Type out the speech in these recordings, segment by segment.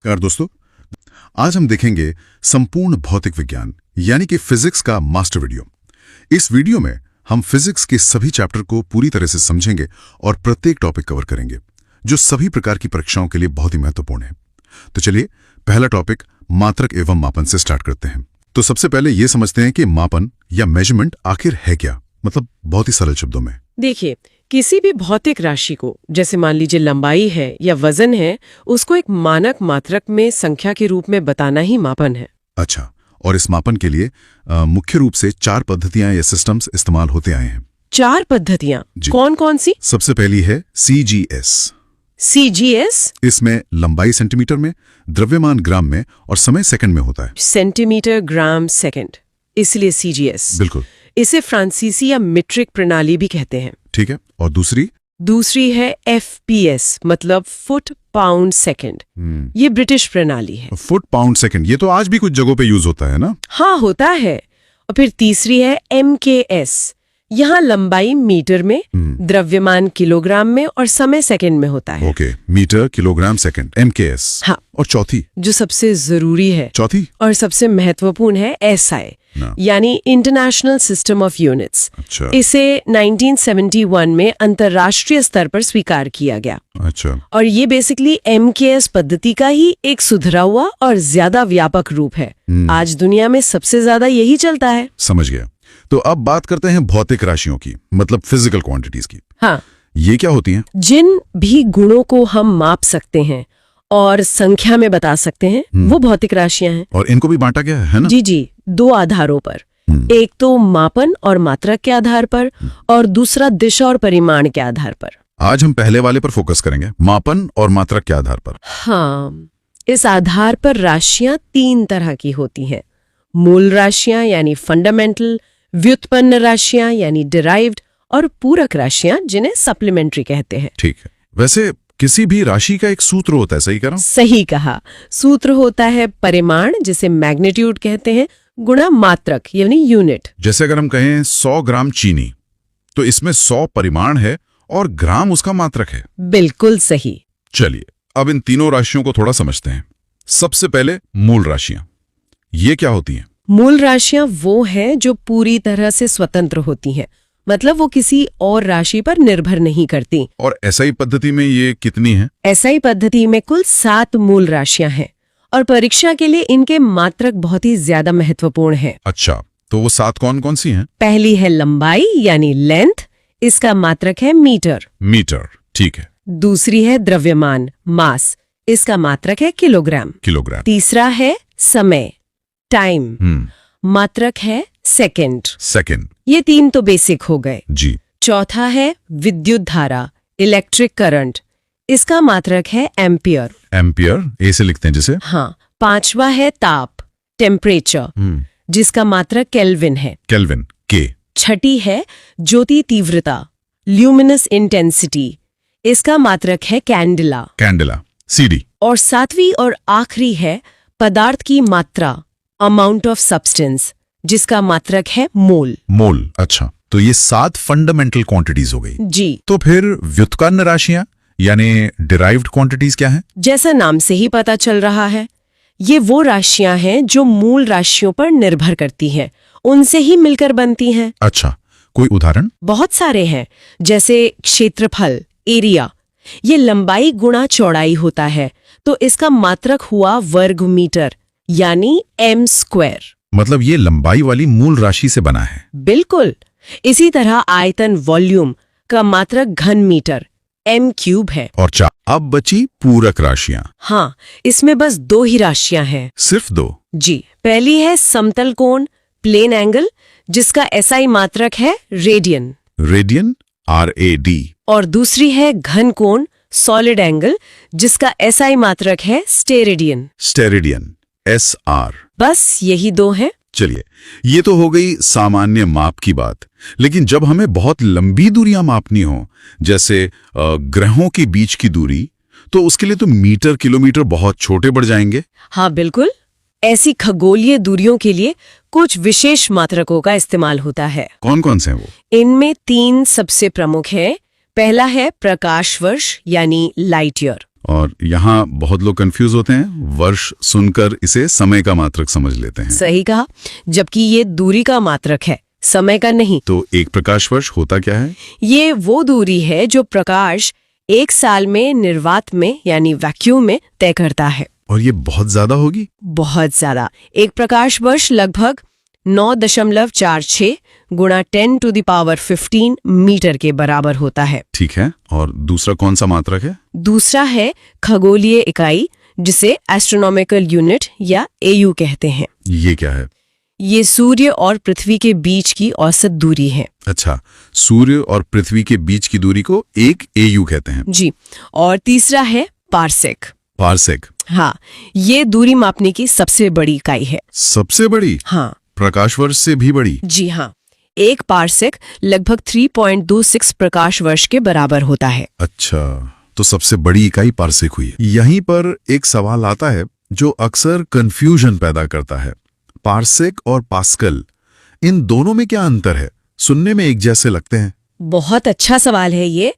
नमस्कार दोस्तों, आज हम देखेंगे संपूर्ण भौतिक विज्ञान यानी कि फिजिक्स का मास्टर वीडियो। इस वीडियो में हम फिजिक्स के सभी चैप्टर को पूरी तरह से समझेंगे और प्रत्येक टॉपिक कवर करेंगे जो सभी प्रकार की परीक्षाओं के लिए बहुत ही महत्वपूर्ण है। तो चलिए पहला टॉपिक मात्रक एवं मापन से स्टार्ट करते हैं। तो सबसे पहले ये समझते हैं कि मापन या मेजरमेंट आखिर है क्या, मतलब बहुत ही सरल शब्दों में। देखिए, किसी भी भौतिक राशि को, जैसे मान लीजिए लंबाई है या वजन है, उसको एक मानक मात्रक में संख्या के रूप में बताना ही मापन है। अच्छा, और इस मापन के लिए मुख्य रूप से 4 पद्धतियां या सिस्टम्स इस्तेमाल होते आए हैं। 4 पद्धतियां कौन कौन सी? सबसे पहली है CGS। CGS? इसमें लंबाई सेंटीमीटर में, द्रव्यमान ग्राम में और समय सेकंड में होता है। सेंटीमीटर, ग्राम, सेकंड, इसलिए CGS। बिल्कुल। इसे फ्रांसीसी या मीट्रिक प्रणाली भी कहते हैं। ठीक है, और दूसरी है FPS, मतलब फुट पाउंड सेकंड। ये ब्रिटिश प्रणाली है। फुट पाउंड सेकंड, ये तो आज भी कुछ जगहों पे यूज होता है ना? हाँ, होता है। और फिर तीसरी है MKS। यहाँ लंबाई मीटर में, द्रव्यमान किलोग्राम में और समय सेकंड में होता है। Okay, metre, kilogram, second, MKS। हाँ। और चौथी, जो सबसे जरूरी है चौथी और सबसे महत्वपूर्ण है SI, यानी इंटरनेशनल सिस्टम ऑफ यूनिट्स। अच्छा। इसे 1971 में अंतर्राष्ट्रीय स्तर पर स्वीकार किया गया। अच्छा। और ये बेसिकली MKS पद्धति का ही एक सुधरा हुआ और ज्यादा व्यापक रूप है। आज दुनिया में सबसे ज्यादा यही चलता है। समझ गया। तो अब बात करते हैं भौतिक राशियों की, मतलब फिजिकल क्वांटिटीज की। हाँ, ये क्या होती हैं? जिन भी गुणों को हम माप सकते हैं और संख्या में बता सकते हैं, वो भौतिक राशियां हैं। और इनको भी बांटा गया है ना? जी, 2 आधारों पर। एक तो मापन और मात्रक के आधार पर, और दूसरा दिशा और परिमाण के आधार पर। आज हम पहले वाले पर फोकस करेंगे, मापन और मात्रक के आधार पर। हाँ, इस आधार पर राशियां 3 तरह की होती हैं। मूल राशियां यानी फंडामेंटल, व्युत्पन्न राशियां यानी डिराइव्ड, और पूरक राशियां जिन्हें सप्लीमेंट्री कहते हैं। ठीक है। वैसे किसी भी राशि का एक सूत्र होता है, सही कह रहा हूं? सही कहा। सूत्र होता है परिमाण, जिसे मैग्नीट्यूड कहते हैं, गुणा मात्रक यानी यूनिट। जैसे अगर हम कहें 100 ग्राम चीनी, तो इसमें 100 परिमाण है और ग्राम उसका मात्रक है। बिल्कुल सही। चलिए अब इन तीनों राशियों को थोड़ा समझते हैं। सबसे पहले मूल राशियां, ये क्या होती हैं? मूल राशियां वो हैं जो पूरी तरह से स्वतंत्र होती हैं, मतलब वो किसी और राशि पर निर्भर नहीं करती। और SI पद्धति में ये कितनी है? SI पद्धति में कुल 7 मूल राशियां हैं और परीक्षा के लिए इनके मात्रक बहुत ही ज्यादा महत्वपूर्ण है। अच्छा, तो वो 7 कौन कौन सी हैं? पहली है लंबाई यानी लेंथ, इसका मात्रक है मीटर। मीटर, ठीक है। दूसरी है द्रव्यमान, मास, इसका मात्रक है किलोग्राम। किलोग्राम। तीसरा है समय, टाइम, मात्रक है सेकंड। सेकंड। ये 3 तो बेसिक हो गए। जी। चौथा है विद्युत धारा, इलेक्ट्रिक करंट, इसका मात्रक है एम्पियर। एम्पियर, ए से लिखते हैं जिसे। हाँ। पांचवा है ताप, टेम्परेचर, जिसका मात्रक केल्विन है। केल्विन, के। छठी है ज्योति तीव्रता, ल्यूमिनस इंटेंसिटी, इसका मात्रक है कैंडिला। कैंडिला, CD। और 7वीं और आखिरी है पदार्थ की मात्रा, अमाउंट ऑफ सब्सटेंस, जिसका मात्रक है मोल। मोल। अच्छा, तो ये 7 फंडामेंटल क्वांटिटीज हो गई। जी। तो फिर व्युत्पन्न राशियां यानी डिराइव्ड क्वांटिटीज क्या हैं? जैसा नाम से ही पता चल रहा है, ये वो राशियां हैं जो मूल राशियों पर निर्भर करती हैं, उनसे ही मिलकर बनती हैं। अच्छा, कोई उदाहरण? बहुत सारे हैं, जैसे क्षेत्रफल, एरिया, ये लंबाई गुणा चौड़ाई होता है, तो इसका मात्रक हुआ वर्ग मीटर यानी m²। मतलब ये लंबाई वाली मूल राशि से बना है। बिल्कुल। इसी तरह आयतन, वॉल्यूम का मात्रक घन मीटर, m³ है। और अब बची पूरक राशियां। हाँ, इसमें बस 2 ही राशियां हैं। सिर्फ 2? जी। पहली है समतल कोण, प्लेन एंगल, जिसका SI मात्रक है रेडियन। Radian, RAD। और दूसरी है घन कोण, सॉलिड एंगल, जिसका SI मात्रक है स्टेरेडियन। Steradian, SR। बस यही 2 हैं। चलिए, ये तो हो गई सामान्य माप की बात, लेकिन जब हमें बहुत लंबी दूरियां मापनी हो, जैसे ग्रहों के बीच की दूरी, तो उसके लिए तो मीटर, किलोमीटर बहुत छोटे पड़ जाएंगे। हाँ बिल्कुल। ऐसी खगोलीय दूरियों के लिए कुछ विशेष मात्रकों का इस्तेमाल होता है। कौन कौन से हैं वो? इनमें 3 सबसे प्रमुख हैं। पहला है प्रकाश वर्ष यानी लाइट ईयर। और यहाँ बहुत लोग कंफ्यूज होते हैं, वर्ष सुनकर इसे समय का मात्रक समझ लेते हैं। सही कहा, जबकि ये दूरी का मात्रक है, समय का नहीं। तो एक प्रकाश वर्ष होता क्या है? ये वो दूरी है जो प्रकाश एक साल में निर्वात में यानी वैक्यूम में तय करता है। और ये बहुत ज्यादा होगी? बहुत ज्यादा। एक प्रकाश वर्ष लगभग 9.46 गुणा 10⁻15 मीटर के बराबर होता है। ठीक है, और दूसरा कौन सा मात्रक है? दूसरा है खगोलीय इकाई, जिसे एस्ट्रोनॉमिकल यूनिट या AU कहते हैं। ये क्या है? ये सूर्य और पृथ्वी के बीच की औसत दूरी है। अच्छा, सूर्य और पृथ्वी के बीच की दूरी को एक AU कहते हैं। जी। और तीसरा है पार्सेक। पार्सेक? हाँ, ये दूरी मापने की सबसे बड़ी इकाई है। सबसे बड़ी? हाँ प्रकाश वर्ष से भी बड़ी? जी हाँ, एक पार्सेक लगभग 3.26 प्रकाश वर्ष के बराबर होता है। अच्छा, तो सबसे बड़ी इकाई पार्सेक हुई। यहीं पर एक सवाल आता है जो अक्सर कंफ्यूजन पैदा करता है। पार्सेक और पास्कल, इन दोनों में क्या अंतर है? सुनने में एक जैसे लगते हैं। बहुत अच्छा सवाल है ये।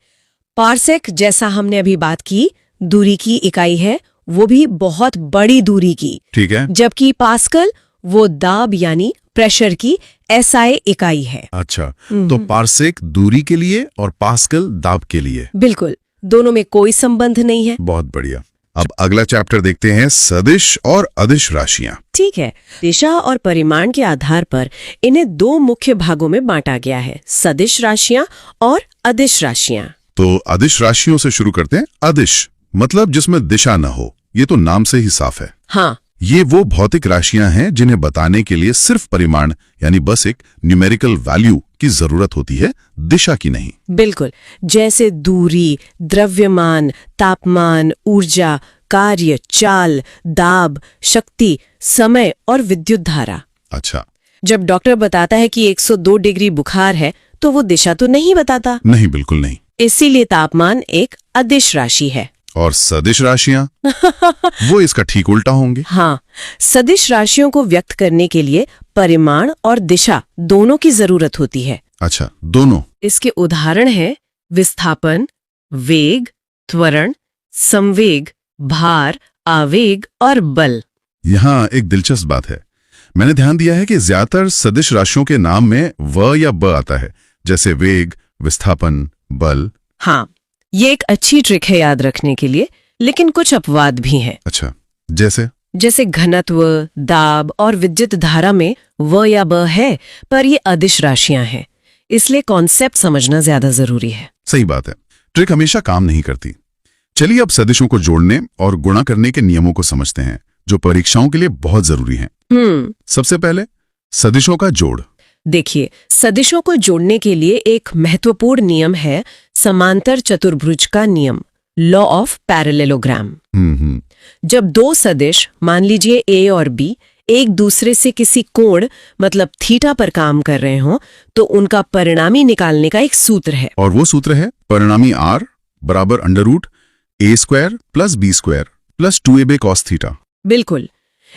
पार्सेक, जैसा हमने अभी बात की, दूरी की इकाई है, वो भी बहुत बड़ी दूरी की। ठीक है। जबकि पास्कल वो दाब यानी प्रेशर की SI इकाई है। अच्छा, तो पार्सेक दूरी के लिए और पास्कल दाब के लिए। बिल्कुल, दोनों में कोई संबंध नहीं है। बहुत बढ़िया। अब अगला चैप्टर देखते हैं, सदिश और अदिश राशियां। ठीक है। दिशा और परिमाण के आधार पर इन्हें दो मुख्य भागों में बांटा गया है, सदिश राशियां और अदिश राशियां। तो अदिश राशियों से शुरू करते हैं। अदिश मतलब जिसमें दिशा न हो, ये तो नाम से ही साफ है। हाँ, ये वो भौतिक राशियां हैं जिन्हें बताने के लिए सिर्फ परिमाण यानी बस एक न्यूमेरिकल वैल्यू की जरूरत होती है, दिशा की नहीं। बिल्कुल, जैसे दूरी, द्रव्यमान, तापमान, ऊर्जा, कार्य, चाल, दाब, शक्ति, समय और विद्युत धारा। अच्छा। जब डॉक्टर बताता है कि 102 डिग्री बुखार है, तो वो दिशा तो नहीं बताता। नहीं, बिल्कुल नहीं। इसीलिए तापमान एक अदिश राशि है। और सदिश राशियां वो इसका ठीक उल्टा होंगे। हाँ, सदिश राशियों को व्यक्त करने के लिए परिमाण और दिशा दोनों की जरूरत होती है। अच्छा, दोनों? इसके उदाहरण है विस्थापन, वेग, त्वरण, संवेग, भार, आवेग और बल। यहाँ एक दिलचस्प बात है, मैंने ध्यान दिया है कि ज्यादातर सदिश राशियों के नाम में व या ब आता है, जैसे वेग, विस्थापन, बल। हाँ, ये एक अच्छी ट्रिक है याद रखने के लिए, लेकिन कुछ अपवाद भी हैं। अच्छा, जैसे घनत्व, दाब और विद्युत धारा में व या ब है, पर ये अदिश राशियां हैं, इसलिए कॉन्सेप्ट समझना ज्यादा जरूरी है। सही बात है, ट्रिक हमेशा काम नहीं करती। चलिए अब सदिशों को जोड़ने और गुणा करने के नियमों को समझते हैं, जो परीक्षाओं के लिए बहुत जरूरी हैं। सबसे पहले सदिशों का जोड़। देखिए, सदिशों को जोड़ने के लिए एक महत्वपूर्ण नियम है समांतर चतुर्भुज का नियम, लॉ ऑफ पैरेललोग्राम। जब दो सदिश, मान लीजिए A और B, एक दूसरे से किसी कोण मतलब थीटा पर काम कर रहे हों, तो उनका परिणामी निकालने का एक सूत्र है। और वो सूत्र है परिणामी R बराबर √A² + B² + 2AB cos theta. बिल्कुल,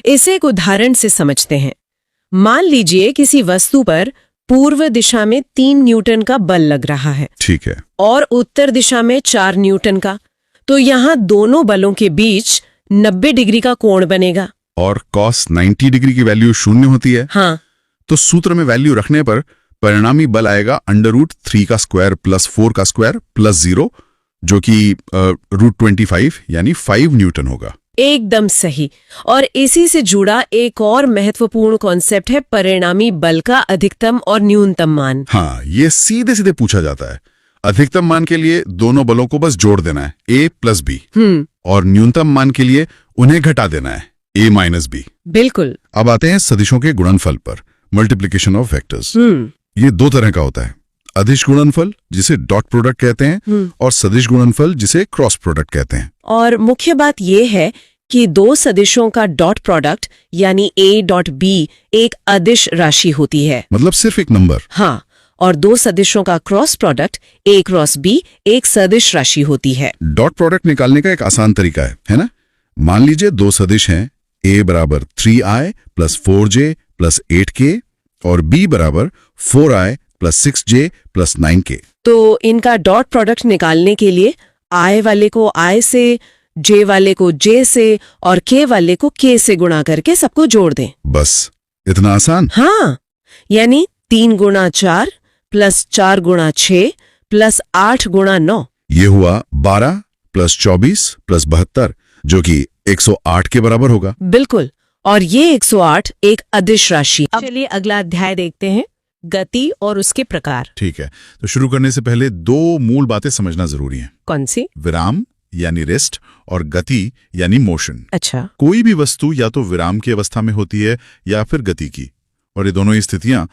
इसे एक उदाहरण से समझते हैं। मान लीजिए किसी वस्तु पर पूर्व दिशा में 3 न्यूटन का बल लग रहा है। ठीक है। और उत्तर दिशा में 4 न्यूटन का, तो यहाँ दोनों बलों के बीच 90 डिग्री का कोण बनेगा। और cos 90 डिग्री की वैल्यू 0 होती है। हाँ, तो सूत्र में वैल्यू रखने पर परिणामी बल आएगा √3² + 4² + 0, जो कि √25 यानी 5 न्यूटन होगा। एकदम सही। और इसी से जुड़ा एक और महत्वपूर्ण कॉन्सेप्ट है परिणामी बल का अधिकतम और न्यूनतम मान। हाँ, ये सीधे सीधे पूछा जाता है। अधिकतम मान के लिए दोनों बलों को बस जोड़ देना है, A + B, और न्यूनतम मान के लिए उन्हें घटा देना है, A - B। बिल्कुल। अब आते हैं सदिशों के गुणनफल पर, मल्टीप्लिकेशन ऑफ वेक्टर्स। ये दो तरह का होता है, अदिश गुणनफल जिसे डॉट प्रोडक्ट कहते हैं, और सदिश गुणनफल जिसे क्रॉस प्रोडक्ट कहते हैं। और मुख्य बात यह है कि दो सदिशों का डॉट प्रोडक्ट यानी A.B एक अदिश राशि होती है, मतलब सिर्फ एक नंबर। हाँ, और दो सदिशों का क्रॉस प्रोडक्ट A × B एक सदिश राशि होती है। डॉट प्रोडक्ट निकालने का एक आसान तरीका है ना? मान लीजिए दो सदिश हैं, A बराबर 3i + 4j + 8k और B बराबर 4i + 6j + 9k। तो इनका डॉट प्रोडक्ट निकालने के लिए I वाले को I से, जे वाले को जे से और के वाले को के से गुणा करके सबको जोड़ दें। बस इतना आसान? हाँ, यानी 3 गुणा 4 प्लस 4 गुणा 6 प्लस 8 गुणा 9। ये हुआ 12 प्लस 24 प्लस 72, जो कि 108 के बराबर होगा। बिल्कुल, और ये 108 एक अदिश राशि। अब चलिए अगला अध्याय देखते हैं, गति और उसके प्रकार। ठीक है, तो शुरू करने से पहले 2 मूल बातें समझना जरूरी है। कौन सी? विराम यानी रेस्ट और गति यानी मोशन। अच्छा। कोई भी वस्तु या तो विराम की अवस्था में होती है या फिर गति की, और ये दोनों ही स्थितियां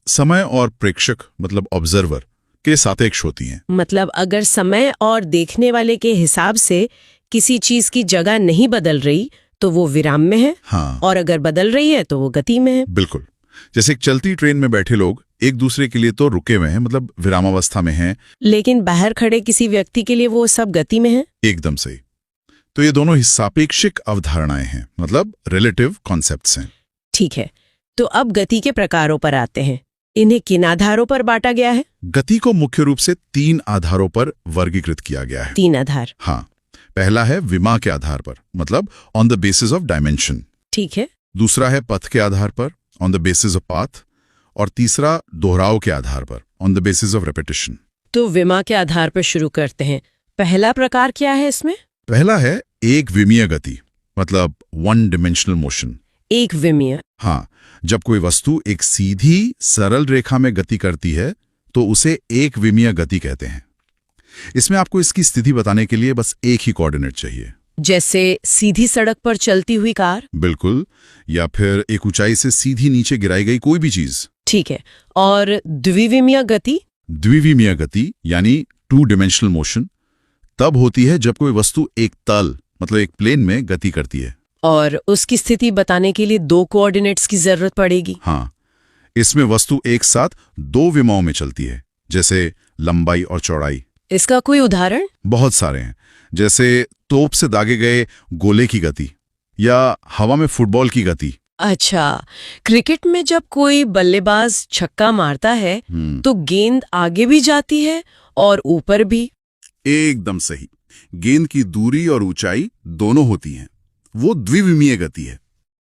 समय और प्रेक्षक मतलब ऑब्जर्वर के सापेक्ष होती हैं। मतलब अगर समय और देखने वाले के हिसाब से किसी चीज की जगह नहीं बदल रही तो वो विराम में है। हाँ, और अगर बदल रही है तो वो गति में है। बिल्कुल। जैसे एक चलती ट्रेन में बैठे लोग एक दूसरे के लिए तो रुके हुए हैं, मतलब विरामावस्था में हैं, लेकिन बाहर खड़े किसी व्यक्ति के लिए वो सब गति में है। एकदम सही। तो ये दोनों ही सापेक्षिक अवधारणाएं हैं, मतलब रिलेटिव कॉन्सेप्ट्स हैं। ठीक है, तो अब गति के प्रकारों पर आते हैं। इन्हें किन आधारों पर बांटा गया है? गति को मुख्य रूप से 3 आधारों पर वर्गीकृत किया गया है। 3 आधार। हाँ, पहला है विमा के आधार पर, मतलब on the basis of dimension. ठीक है। दूसरा है पथ के आधार पर, on the basis of path. और तीसरा दोहराव के आधार पर, on the basis of repetition. तो विमा के आधार पर शुरू करते हैं। पहला प्रकार क्या है इसमें? पहला है एक विमीय गति, मतलब 1 डिमेंशनल मोशन। एक विमीय। हाँ, जब कोई वस्तु एक सीधी सरल रेखा में गति करती है तो उसे एक विमीय गति कहते हैं। इसमें आपको इसकी स्थिति बताने के लिए बस एक ही कोऑर्डिनेट चाहिए। जैसे सीधी सड़क पर चलती हुई कार। बिल्कुल, या फिर एक ऊंचाई से सीधी नीचे गिराई गई कोई भी चीज। ठीक है। और द्विविमीय गति? द्विविमीय गति यानी 2 डिमेंशनल मोशन तब होती है जब कोई वस्तु एक तल मतलब एक प्लेन में गति करती है। और उसकी स्थिति बताने के लिए 2 कोऑर्डिनेट्स की जरूरत पड़ेगी। हाँ, इसमें वस्तु एक साथ 2 विमाओं में चलती है, जैसे लंबाई और चौड़ाई। इसका कोई उदाहरण? बहुत सारे हैं, जैसे तोप से दागे गए गोले की गति या हवा में फुटबॉल की गति। अच्छा, क्रिकेट में जब कोई बल्लेबाज छक्का मारता है तो गेंद आगे भी जाती है और ऊपर भी। एकदम सही। गेंद की दूरी और ऊंचाई दोनों होती हैं, वो द्विविमीय गति है।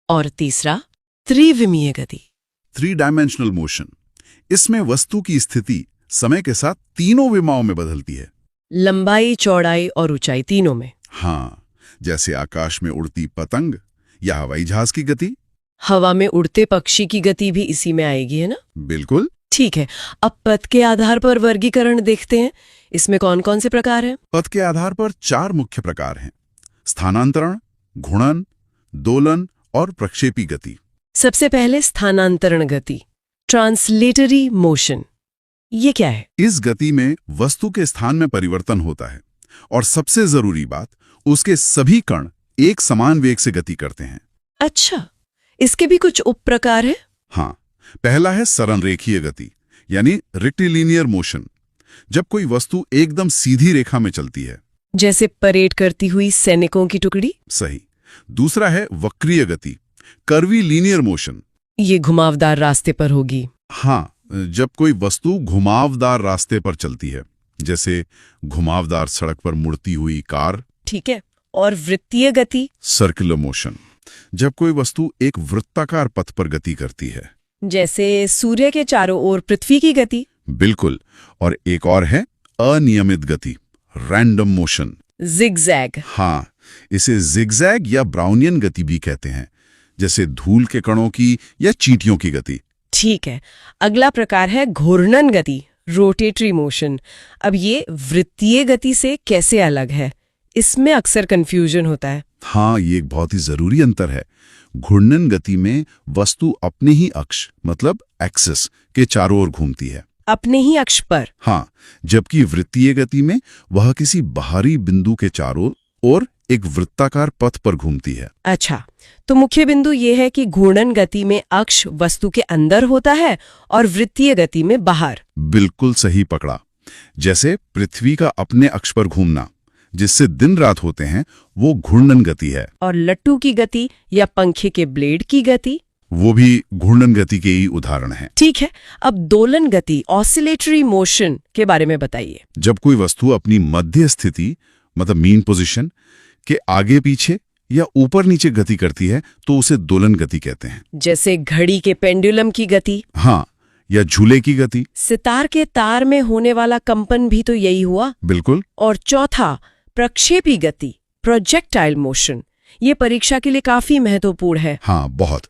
और तीसरा त्रिविमीय गति, 3 डायमेंशनल मोशन। इसमें वस्तु की स्थिति समय के साथ तीनों विमाओं में बदलती है, लंबाई, चौड़ाई और ऊंचाई तीनों में। हाँ, जैसे आकाश में उड़ती पतंग या हवाई जहाज की गति। हवा में उड़ते पक्षी की गति भी इसी में आएगी, है ना? बिल्कुल। ठीक है, अब पथ के आधार पर वर्गीकरण देखते हैं। इसमें कौन कौन से प्रकार हैं? पथ के आधार पर 4 मुख्य प्रकार हैं: स्थानांतरण, घूर्णन, दोलन और प्रक्षेपी गति। सबसे पहले स्थानांतरण गति, ट्रांसलेटरी मोशन। ये क्या है? इस गति में वस्तु के स्थान में परिवर्तन होता है और सबसे जरूरी बात, उसके सभी कण एक समान वेग से गति करते हैं। अच्छा, इसके भी कुछ उप प्रकार है? हाँ, पहला है सरलरेखीय गति यानी रेक्टिलिनियर मोशन, जब कोई वस्तु एकदम सीधी रेखा में चलती है, जैसे परेड करती हुई सैनिकों की टुकड़ी। सही। दूसरा है वक्रीय गति, कर्वी लीनियर मोशन। ये घुमावदार रास्ते पर होगी। हाँ, जब कोई वस्तु घुमावदार रास्ते पर चलती है, जैसे घुमावदार सड़क पर मुड़ती हुई कार। ठीक है। और वृत्तीय गति, सर्कुलर मोशन, जब कोई वस्तु एक वृत्ताकार पथ पर गति करती है, जैसे सूर्य के चारों ओर पृथ्वी की गति। बिल्कुल। और एक और है अनियमित गति, रैंडम मोशन, जिगजैग। हाँ, इसे जिगजैग या ब्राउनियन गति भी कहते हैं, जैसे धूल के कणों की या चींटियों की गति। ठीक है, अगला प्रकार है घूर्णन गति, रोटेटरी मोशन। अब ये वृत्तीय गति से कैसे अलग है? इसमें अक्सर कंफ्यूजन होता है। हाँ, ये एक बहुत ही जरूरी अंतर है। घूर्णन गति में वस्तु अपने ही अक्ष मतलब एक्सिस के चारों ओर घूमती है, अपने ही अक्ष पर। हाँ, जबकि वृत्तीय गति में वह किसी बाहरी बिंदु के चारों ओर एक वृत्ताकार पथ पर घूमती है। अच्छा, तो मुख्य बिंदु ये है कि घूर्णन गति में अक्ष वस्तु के अंदर होता है और वृत्तीय गति में बाहर। बिल्कुल सही पकड़ा। जैसे पृथ्वी का अपने अक्ष पर घूमना, जिससे दिन रात होते हैं, वो घूर्णन गति है। और लट्टू की गति या पंखे के ब्लेड की गति, वो भी घूर्णन गति के ही उदाहरण है। ठीक है। अब दोलन गति, ऑसिलेटरी मोशन के बारे में बताइए। जब कोई वस्तु अपनी मध्य स्थिति मतलब मीन पोजीशन के आगे पीछे या ऊपर नीचे गति करती है तो उसे दोलन गति कहते हैं। जैसे घड़ी के पेंडुलम की गति, हाँ, या झूले की गति। सितार के तार में होने वाला कंपन भी तो यही हुआ। बिल्कुल। और चौथा, प्रक्षेपी गति, प्रोजेक्टाइल मोशन। ये परीक्षा के लिए काफी महत्वपूर्ण है। हाँ, बहुत।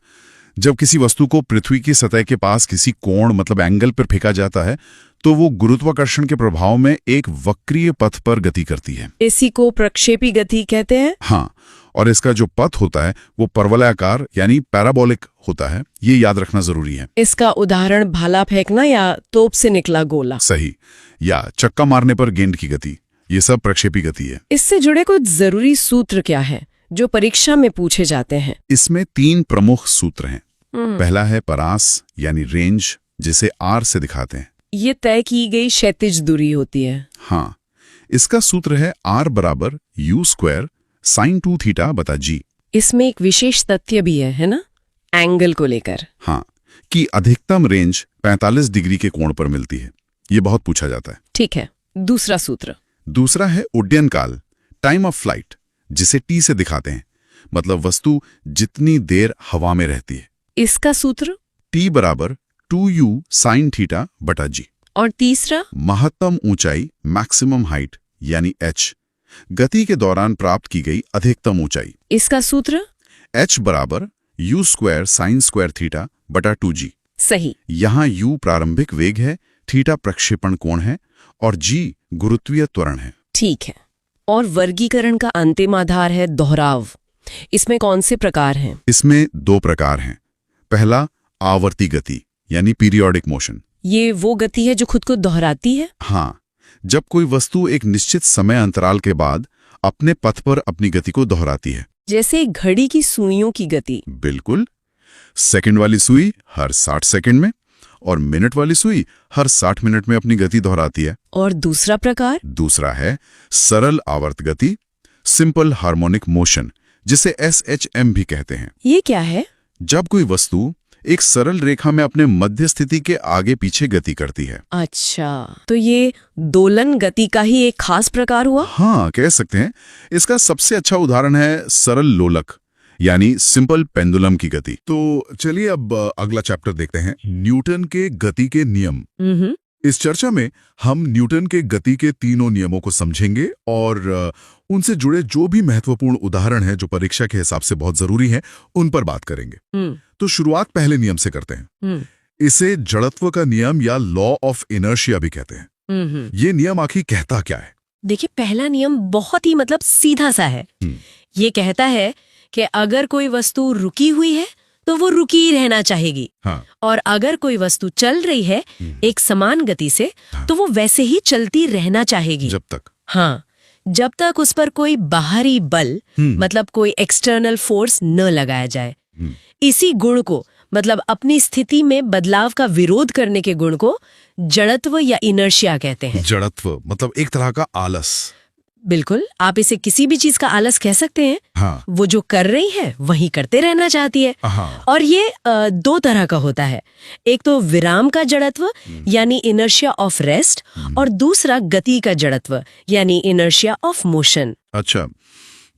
जब किसी वस्तु को पृथ्वी की सतह के पास किसी कोण मतलब एंगल पर फेंका जाता है तो वो गुरुत्वाकर्षण के प्रभाव में एक वक्रीय पथ पर गति करती है। इसी को प्रक्षेपी गति कहते हैं। हाँ, और इसका जो पथ होता है वो परवलयाकार यानी पैराबोलिक होता है। ये याद रखना जरूरी है। इसका उदाहरण भाला फेंकना या तोप से निकला गोला। सही। या चक्का मारने पर गेंद की गति, ये सब प्रक्षेपी गति है। इससे जुड़े कुछ जरूरी सूत्र क्या है जो परीक्षा में पूछे जाते हैं? इसमें 3 प्रमुख सूत्र हैं। पहला है परास यानी रेंज, जिसे आर से दिखाते हैं। ये तय की गई क्षैतिज दूरी होती है। हाँ, इसका सूत्र है आर बराबर यू स्क्वायर साइन 2 थीटा बटा जी। इसमें एक विशेष तथ्य भी है ना, एंगल को लेकर। हाँ, कि अधिकतम रेंज 45 डिग्री के कोण पर मिलती है। ये बहुत पूछा जाता है। ठीक है, दूसरा सूत्र? दूसरा है उड्डयन काल, टाइम ऑफ फ्लाइट, जिसे टी से दिखाते हैं। मतलब वस्तु जितनी देर हवा में रहती है। इसका सूत्र? टी बराबर 2u साइन थीटा बटा जी। और तीसरा? महत्तम ऊंचाई, मैक्सिमम हाइट यानी h, गति के दौरान प्राप्त की गई अधिकतम ऊंचाई। इसका सूत्र? h बराबर u square sine square theta बटा 2g। सही। यहाँ u प्रारंभिक वेग है, थीटा प्रक्षेपण कोण है और g गुरुत्वीय त्वरण है। ठीक है। और वर्गीकरण का अंतिम आधार है दोहराव। इसमें कौन से प्रकार हैं? इसमें 2 प्रकार हैं। पहला आवर्ती गति यानी पीरियोडिक मोशन। ये वो गति है जो खुद को दोहराती है? हाँ, जब कोई वस्तु एक निश्चित समय अंतराल के बाद अपने पथ पर अपनी गति को दोहराती है। जैसे घड़ी की सुइयों की गति। बिल्कुल। सेकंड वाली सुई हर 60 सेकंड में और मिनट वाली सुई हर 60 मिनट में अपनी गति दोहराती है। और दूसरा प्रकार? दूसरा है सरल आवर्त गति, सिंपल हार्मोनिक मोशन, जिसे SHM भी कहते हैं। ये क्या है? जब कोई वस्तु एक सरल रेखा में अपने मध्य स्थिति के आगे पीछे गति करती है। अच्छा, तो ये दोलन गति का ही एक खास प्रकार हुआ? हाँ, कह सकते हैं। इसका सबसे अच्छा उदाहरण है सरल लोलक यानी सिंपल पेंडुलम की गति। तो चलिए अब अगला चैप्टर देखते हैं, न्यूटन के गति के नियम। इस चर्चा में हम न्यूटन के गति के तीनों नियमों को समझेंगे और उनसे जुड़े जो भी महत्वपूर्ण उदाहरण हैं जो परीक्षा के हिसाब से बहुत जरूरी हैं, उन पर बात करेंगे। तो शुरुआत पहले नियम से करते हैं। इसे जड़त्व का नियम या लॉ ऑफ इनर्शिया भी कहते हैं। ये नियम आखिर कहता क्या है? देखिए, पहला नियम बहुत ही सीधा सा है। ये कहता है कि अगर कोई वस्तु रुकी हुई है तो वो रुकी ही रहना चाहेगी। हाँ। और अगर कोई वस्तु चल रही है एक समान गति से, तो वो वैसे ही चलती रहना चाहेगी। जब तक? हाँ, जब तक उस पर कोई बाहरी बल मतलब कोई एक्सटर्नल फोर्स न लगाया जाए। इसी गुण को मतलब अपनी स्थिति में बदलाव का विरोध करने के गुण को जड़त्व या इनर्शिया कहते हैं। जड़त्व मतलब एक तरह का आलस। बिल्कुल, आप इसे किसी भी चीज का आलस कह सकते हैं। हाँ। वो जो कर रही है वही करते रहना चाहती है। हाँ। और ये 2 तरह का होता है। एक तो विराम का जड़त्व यानी इनर्शिया ऑफ रेस्ट, और दूसरा गति का जड़त्व यानी इनर्शिया ऑफ मोशन। अच्छा,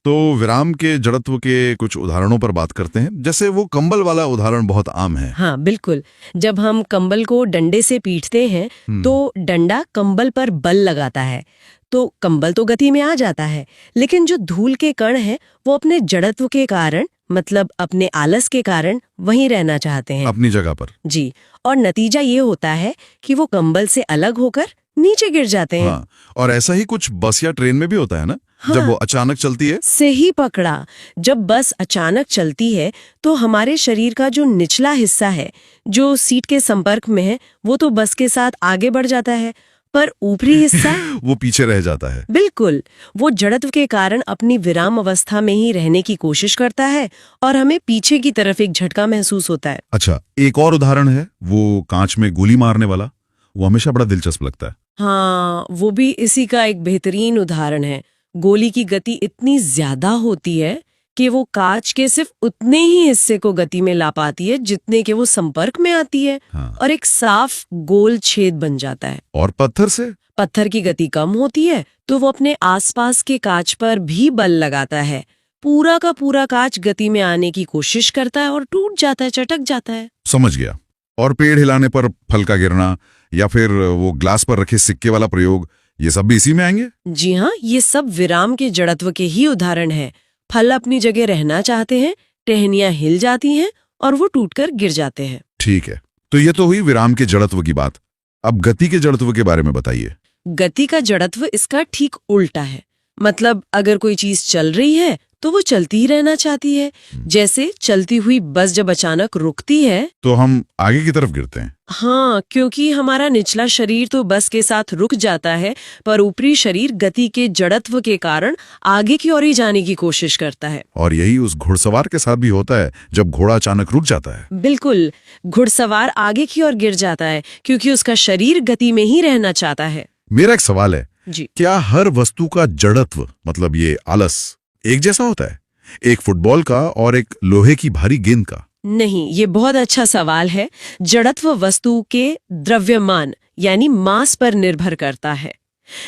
तो विराम के जड़त्व के कुछ उदाहरणों पर बात करते हैं। जैसे वो कंबल वाला उदाहरण बहुत आम है। हाँ बिल्कुल, जब हम कंबल को डंडे से पीटते हैं तो डंडा कंबल पर बल लगाता है, तो कंबल तो गति में आ जाता है, लेकिन जो धूल के कण हैं वो अपने जड़त्व के कारण मतलब अपने आलस के कारण वहीं रहना चाहते हैं, अपनी जगह पर। जी, और नतीजा ये होता है कि वो कंबल से अलग होकर नीचे गिर जाते हैं। हाँ, और ऐसा ही कुछ बस या ट्रेन में भी होता है ना। हाँ, जब वो अचानक चलती है। सही पकड़ा। जब बस अचानक चलती है तो हमारे शरीर का जो निचला हिस्सा है जो सीट के संपर्क में है वो तो बस के साथ आगे बढ़ जाता है, पर ऊपरी हिस्सा वो पीछे रह जाता है। बिल्कुल, वो जड़त्व के कारण अपनी विराम अवस्था में ही रहने की कोशिश करता है और हमें पीछे की तरफ एक झटका महसूस होता है। अच्छा, एक और उदाहरण है वो कांच में गोली मारने वाला। वो हमेशा बड़ा दिलचस्प लगता है। हाँ, वो भी इसी का एक बेहतरीन उदाहरण है। गोली की गति इतनी ज्यादा होती है कि वो कांच के सिर्फ उतने ही हिस्से को गति में ला पाती है जितने के वो संपर्क में आती है। हाँ। और एक साफ गोल छेद बन जाता है। और पत्थर से पत्थर की गति कम होती है तो वो अपने आसपास के कांच पर भी बल लगाता है। पूरा का पूरा कांच गति में आने की कोशिश करता है और टूट जाता है, चटक जाता है। समझ गया। और पेड़ हिलाने पर फल का गिरना या फिर वो ग्लास पर रखे सिक्के वाला प्रयोग, ये सब भी इसी में आएंगे? जी हाँ, ये सब विराम के जड़त्व के ही उदाहरण हैं। फल अपनी जगह रहना चाहते हैं, टहनियां हिल जाती हैं और वो टूटकर गिर जाते हैं। ठीक है, तो ये तो हुई विराम के जड़त्व की बात। अब गति के जड़त्व के बारे में बताइए। गति का जड़त्व इसका ठीक उल्टा है। मतलब अगर कोई चीज चल रही है तो वो चलती ही रहना चाहती है। जैसे चलती हुई बस जब अचानक रुकती है तो हम आगे की तरफ गिरते हैं। हाँ, क्योंकि हमारा निचला शरीर तो बस के साथ रुक जाता है, पर ऊपरी शरीर गति के जड़त्व के कारण आगे की ओर ही जाने की कोशिश करता है। और यही उस घुड़सवार के साथ भी होता है जब घोड़ा अचानक रुक जाता है। बिल्कुल, घुड़सवार आगे की ओर गिर जाता है क्योंकि उसका शरीर गति में ही रहना चाहता है। मेरा एक सवाल है जी, क्या हर वस्तु का जड़त्व, मतलब ये आलस, एक जैसा होता है? एक फुटबॉल का और एक लोहे की भारी गेंद का? नहीं, ये बहुत अच्छा सवाल है। जड़त्व वस्तु के द्रव्यमान यानी मास पर निर्भर करता है।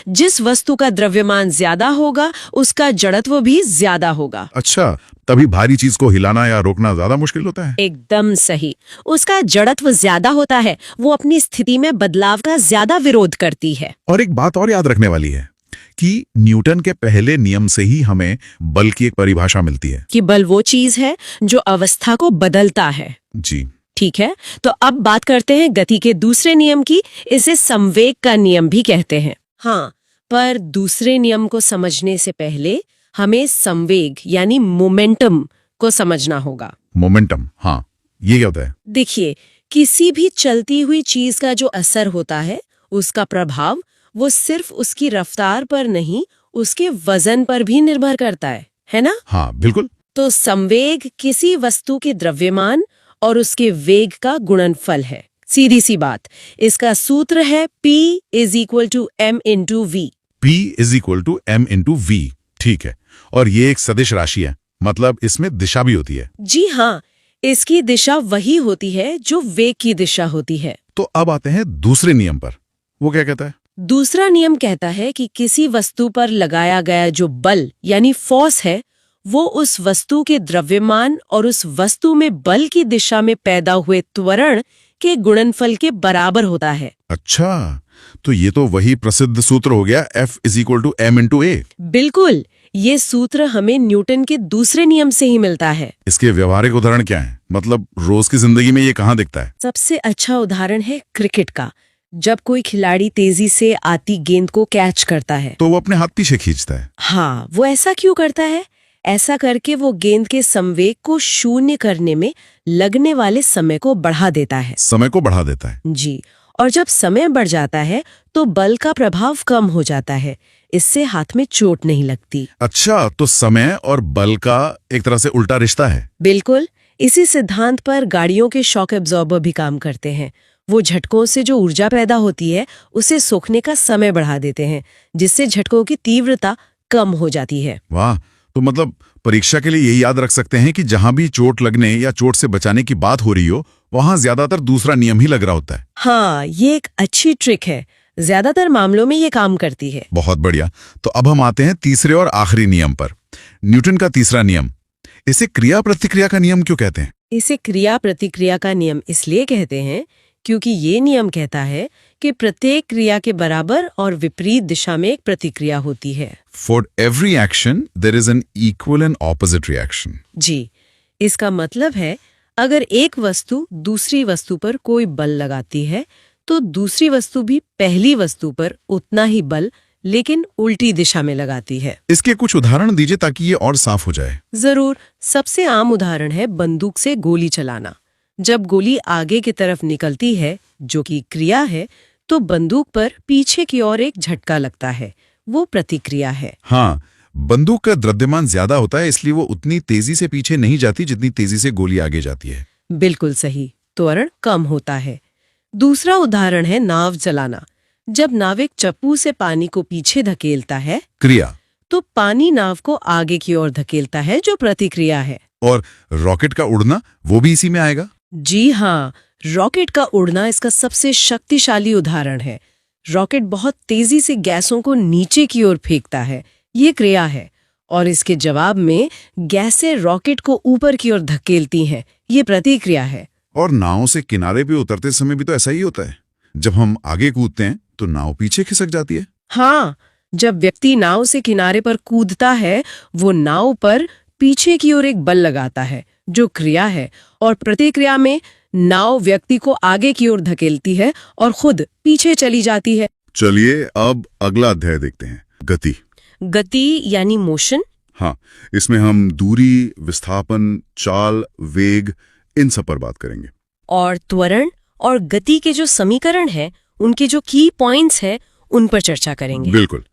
जिस वस्तु का द्रव्यमान ज्यादा होगा उसका जड़त्व भी ज्यादा होगा। अच्छा, तभी भारी चीज को हिलाना या रोकना ज्यादा मुश्किल होता है। एकदम सही, उसका जड़त्व ज्यादा होता है, वो अपनी स्थिति में बदलाव का ज्यादा विरोध करती है। और एक बात और याद रखने वाली है कि न्यूटन के पहले नियम से ही हमें बल की एक परिभाषा मिलती है कि बल वो चीज है जो अवस्था को बदलता है। जी। ठीक है, तो अब बात करते हैं गति के दूसरे नियम की। इसे संवेग का नियम भी कहते हैं। हाँ, पर दूसरे नियम को समझने से पहले हमें संवेग यानी मोमेंटम को समझना होगा। मोमेंटम, हाँ, ये क्या होता है? देखिए, किसी भी चलती हुई चीज का जो असर होता है उसका प्रभाव वो सिर्फ उसकी रफ्तार पर नहीं, उसके वजन पर भी निर्भर करता है ना? हाँ, बिल्कुल। तो संवेग किसी वस्तु के द्रव्यमान और उसके वेग का गुणनफल है। सीधी सी बात, इसका सूत्र है P = m × v। P = m × v। ठीक है, और ये एक सदिश राशि है, मतलब इसमें दिशा भी होती है। जी हाँ, इसकी दिशा वही होती है जो वेग की दिशा होती है। तो अब आते हैं दूसरे नियम पर। वो क्या कहता है? दूसरा नियम कहता है कि किसी वस्तु पर लगाया गया जो बल यानी फोर्स है वो उस वस्तु के द्रव्यमान और उस वस्तु में बल की दिशा में पैदा हुए त्वरण के गुणनफल के बराबर होता है। अच्छा, तो ये तो वही प्रसिद्ध सूत्र हो गया F = m × a। बिल्कुल, ये सूत्र हमें न्यूटन के दूसरे नियम से ही मिलता है। इसके व्यवहारिक उदाहरण क्या है? मतलब रोज की जिंदगी में ये कहाँ दिखता है? सबसे अच्छा उदाहरण है क्रिकेट का। जब कोई खिलाड़ी तेजी से आती गेंद को कैच करता है तो वो अपने हाथ पीछे खींचता है। हाँ, वो ऐसा क्यों करता है? ऐसा करके वो गेंद के संवेग को शून्य करने में लगने वाले समय को बढ़ा देता है। समय को बढ़ा देता है। जी, और जब समय बढ़ जाता है तो बल का प्रभाव कम हो जाता है। इससे हाथ में चोट नहीं लगती। अच्छा, तो समय और बल का एक तरह से उल्टा रिश्ता है। बिल्कुल, इसी सिद्धांत पर गाड़ियों के शॉक एब्जॉर्बर भी काम करते हैं। वो झटकों से जो ऊर्जा पैदा होती है उसे सोखने का समय बढ़ा देते हैं, जिससे झटकों की तीव्रता कम हो जाती है। वाह, तो मतलब परीक्षा के लिए यही याद रख सकते हैं कि जहां भी चोट लगने या चोट से बचाने की बात हो रही हो वहां ज्यादातर दूसरा नियम ही लग रहा होता है। हाँ, ये एक अच्छी ट्रिक है। ज्यादातर मामलों में ये काम करती है। बहुत बढ़िया। तो अब हम आते हैं तीसरे और आखिरी नियम पर, न्यूटन का तीसरा नियम। इसे क्रिया प्रतिक्रिया का नियम क्यों कहते हैं? इसे क्रिया प्रतिक्रिया का नियम इसलिए कहते हैं क्योंकि ये नियम कहता है कि प्रत्येक क्रिया के बराबर और विपरीत दिशा में एक प्रतिक्रिया होती है। For every action, there is an equal and opposite reaction. जी, इसका मतलब है अगर एक वस्तु दूसरी वस्तु पर कोई बल लगाती है तो दूसरी वस्तु भी पहली वस्तु पर उतना ही बल लेकिन उल्टी दिशा में लगाती है। इसके कुछ उदाहरण दीजिए ताकि ये और साफ हो जाए। जरूर। सबसे आम उदाहरण है बंदूक से गोली चलाना। जब गोली आगे की तरफ निकलती है, जो कि क्रिया है, तो बंदूक पर पीछे की ओर एक झटका लगता है, वो प्रतिक्रिया है। हाँ, बंदूक का द्रव्यमान ज्यादा होता है, इसलिए वो उतनी तेजी से पीछे नहीं जाती जितनी तेजी से गोली आगे जाती है। बिल्कुल सही, त्वरण कम होता है। दूसरा उदाहरण है नाव चलाना। जब नाविक चप्पू से पानी को पीछे धकेलता है, क्रिया, तो पानी नाव को आगे की ओर धकेलता है, जो प्रतिक्रिया है। और रॉकेट का उड़ना, वो भी इसी में आएगा। जी हाँ, रॉकेट का उड़ना इसका सबसे शक्तिशाली उदाहरण है। रॉकेट बहुत तेजी से गैसों को नीचे की ओर फेंकता है, ये क्रिया है, और इसके जवाब में गैसें रॉकेट को ऊपर की ओर धकेलती हैं, ये प्रतिक्रिया है। और नाव से किनारे पे उतरते समय भी तो ऐसा ही होता है। जब हम आगे कूदते हैं तो नाव पीछे खिसक जाती है। हाँ, जब व्यक्ति नाव से किनारे पर कूदता है, वो नाव पर पीछे की ओर एक बल लगाता है, जो क्रिया है, और प्रतिक्रिया में नाव व्यक्ति को आगे की ओर धकेलती है और खुद पीछे चली जाती है। चलिए अब अगला अध्याय देखते हैं, गति। गति यानी मोशन। हाँ, इसमें हम दूरी, विस्थापन, चाल, वेग, इन सब पर बात करेंगे। और त्वरण और गति के जो समीकरण हैं, उनके जो की पॉइंट्स हैं, उन पर चर्चा करेंगे। बिल्कुल।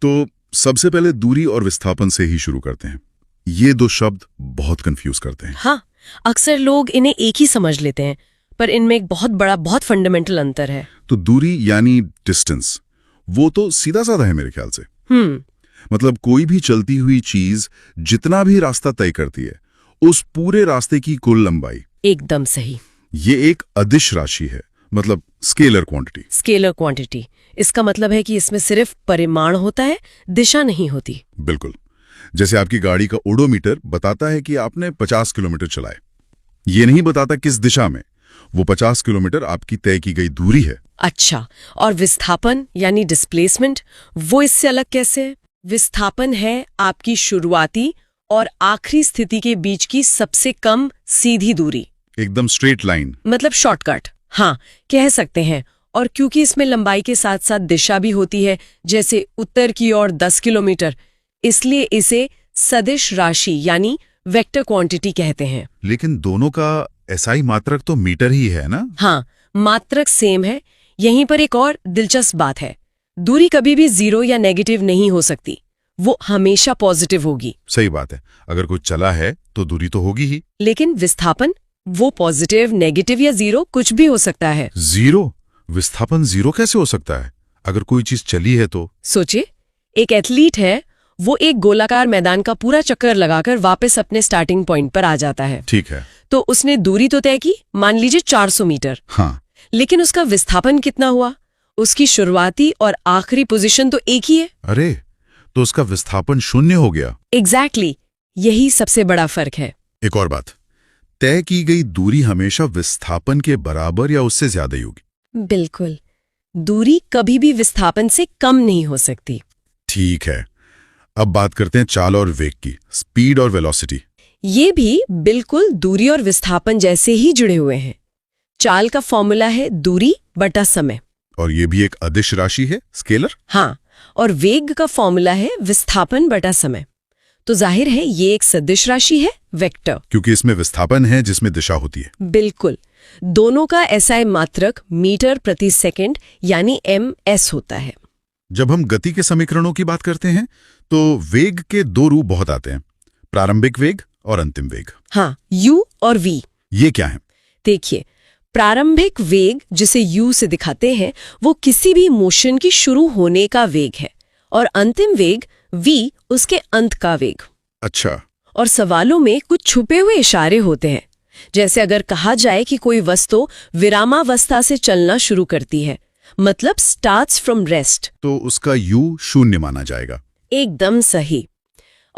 तो सबसे पहले दूरी और विस्थापन से ही शुरू करते हैं। ये दो शब्द बहुत कंफ्यूज करते हैं। हाँ, अक्सर लोग इन्हें एक ही समझ लेते हैं, पर इनमें एक बहुत फंडामेंटल अंतर है। तो दूरी यानी डिस्टेंस, वो तो सीधा साधा है मेरे ख्याल से। मतलब कोई भी चलती हुई चीज जितना भी रास्ता तय करती है, उस पूरे रास्ते की कुल लंबाई। एकदम सही। ये एक अदिश राशि है, मतलब स्केलर क्वांटिटी। स्केलर क्वांटिटी, इसका मतलब है कि इसमें सिर्फ परिमाण होता है, दिशा नहीं होती। बिल्कुल। जैसे आपकी गाड़ी का ओडोमीटर बताता है कि आपने 50 किलोमीटर चलाए, ये नहीं बताता किस दिशा में। वो 50 किलोमीटर आपकी तय की गई दूरी है। अच्छा, और विस्थापन यानी डिस्प्लेसमेंट, वो इससे अलग कैसे है? विस्थापन है आपकी शुरुआती और आखिरी स्थिति के बीच की सबसे कम सीधी दूरी। एकदम स्ट्रेट लाइन, मतलब शॉर्टकट, हाँ कह सकते हैं। और क्योंकि इसमें लंबाई के साथ साथ दिशा भी होती है, जैसे उत्तर की ओर 10 किलोमीटर, इसलिए इसे सदिश राशि यानी वेक्टर क्वांटिटी कहते हैं। लेकिन दोनों का एसआई मात्रक तो मीटर ही है ना? हाँ, मात्रक सेम है। यहीं पर एक और दिलचस्प बात है, दूरी कभी भी 0 या नेगेटिव नहीं हो सकती, वो हमेशा पॉजिटिव होगी। सही बात है, अगर कुछ चला है तो दूरी तो होगी ही। लेकिन विस्थापन, वो पॉजिटिव, नेगेटिव या 0 कुछ भी हो सकता है। 0? विस्थापन 0 कैसे हो सकता है? अगर कोई चीज चली है तो? सोचिए, एक एथलीट है, वो एक गोलाकार मैदान का पूरा चक्कर लगाकर वापस अपने स्टार्टिंग पॉइंट पर आ जाता है। ठीक है। तो उसने दूरी तो तय की, मान लीजिए 400 मीटर। हाँ। लेकिन उसका विस्थापन कितना हुआ? उसकी शुरुआती और आखिरी पोजीशन तो एक ही है। अरे, तो उसका विस्थापन 0 हो गया। एग्जैक्टली, यही सबसे बड़ा फर्क है। एक और बात, तय की गई दूरी हमेशा विस्थापन के बराबर या उससे ज्यादा ही होगी। बिल्कुल, दूरी कभी भी विस्थापन से कम नहीं हो सकती। ठीक है, अब बात करते हैं चाल और वेग की, स्पीड और वेलोसिटी। ये भी बिल्कुल दूरी और विस्थापन जैसे ही जुड़े हुए हैं। चाल का फॉर्मूला है दूरी बटा समय। और ये भी एक अदिश राशि है, स्केलर। हाँ, और वेग का फॉर्मूला है विस्थापन बटा समय। तो जाहिर है ये एक सदिश राशि है, वेक्टर। क्योंकि इसमें विस्थापन है जिसमें दिशा होती है। बिल्कुल, दोनों का एसआई मात्रक मीटर प्रति सेकंड यानी ms होता है। जब हम गति के समीकरणों की बात करते हैं तो वेग के दो रूप बहुत आते हैं, प्रारंभिक वेग और अंतिम वेग। हाँ, u और v। ये क्या है? देखिए, प्रारंभिक वेग जिसे u से दिखाते हैं, वो किसी भी मोशन की शुरू होने का वेग है, और अंतिम वेग v उसके अंत का वेग। अच्छा। और सवालों में कुछ छुपे हुए इशारे होते हैं, जैसे अगर कहा जाए कि कोई वस्तु विरामावस्था से चलना शुरू करती है, मतलब स्टार्ट्स फ्रॉम रेस्ट, तो उसका u 0 माना जाएगा। एकदम सही।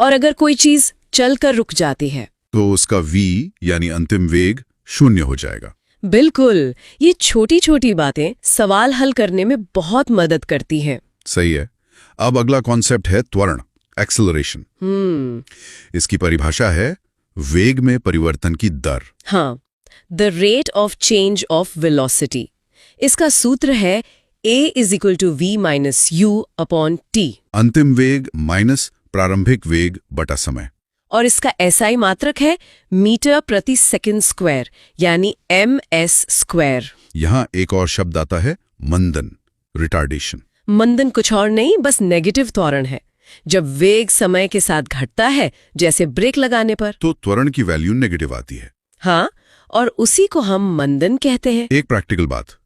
और अगर कोई चीज चलकर रुक जाती है तो उसका v यानी अंतिम वेग 0 हो जाएगा। बिल्कुल, ये छोटी छोटी बातें सवाल हल करने में बहुत मदद करती हैं। सही है। अब अगला कॉन्सेप्ट है त्वरण, एक्सेलरेशन। इसकी परिभाषा है वेग में परिवर्तन की दर। हाँ, the rate of change of velocity. इसका सूत्र है a = v - u / t। अंतिम वेग माइनस प्रारंभिक वेग बटा समय। और इसका एसआई मात्रक है मीटर प्रति सेकंड स्क्वायर यानी ms²। यहाँ एक और शब्द आता है मंदन, रिटार्डेशन। मंदन कुछ और नहीं, बस नेगेटिव त्वरण है। जब वेग समय के साथ घटता है, जैसे ब्रेक लगाने पर, तो त्वरण की वैल्यू नेगेटिव आती है। हाँ, और उसी को हम मंदन कहते हैं। एक प्रैक्टिकल बात,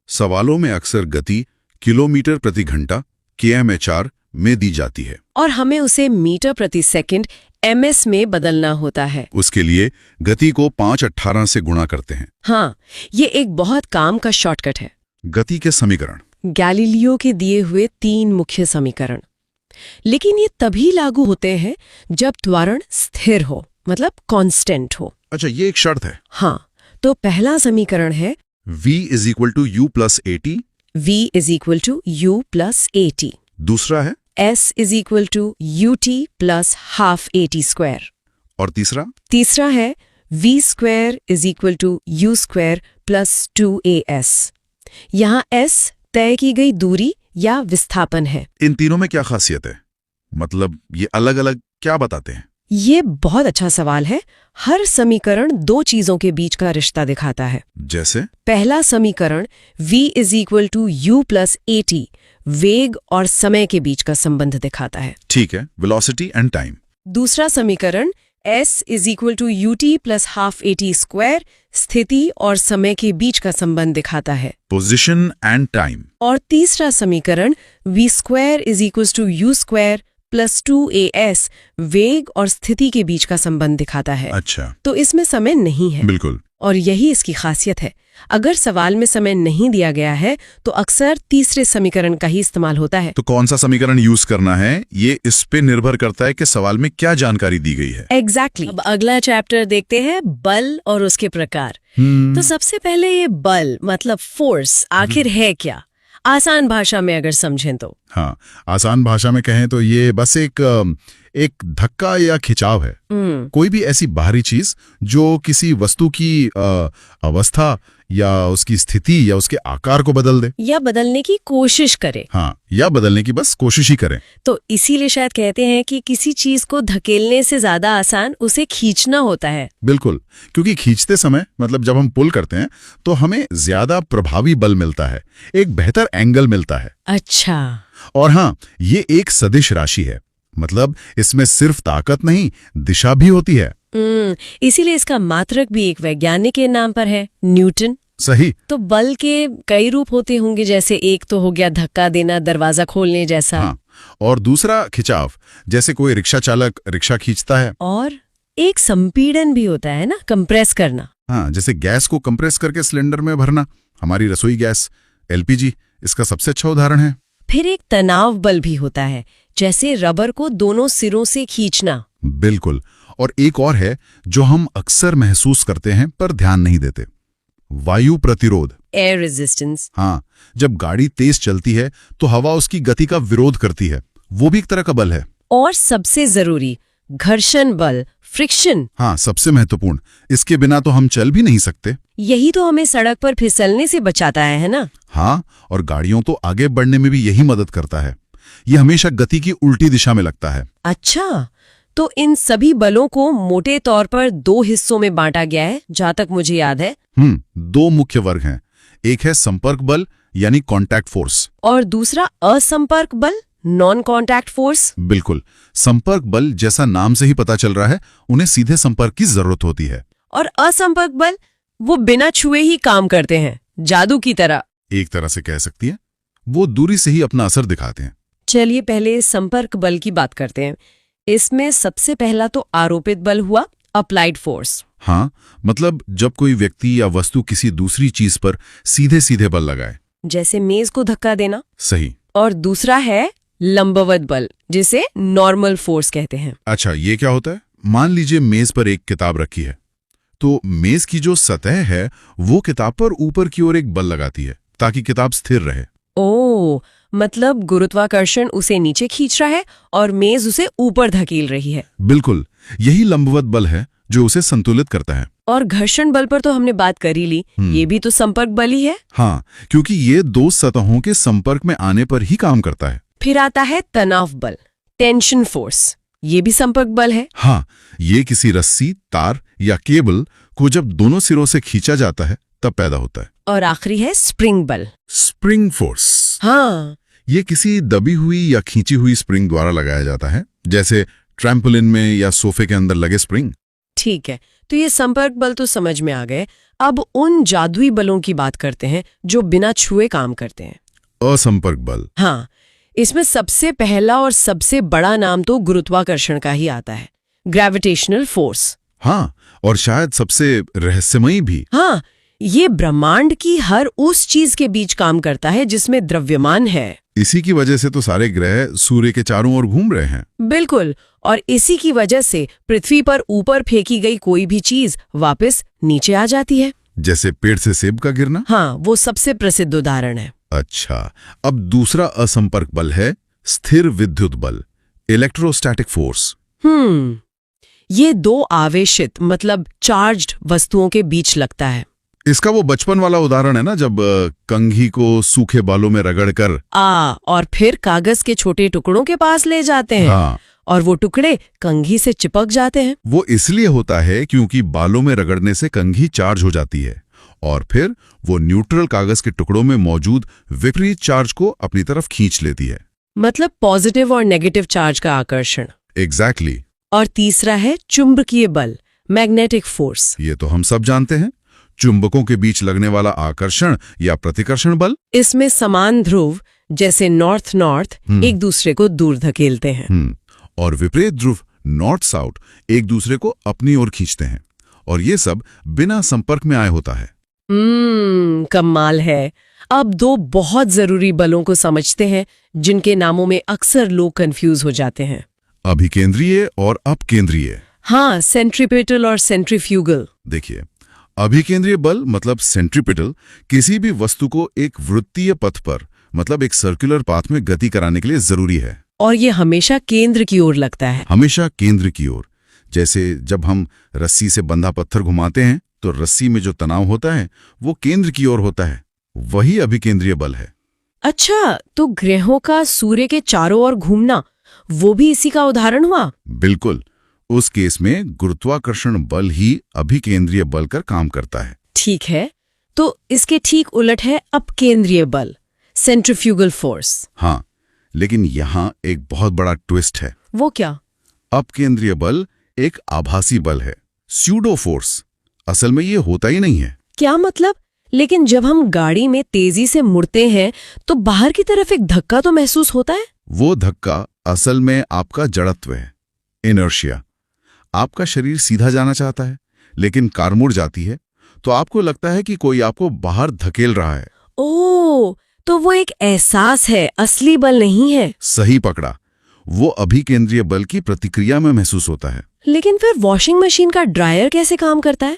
सवालों में अक्सर गति किलोमीटर प्रति घंटा km/h में दी जाती है, और हमें उसे मीटर प्रति सेकंड ms में बदलना होता है। उसके लिए गति को 5/18 से गुणा करते हैं। हाँ, ये एक बहुत काम का शॉर्टकट है। गति के समीकरण। गैलीलियो के दिए हुए 3 मुख्य समीकरण। लेकिन ये तभी लागू होते हैं जब त्वरण स्थिर हो, मतलब कांस्टेंट हो। अच्छा, ये एक शर्त है। हाँ, तो पहला समीकरण है v is equal to u plus a t. v is equal to u plus a t. दूसरा है s is equal to u t plus half a t square. और तीसरा है v square is equal to u square plus 2as। यहाँ s तय की गई दूरी या विस्थापन है। इन तीनों में क्या खासियत है? मतलब ये अलग अलग क्या बताते हैं? ये बहुत अच्छा सवाल है। हर समीकरण 2 चीजों के बीच का रिश्ता दिखाता है। जैसे पहला समीकरण v is equal to u plus a t वेग और समय के बीच का संबंध दिखाता है। ठीक है, वेलोसिटी एंड टाइम। दूसरा समीकरण s is equal to u t plus half a t square स्थिति और समय के बीच का संबंध दिखाता है। Position and time. और तीसरा समीकरण v square is equal to u square plus 2as वेग और स्थिति के बीच का संबंध दिखाता है। अच्छा, तो इसमें समय नहीं है। बिल्कुल। और यही इसकी खासियत है। अगर सवाल में समय नहीं दिया गया है तो अक्सर तीसरे समीकरण का ही इस्तेमाल होता है। तो कौन सा समीकरण यूज करना है, ये इस पे निर्भर करता है कि सवाल में क्या जानकारी दी गई है। एग्जैक्टली। अब अगला चैप्टर देखते हैं बल और उसके प्रकार। तो सबसे पहले ये बल मतलब फोर्स आखिर है क्या, आसान भाषा में अगर समझें तो। हाँ, आसान भाषा में कहें तो ये बस एक धक्का या खिंचाव है। कोई भी ऐसी बाहरी चीज जो किसी वस्तु की अवस्था या उसकी स्थिति या उसके आकार को बदल दे या बदलने की कोशिश करे। हाँ, या बदलने की बस कोशिश ही करें। तो इसीलिए शायद कहते हैं कि किसी चीज को धकेलने से ज्यादा आसान उसे खींचना होता है। बिल्कुल, क्योंकि खींचते समय मतलब जब हम पुल करते हैं तो हमें ज्यादा प्रभावी बल मिलता है, एक बेहतर एंगल मिलता है। अच्छा। और हाँ, ये एक सदिश राशि है, मतलब इसमें सिर्फ ताकत नहीं, दिशा भी होती है। इसीलिए इसका मात्रक भी एक वैज्ञानिक के नाम पर है, न्यूटन। सही। तो बल के कई रूप होते होंगे, जैसे एक तो हो गया धक्का देना, दरवाजा खोलने जैसा। हाँ, और दूसरा खिंचाव, जैसे कोई रिक्शा चालक रिक्शा खींचता है। और एक संपीड़न भी होता है ना, कंप्रेस करना। हाँ, जैसे गैस को कंप्रेस करके सिलेंडर में भरना, हमारी रसोई गैस एलपीजी इसका सबसे अच्छा उदाहरण है। फिर एक तनाव बल भी होता है, जैसे रबर को दोनों सिरों से खींचना। बिल्कुल। और एक और है जो हम अक्सर महसूस करते हैं पर ध्यान नहीं देते, वायु प्रतिरोध, एयर रेजिस्टेंस। हाँ, जब गाड़ी तेज चलती है तो हवा उसकी गति का विरोध करती है, वो भी एक तरह का बल है। और सबसे जरूरी घर्षण बल, फ्रिक्शन। हाँ, सबसे महत्वपूर्ण, इसके बिना तो हम चल भी नहीं सकते। यही तो हमें सड़क पर फिसलने से बचाता है ना। हाँ, और गाड़ियों तो आगे बढ़ने में भी यही मदद करता है। ये हमेशा गति की उल्टी दिशा में लगता है। अच्छा, तो इन सभी बलों को मोटे तौर पर 2 हिस्सों में बांटा गया है, जहां तक मुझे याद है। 2 मुख्य वर्ग हैं, एक है संपर्क बल यानी कॉन्टैक्ट फोर्स, और दूसरा असंपर्क बल, नॉन कॉन्टैक्ट फोर्स। बिल्कुल, संपर्क बल जैसा नाम से ही पता चल रहा है, उन्हें सीधे संपर्क की जरूरत होती है। और असंपर्क बल, वो बिना छुए ही काम करते हैं, जादू की तरह। एक तरह से कह सकती है, वो दूरी से ही अपना असर दिखाते हैं। चलिए पहले संपर्क बल की बात करते हैं। इसमें सबसे पहला तो आरोपित बल हुआ, अप्लाइड फोर्स। हाँ, मतलब जब कोई व्यक्ति या वस्तु किसी दूसरी चीज पर सीधे सीधे बल लगाए, जैसे मेज को धक्का देना। सही। और दूसरा है लंबवत बल, जिसे नॉर्मल फोर्स कहते हैं। अच्छा, ये क्या होता है? मान लीजिए मेज पर एक किताब रखी है, तो मेज की जो सतह है वो किताब पर ऊपर की ओर एक बल लगाती है ताकि किताब स्थिर रहे। ओह, मतलब गुरुत्वाकर्षण उसे नीचे खींच रहा है और मेज उसे ऊपर धकेल रही है। बिल्कुल, यही लंबवत बल है जो उसे संतुलित करता है। और घर्षण बल पर तो हमने बात कर ही ली, ये भी तो संपर्क बल ही है। हाँ, क्योंकि ये 2 सतहों के संपर्क में आने पर ही काम करता है। फिर आता है तनाव बल, टेंशन फोर्स, ये भी संपर्क बल है। हाँ, ये किसी रस्सी, तार या केबल को जब दोनों सिरों से खींचा जाता है तब पैदा होता है। और आखिरी है स्प्रिंग बल, स्प्रिंग फोर्स। हाँ, ये किसी दबी हुई या खींची हुई स्प्रिंग द्वारा लगाया जाता है, जैसे ट्रैम्पोलिन में या सोफे के अंदर लगे स्प्रिंग। ठीक है, तो ये संपर्क बल तो समझ में आ गए। अब उन जादुई बलों की बात करते हैं जो बिना छुए काम करते हैं। असंपर्क बल। हाँ, इसमें सबसे पहला और सबसे बड़ा नाम तो गुरुत्वाकर्षण का ही आता है, ग्रेविटेशनल फोर्स। हाँ, और शायद सबसे रहस्यमयी भी। हाँ, ये ब्रह्मांड की हर उस चीज के बीच काम करता है जिसमें द्रव्यमान है। इसी की वजह से तो सारे ग्रह सूर्य के चारों ओर घूम रहे हैं। बिल्कुल, और इसी की वजह से पृथ्वी पर ऊपर फेंकी गई कोई भी चीज वापस नीचे आ जाती है। जैसे पेड़ से सेब का गिरना। हाँ, वो सबसे प्रसिद्ध उदाहरण है। अच्छा, अब दूसरा असंपर्क बल है स्थिर विद्युत बल, इलेक्ट्रोस्टैटिक फोर्स। ये दो आवेशित मतलब चार्ज्ड वस्तुओं के बीच लगता है। इसका वो बचपन वाला उदाहरण है ना, जब कंघी को सूखे बालों में रगड़कर और फिर कागज के छोटे टुकड़ों के पास ले जाते हैं। हाँ, और वो टुकड़े कंघी से चिपक जाते हैं। वो इसलिए होता है क्योंकि बालों में रगड़ने से कंघी चार्ज हो जाती है और फिर वो न्यूट्रल कागज के टुकड़ों में मौजूद विपरीत चार्ज को अपनी तरफ खींच लेती है। मतलब पॉजिटिव और नेगेटिव चार्ज का आकर्षण। एग्जैक्टली। और तीसरा है चुंबकीय बल, मैग्नेटिक फोर्स। ये तो हम सब जानते हैं, चुंबकों के बीच लगने वाला आकर्षण या प्रतिकर्षण बल। इसमें समान ध्रुव जैसे नॉर्थ नॉर्थ एक दूसरे को दूर धकेलते हैं। और विपरीत ध्रुव नॉर्थ साउथ एक दूसरे को अपनी ओर खींचते हैं, और ये सब बिना संपर्क में आए होता है। कमाल है। अब दो बहुत जरूरी बलों को समझते हैं जिनके नामों में अक्सर लोग कंफ्यूज हो जाते हैं। अभिकेंद्रीय और अपकेंद्रीय। हाँ, सेंट्रीपेटल और सेंट्रीफ्यूगल। देखिए, अभिकेंद्रीय बल मतलब सेंट्रीपेटल किसी भी वस्तु को एक वृत्तीय पथ पर मतलब एक सर्कुलर पाथ में गति कराने के लिए जरूरी है। और ये हमेशा केंद्र की ओर लगता है। हमेशा केंद्र की ओर। जैसे जब हम रस्सी से बंधा पत्थर घुमाते हैं तो रस्सी में जो तनाव होता है वो केंद्र की ओर होता है। वही अभिकेंद्रीय बल है। अच्छा, तो ग्रहों का सूर्य के चारों ओर घूमना वो भी इसी का उदाहरण हुआ? बिल्कुल। उस केस में गुरुत्वाकर्षण बल ही अभिकेंद्रीय बल कर काम करता है। ठीक है, तो इसके ठीक उलट है अपकेंद्रीय बल, सेंट्रीफ्यूगल फोर्स। हाँ, लेकिन यहाँ एक बहुत बड़ा ट्विस्ट है। वो क्या? अपकेंद्रीय बल एक आभासी बल है, स्यूडो फोर्स। असल में ये होता ही नहीं है। क्या मतलब? लेकिन जब हम गाड़ी में तेजी से मुड़ते हैं तो बाहर की तरफ एक धक्का तो महसूस होता है। वो धक्का असल में आपका जड़त्व है, इनर्शिया। आपका शरीर सीधा जाना चाहता है, लेकिन कार मुड़ जाती है तो आपको लगता है कि कोई आपको बाहर धकेल रहा है। ओह, तो वो एक एहसास है, असली बल नहीं है। सही पकड़ा। वो अभिकेंद्रीय बल की प्रतिक्रिया में महसूस होता है। लेकिन फिर वॉशिंग मशीन का ड्रायर कैसे काम करता है?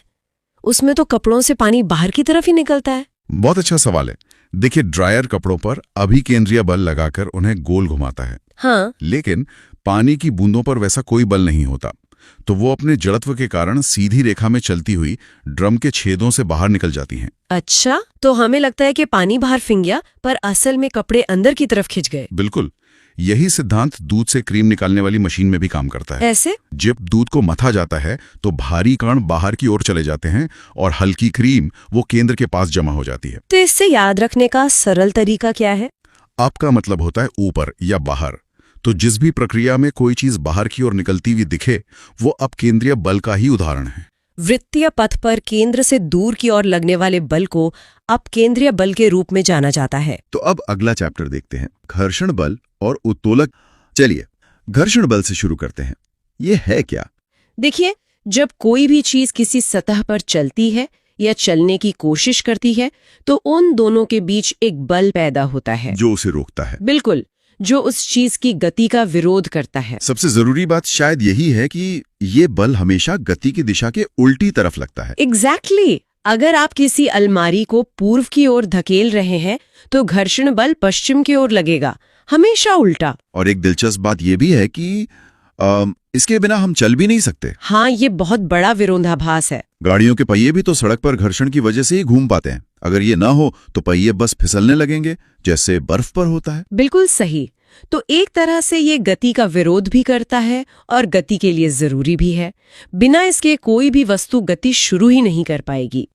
उसमें तो कपड़ों से पानी बाहर की तरफ ही निकलता है। बहुत अच्छा सवाल है। देखिए, ड्रायर कपड़ों पर अभिकेंद्रीय बल लगाकर उन्हें गोल घुमाता है। हाँ, लेकिन पानी की बूंदों पर वैसा कोई बल नहीं होता, तो वो अपने जड़त्व के कारण सीधी रेखा में चलती हुई ड्रम के छेदों से बाहर निकल जाती हैं। अच्छा, तो हमें लगता है कि पानी बाहर फिंग गया, पर असल में कपड़े अंदर की तरफ खिंच गए। बिल्कुल। यही सिद्धांत दूध से क्रीम निकालने वाली मशीन में भी काम करता है। ऐसे? जब दूध को मथा जाता है तो भारी कण बाहर की ओर चले जाते हैं और हल्की क्रीम वो केंद्र के पास जमा हो जाती है। तो इससे याद रखने का सरल तरीका क्या है? आपका मतलब होता है ऊपर या बाहर। तो जिस भी प्रक्रिया में कोई चीज बाहर की ओर निकलती हुई दिखे, वो अपकेंद्रीय बल का ही उदाहरण है। वृत्तीय पथ पर केंद्र से दूर की ओर लगने वाले बल को अपकेंद्रीय बल के रूप में जाना जाता है। तो अब अगला चैप्टर देखते हैं, घर्षण बल और उत्तोलक। चलिए, घर्षण बल से शुरू करते हैं। ये है क्या? देखिए, जब कोई भी चीज किसी सतह पर चलती है या चलने की कोशिश करती है तो उन दोनों के बीच एक बल पैदा होता है जो उसे रोकता है। बिल्कुल, जो उस चीज की गति का विरोध करता है। सबसे जरूरी बात शायद यही है कि ये बल हमेशा गति की दिशा के उल्टी तरफ लगता है। एग्जैक्टली। अगर आप किसी अलमारी को पूर्व की ओर धकेल रहे हैं तो घर्षण बल पश्चिम की ओर लगेगा, हमेशा उल्टा। और एक दिलचस्प बात यह भी है कि इसके बिना हम चल भी नहीं सकते। हाँ, ये बहुत बड़ा विरोधाभास है। गाड़ियों के पहिए भी तो सड़क पर घर्षण की वजह से ही घूम पाते हैं। अगर ये ना हो तो पहिए बस फिसलने लगेंगे, जैसे बर्फ पर होता है। बिल्कुल सही। तो एक तरह से ये गति का विरोध भी करता है और गति के लिए जरूरी भी है। बिना इसके कोई भी वस्तु गति शुरू ही नहीं कर पाएगी।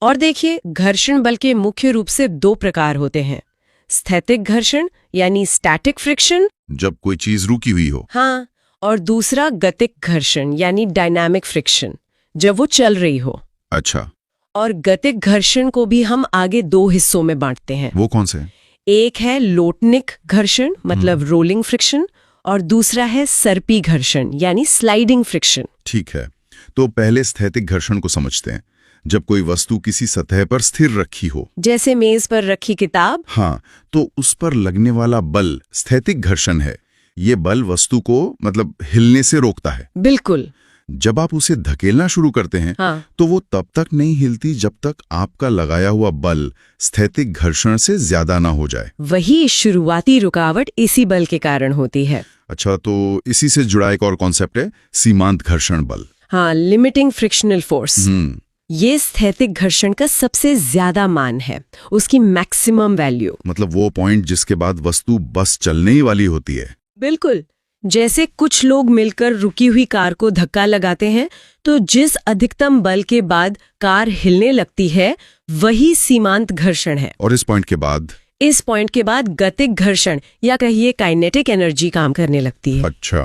और देखिए, घर्षण बल के मुख्य रूप से दो प्रकार होते हैं। स्थैतिक घर्षण यानी स्टैटिक फ्रिक्शन, जब कोई चीज रुकी हुई हो। हाँ, और दूसरा गतिक घर्षण यानी डायनामिक फ्रिक्शन, जब वो चल रही हो। अच्छा। और गतिक घर्षण को भी हम आगे दो हिस्सों में बांटते हैं। वो कौन से? एक है लोटनिक घर्षण मतलब रोलिंग फ्रिक्शन, और दूसरा है सर्पी घर्षण यानी स्लाइडिंग फ्रिक्शन। ठीक है, तो पहले स्थैतिक घर्षण को समझते हैं। जब कोई वस्तु किसी सतह पर स्थिर रखी हो, जैसे मेज पर रखी किताब। हाँ, तो उस पर लगने वाला बल स्थैतिक घर्षण है। ये बल वस्तु को मतलब हिलने से रोकता है। बिल्कुल। जब आप उसे धकेलना शुरू करते हैं, हाँ। तो वो तब तक नहीं हिलती जब तक आपका लगाया हुआ बल स्थैतिक घर्षण से ज्यादा ना हो जाए। वही शुरुआती रुकावट इसी बल के कारण होती है। अच्छा, तो इसी से जुड़ा एक और कॉन्सेप्ट है सीमांत घर्षण बल। हाँ, लिमिटिंग फ्रिक्शनल फोर्स। ये स्थैतिक घर्षण का सबसे ज्यादा मान है, उसकी मैक्सिमम वैल्यू। मतलब वो पॉइंट जिसके बाद वस्तु बस चलने ही वाली होती है। बिल्कुल। जैसे कुछ लोग मिलकर रुकी हुई कार को धक्का लगाते हैं, तो जिस अधिकतम बल के बाद कार हिलने लगती है वही सीमांत घर्षण है। और इस पॉइंट के बाद गतिक घर्षण या कहिए काइनेटिक एनर्जी काम करने लगती है। अच्छा,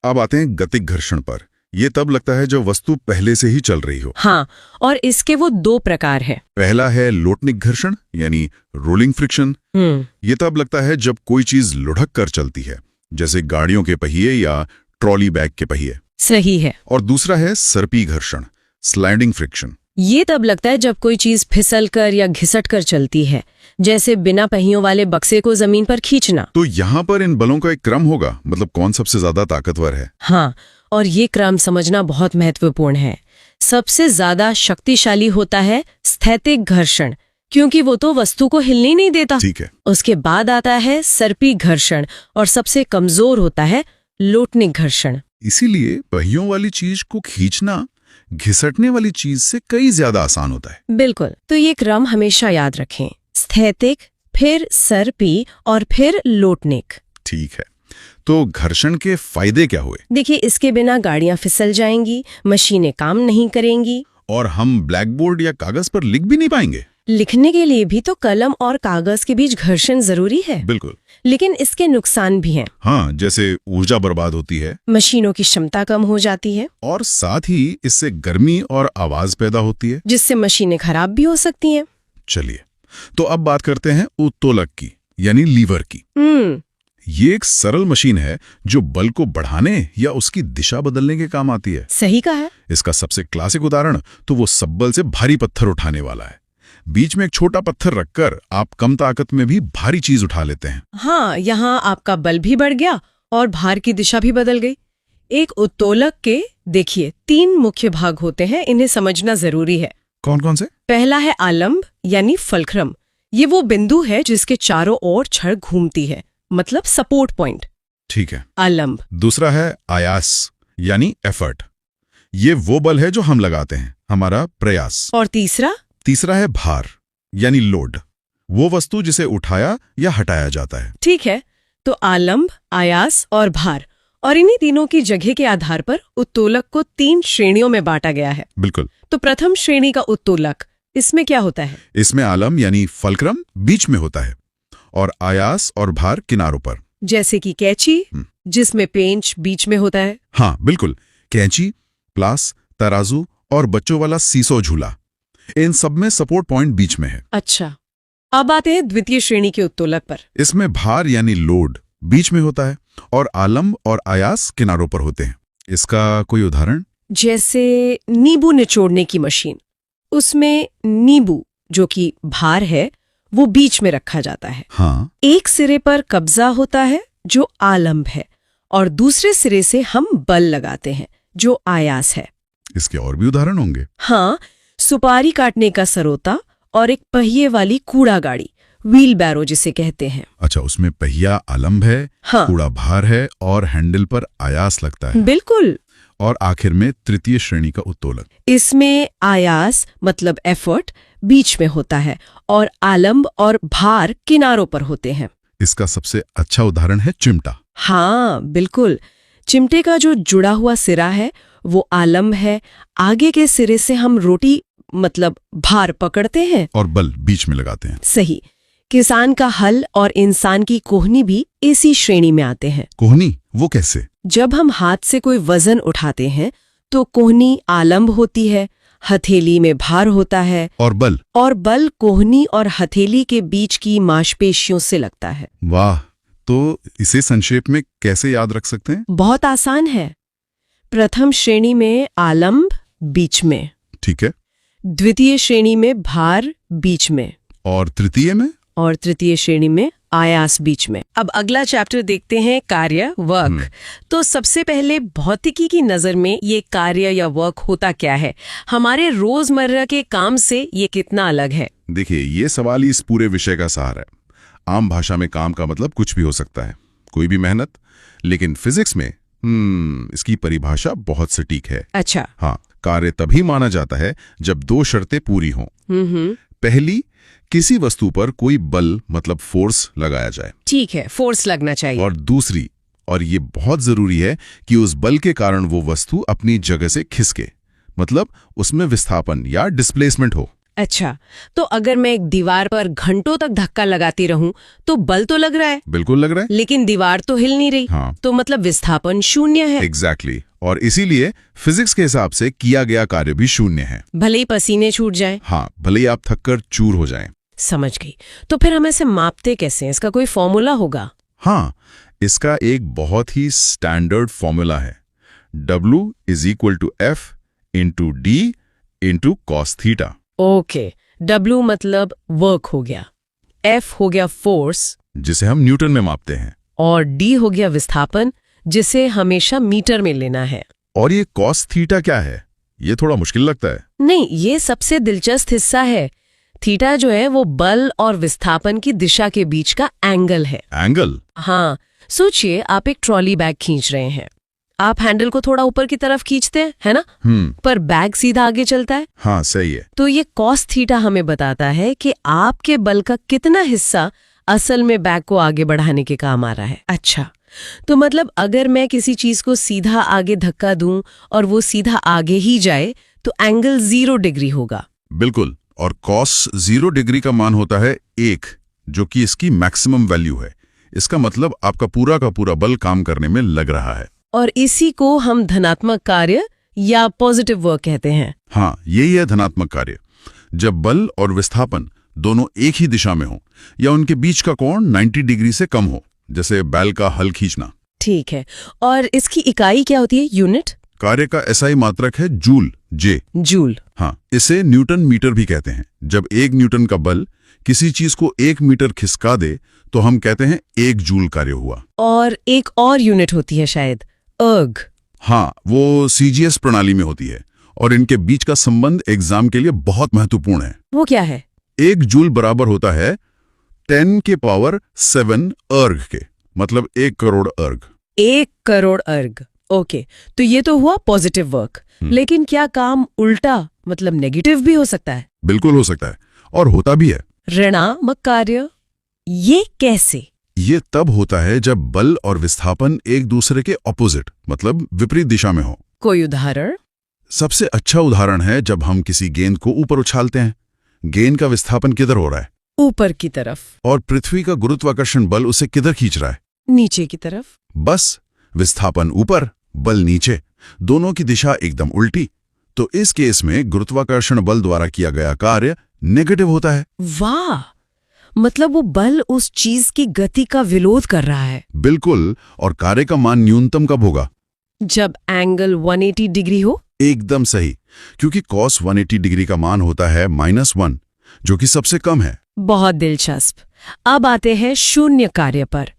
अब आते हैं गतिक घर्षण पर। ये तब लगता है जब वस्तु पहले से ही चल रही हो। हाँ, और इसके वो दो प्रकार हैं। पहला है लोटनिक घर्षण यानी रोलिंग फ्रिक्शन। ये तब लगता है जब कोई चीज लुढ़क कर चलती है, जैसे गाड़ियों के पहिए या ट्रॉली बैग के पहिए। सही है। और दूसरा है सर्पी घर्षण, स्लाइडिंग फ्रिक्शन। ये तब लगता है जब कोई चीज फिसल कर या घिसट कर चलती है, जैसे बिना पहियों वाले बक्से को जमीन पर खींचना। तो यहाँ पर इन बलों का एक क्रम होगा, मतलब कौन सबसे ज्यादा ताकतवर है। हाँ, और ये क्रम समझना बहुत महत्वपूर्ण है। सबसे ज्यादा शक्तिशाली होता है स्थैतिक घर्षण, क्योंकि वो तो वस्तु को हिलने नहीं देता। ठीक है। उसके बाद आता है सर्पी घर्षण और सबसे कमजोर होता है लोटनिक घर्षण। इसीलिए पहियों वाली चीज को खींचना घिसटने वाली चीज से कई ज्यादा आसान होता है। बिल्कुल। तो ये क्रम हमेशा याद रखें, स्थैतिक, फिर सर्पी और फिर लोटनिक। ठीक है, तो घर्षण के फायदे क्या हुए? देखिए, इसके बिना गाड़ियां फिसल जाएंगी, मशीनें काम नहीं करेंगी, और हम ब्लैकबोर्ड या कागज पर लिख भी नहीं पाएंगे। लिखने के लिए भी तो कलम और कागज के बीच घर्षण जरूरी है। बिल्कुल। लेकिन इसके नुकसान भी हैं। हाँ, जैसे ऊर्जा बर्बाद होती है, मशीनों की क्षमता कम हो जाती है, और साथ ही इससे गर्मी और आवाज पैदा होती है, जिससे मशीनें खराब भी हो सकती हैं। चलिए, तो अब बात करते हैं उत्तोलक की, यानी लीवर की। ये एक सरल मशीन है जो बल को बढ़ाने या उसकी दिशा बदलने के काम आती है। सही कहा है। इसका सबसे क्लासिक उदाहरण तो वो सब्बल से भारी पत्थर उठाने वाला है। बीच में एक छोटा पत्थर रखकर आप कम ताकत में भी भारी चीज उठा लेते हैं। हाँ, यहाँ आपका बल भी बढ़ गया और भार की दिशा भी बदल गई। एक उत्तोलक के देखिए 3 मुख्य भाग होते हैं, इन्हें समझना जरूरी है। कौन कौन से? पहला है आलंब यानी फलक्रम। ये वो बिंदु है जिसके चारों ओर छड़ घूमती है, मतलब सपोर्ट पॉइंट। ठीक है, आलंब। दूसरा है आयास यानी एफर्ट। ये वो बल है जो हम लगाते हैं, हमारा प्रयास। और तीसरा है भार यानी लोड, वो वस्तु जिसे उठाया या हटाया जाता है। ठीक है, तो आलंब, आयास और भार, और इन्हीं तीनों की जगह के आधार पर उत्तोलक को 3 श्रेणियों में बांटा गया है। बिल्कुल। तो प्रथम श्रेणी का उत्तोलक, इसमें क्या होता है? इसमें आलम यानी फलक्रम बीच में होता है और आयास और भार किनारों पर, जैसे कि कैंची, जिसमें पेंच बीच में होता है। हाँ बिल्कुल, कैंची, प्लास, तराजू और बच्चों वाला सीसो झूला, इन सब में सपोर्ट पॉइंट बीच में है। अच्छा, अब आते हैं द्वितीय श्रेणी के उत्तोलक पर। इसमें भार यानी लोड बीच में होता है और आलम और आयास किनारों पर होते हैं। इसका कोई उदाहरण? जैसे नींबू निचोड़ने की मशीन, उसमें नींबू जो कि भार है वो बीच में रखा जाता है। हाँ। एक सिरे पर कब्जा होता है जो आलंब है और दूसरे सिरे से हम बल लगाते हैं जो आयास है। इसके और भी उदाहरण होंगे? हाँ, सुपारी काटने का सरोता और एक पहिए वाली कूड़ा गाड़ी, व्हील बैरो जिसे कहते हैं। अच्छा, उसमें पहिया आलंब है, हाँ, कूड़ा भार है और हैंडल पर आयास लगता है। बिल्कुल। और आखिर में तृतीय श्रेणी का उत्तोलक, इसमें आयास मतलब एफर्ट बीच में होता है और आलंब और भार किनारों पर होते हैं। इसका सबसे अच्छा उदाहरण है चिमटा। हाँ बिल्कुल, चिमटे का जो जुड़ा हुआ सिरा है वो आलंब है, आगे के सिरे से हम रोटी मतलब भार पकड़ते हैं और बल बीच में लगाते हैं। सही। किसान का हल और इंसान की कोहनी भी इसी श्रेणी में आते हैं। कोहनी, वो कैसे? जब हम हाथ से कोई वजन उठाते हैं तो कोहनी आलंब होती है, हथेली में भार होता है और बल कोहनी और हथेली के बीच की मांसपेशियों से लगता है। वाह, तो इसे संक्षेप में कैसे याद रख सकते हैं? बहुत आसान है। प्रथम श्रेणी में आलंब बीच में, ठीक है। द्वितीय श्रेणी में भार बीच में, और तृतीय में? और तृतीय श्रेणी में आयास बीच में। अब अगला चैप्टर देखते हैं कार्य, वर्क। तो सबसे पहले भौतिकी की नजर में ये कार्य या वर्क होता क्या है? हमारे रोजमर्रा के काम से ये कितना अलग है? देखिए, ये सवाल ही इस पूरे विषय का सार है। आम भाषा में काम का मतलब कुछ भी हो सकता है, कोई भी मेहनत, लेकिन फिजिक्स में इसकी परिभाषा बहुत सटीक है। अच्छा। हाँ, कार्य तभी माना जाता है जब दो शर्तें पूरी हों। पहली, किसी वस्तु पर कोई बल मतलब फोर्स लगाया जाए। ठीक है, फोर्स लगना चाहिए। और दूसरी, और ये बहुत जरूरी है, कि उस बल के कारण वो वस्तु अपनी जगह से खिसके, मतलब उसमें विस्थापन या डिस्प्लेसमेंट हो। अच्छा, तो अगर मैं एक दीवार पर घंटों तक धक्का लगाती रहूं तो बल तो लग रहा है। बिल्कुल लग रहा है, लेकिन दीवार तो हिल नहीं रही। हाँ। तो मतलब विस्थापन शून्य है। एग्जैक्टली। और इसीलिए फिजिक्स के हिसाब से किया गया कार्य भी शून्य है, भले ही पसीने छूट जाए। हाँ, भले ही आप थककर चूर हो जाएं। समझ गई। तो फिर हम ऐसे मापते कैसे हैं? इसका कोई फॉर्मूला होगा? हाँ, इसका एक बहुत ही स्टैंडर्ड फॉर्मूला है। W = F × D × cos θ। Okay, W मतलब वर्क हो गया, F हो गया फोर्स, जिसे हम न्यूटन में मापते हैं, और D हो गया विस्थापन, जिसे हमेशा मीटर में लेना है। और ये cos θ क्या है? ये थोड़ा मुश्किल लगता है। नहीं, ये सबसे दिलचस्प हिस्सा है। थीटा जो है वो बल और विस्थापन की दिशा के बीच का एंगल है। एंगल? हाँ, सोचिए आप एक ट्रॉली बैग खींच रहे हैं। आप हैंडल को थोड़ा ऊपर की तरफ खींचते हैं, है ना? पर बैग सीधा आगे चलता है। हाँ, सही है। तो ये cos θ हमें बताता है कि आपके बल का कितना हिस्सा असल में बैग को आगे बढ़ाने के काम आ रहा है। अच्छा, तो मतलब अगर मैं किसी चीज को सीधा आगे धक्का दूं और वो सीधा आगे ही जाए तो एंगल 0 डिग्री होगा। बिल्कुल। और cos 0 डिग्री का मान होता है 1, जो कि इसकी मैक्सिमम वैल्यू है। इसका मतलब आपका पूरा का पूरा बल काम करने में लग रहा है। और इसी को हम धनात्मक कार्य या पॉजिटिव वर्क कहते हैं। हाँ, यही है धनात्मक कार्य। जब बल और विस्थापन दोनों एक ही दिशा में हो, या उनके बीच का कोण 90 डिग्री से कम हो, जैसे बैल का हल खींचना। ठीक है। और इसकी इकाई क्या होती है? यूनिट? कार्य का SI मात्रक है जूल, J। जूल। हाँ, इसे न्यूटन मीटर भी कहते हैं। जब 1 न्यूटन का बल किसी चीज को 1 मीटर खिसका दे तो हम कहते हैं 1 जूल कार्य हुआ। और एक और यूनिट होती है शायद, अर्ग। हाँ, वो CGS प्रणाली में होती है, और इनके बीच का संबंध एग्जाम के लिए बहुत महत्वपूर्ण है। वो क्या है? 1 जूल बराबर होता है 10⁷ अर्ग के, मतलब 1 करोड़ अर्ग। 1 करोड़ अर्ग। ओके, तो ये तो हुआ पॉजिटिव वर्क। लेकिन क्या काम उल्टा मतलब नेगेटिव भी हो सकता है? बिल्कुल हो सकता है, और होता भी है। ऋणात्मक कार्य? ये कैसे? ये तब होता है जब बल और विस्थापन एक दूसरे के ऑपोजिट मतलब विपरीत दिशा में हो। कोई उदाहरण? सबसे अच्छा उदाहरण है जब हम किसी गेंद को ऊपर उछालते हैं। गेंद का विस्थापन किधर हो रहा है? ऊपर की तरफ। और पृथ्वी का गुरुत्वाकर्षण बल उसे किधर खींच रहा है? नीचे की तरफ। बस, विस्थापन ऊपर, बल नीचे, दोनों की दिशा एकदम उल्टी। तो इस केस में गुरुत्वाकर्षण बल द्वारा किया गया कार्य नेगेटिव होता है। वाह, मतलब वो बल उस चीज की गति का विरोध कर रहा है। बिल्कुल। और कार्य का मान न्यूनतम कब होगा? जब एंगल 180 डिग्री हो। एकदम सही, क्योंकि cos 180 डिग्री का मान होता है -1, जो कि सबसे कम है। बहुत दिलचस्प। अब आते हैं शून्य कार्य पर।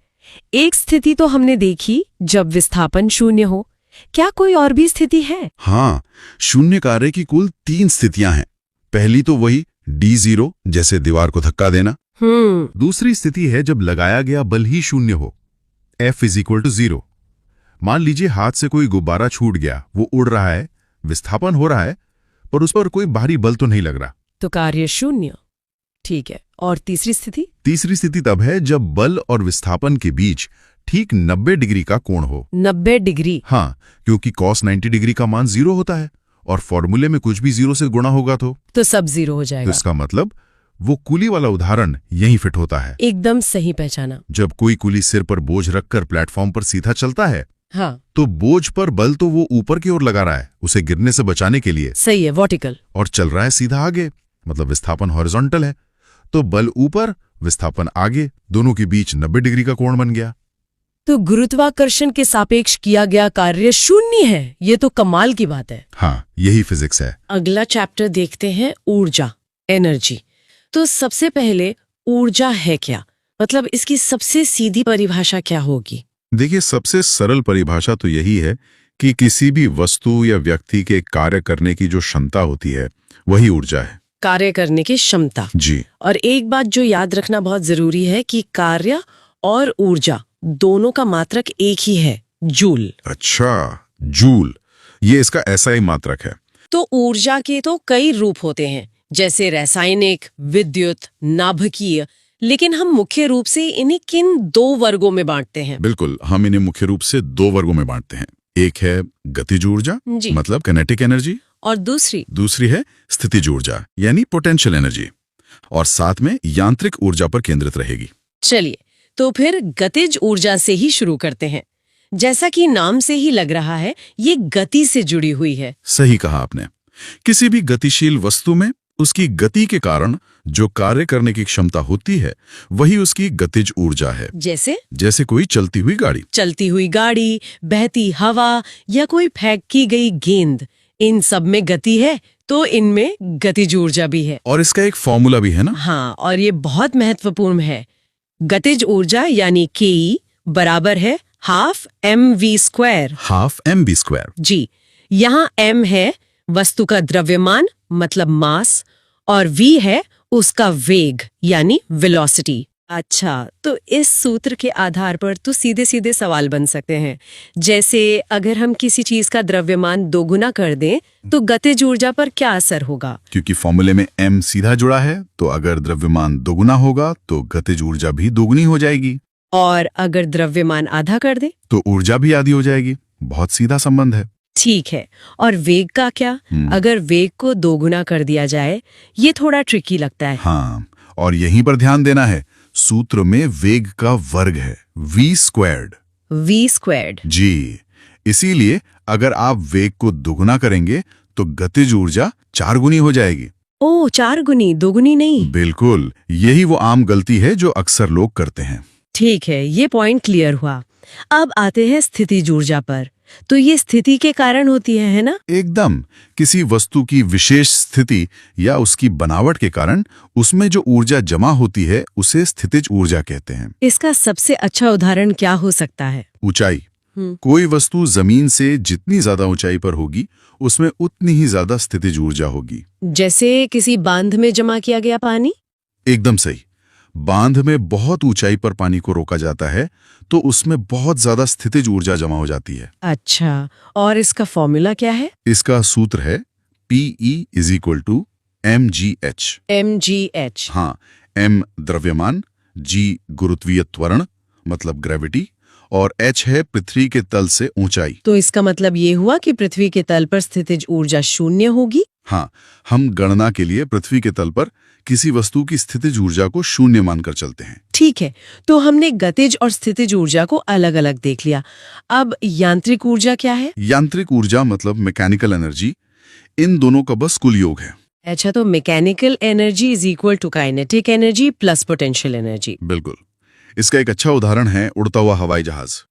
एक स्थिति तो हमने देखी जब विस्थापन शून्य हो। क्या कोई और भी स्थिति है? हाँ, शून्य कार्य की कुल 3 स्थितियां हैं। पहली तो वही D0, जैसे दीवार को धक्का देना। दूसरी स्थिति है जब लगाया गया बल ही शून्य हो, F = 0। मान लीजिए हाथ से कोई गुब्बारा छूट गया, वो उड़ रहा है, विस्थापन हो रहा है, पर उस पर कोई बाहरी बल तो नहीं लग रहा, तो कार्य शून्य। ठीक है। और तीसरी स्थिति? तीसरी स्थिति तब है जब बल और विस्थापन के बीच ठीक 90 डिग्री का कोण हो। 90 डिग्री? हाँ, क्योंकि cos 90 डिग्री का मान 0 होता है, और फॉर्मूले में कुछ भी 0 से गुणा होगा तो सब 0 हो जाएगा। तो इसका मतलब वो कुली वाला उदाहरण यहीं फिट होता है। एकदम सही पहचाना। जब कोई कुली सिर पर बोझ रखकर प्लेटफॉर्म पर सीधा चलता है, हाँ, तो बोझ पर बल तो वो ऊपर की ओर लगा रहा है, उसे गिरने से बचाने के लिए। सही है, वर्टिकल। और चल रहा है सीधा आगे, मतलब विस्थापन हॉरिजॉन्टल है, तो बल ऊपर, विस्थापन आगे, दोनों के बीच 90 डिग्री का कोण बन गया। तो गुरुत्वाकर्षण के सापेक्ष किया गया कार्य शून्य है। ये तो कमाल की बात है। हाँ, यही फिजिक्स है। अगला चैप्टर देखते हैं ऊर्जा, एनर्जी। तो सबसे पहले ऊर्जा है क्या, मतलब इसकी सबसे सीधी परिभाषा क्या होगी? देखिए, सबसे सरल परिभाषा तो यही है कि किसी भी वस्तु या व्यक्ति के कार्य करने की जो क्षमता होती है वही ऊर्जा है। कार्य करने की क्षमता। जी। और एक बात जो याद रखना बहुत जरूरी है कि कार्य और ऊर्जा दोनों का मात्रक एक ही है, जूल। अच्छा, जूल, ये इसका ऐसा ही मात्रक है। तो ऊर्जा के तो कई रूप होते हैं, जैसे रासायनिक, विद्युत, नाभिकीय, लेकिन हम मुख्य रूप से इन्हें किन दो वर्गों में बांटते हैं? बिल्कुल, हम इन्हें मुख्य रूप से दो वर्गों में बांटते हैं। एक है गतिज ऊर्जा, मतलब किनेटिक एनर्जी, और दूसरी है स्थितिज ऊर्जा, यानी पोटेंशियल एनर्जी, और साथ में यांत्रिक ऊर्जा पर केंद्रित रहेगी। चलिए, तो फिर गतिज ऊर्जा से ही शुरू करते हैं। जैसा कि नाम से ही लग रहा है, ये गति से जुड़ी हुई है। सही कहा आपने। किसी भी गतिशील वस्तु में उसकी गति के कारण जो कार्य करने की क्षमता होती है वही उसकी गतिज ऊर्जा है। जैसे कोई चलती हुई गाड़ी, बहती हवा या कोई फेंकी गई गेंद, इन सब में गति है तो इनमें गतिज ऊर्जा भी है। और इसका एक फॉर्मूला भी है ना? हाँ, और ये बहुत महत्वपूर्ण है। गतिज ऊर्जा यानी के बराबर है हाफ mv²। जी, यहाँ m है वस्तु का द्रव्यमान, मतलब मास, और v है उसका वेग यानी वेलोसिटी। अच्छा, तो इस सूत्र के आधार पर तो सीधे सीधे सवाल बन सकते हैं, जैसे अगर हम किसी चीज का द्रव्यमान दोगुना कर दें तो गतिज ऊर्जा पर क्या असर होगा? क्योंकि फॉर्मूले में m सीधा जुड़ा है, तो अगर द्रव्यमान दोगुना होगा तो गतिज ऊर्जा भी दोगुनी हो जाएगी। और अगर द्रव्यमान आधा कर दे तो ऊर्जा भी आधी हो जाएगी। बहुत सीधा संबंध है। ठीक है, और वेग का क्या? अगर वेग को दोगुना कर दिया जाए, ये थोड़ा ट्रिकी लगता है। हाँ, और यहीं पर ध्यान देना है, सूत्र में वेग का वर्ग है v²। जी, इसीलिए अगर आप वेग को दोगुना करेंगे तो गतिज ऊर्जा 4 गुनी हो जाएगी। ओह, 4 गुनी, दोगुनी नहीं? बिल्कुल, यही वो आम गलती है जो अक्सर लोग करते हैं। ठीक है, ये पॉइंट क्लियर हुआ। अब आते हैं स्थितिज ऊर्जा पर। तो ये स्थिति के कारण होती है ना? एकदम, किसी वस्तु की विशेष स्थिति या उसकी बनावट के कारण उसमें जो ऊर्जा जमा होती है उसे स्थितिज ऊर्जा कहते हैं। इसका सबसे अच्छा उदाहरण क्या हो सकता है? ऊंचाई। कोई वस्तु जमीन से जितनी ज्यादा ऊंचाई पर होगी उसमें उतनी ही ज्यादा स्थितिज ऊर्जा होगी। जैसे किसी बांध में जमा किया गया पानी? एकदम सही। बांध में बहुत ऊंचाई पर पानी को रोका जाता है तो उसमें बहुत ज्यादा स्थितिज ऊर्जा जमा हो जाती है। अच्छा, और इसका फॉर्मूला क्या है? इसका सूत्र है PE = mgh। हाँ, m द्रव्यमान, g गुरुत्वीय त्वरण मतलब ग्रेविटी, और h है पृथ्वी के तल से ऊंचाई। तो इसका मतलब ये हुआ कि पृथ्वी के तल पर स्थितिज ऊर्जा 0 होगी? हाँ, हम गणना के लिए पृथ्वी के तल पर किसी वस्तु की स्थितिज ऊर्जा को 0 मानकर चलते हैं। ठीक है, तो हमने गतिज और स्थितिज ऊर्जा को अलग अलग देख लिया। अब यांत्रिक ऊर्जा क्या है? यांत्रिक ऊर्जा मतलब मैकेनिकल एनर्जी, इन दोनों का बस कुल योग है। अच्छा, तो mechanical energy = kinetic energy plus potential energy. बिल्कुल, इसका एक अच्छा उदाहरण है उड़ता हुआ हवाई जहाज।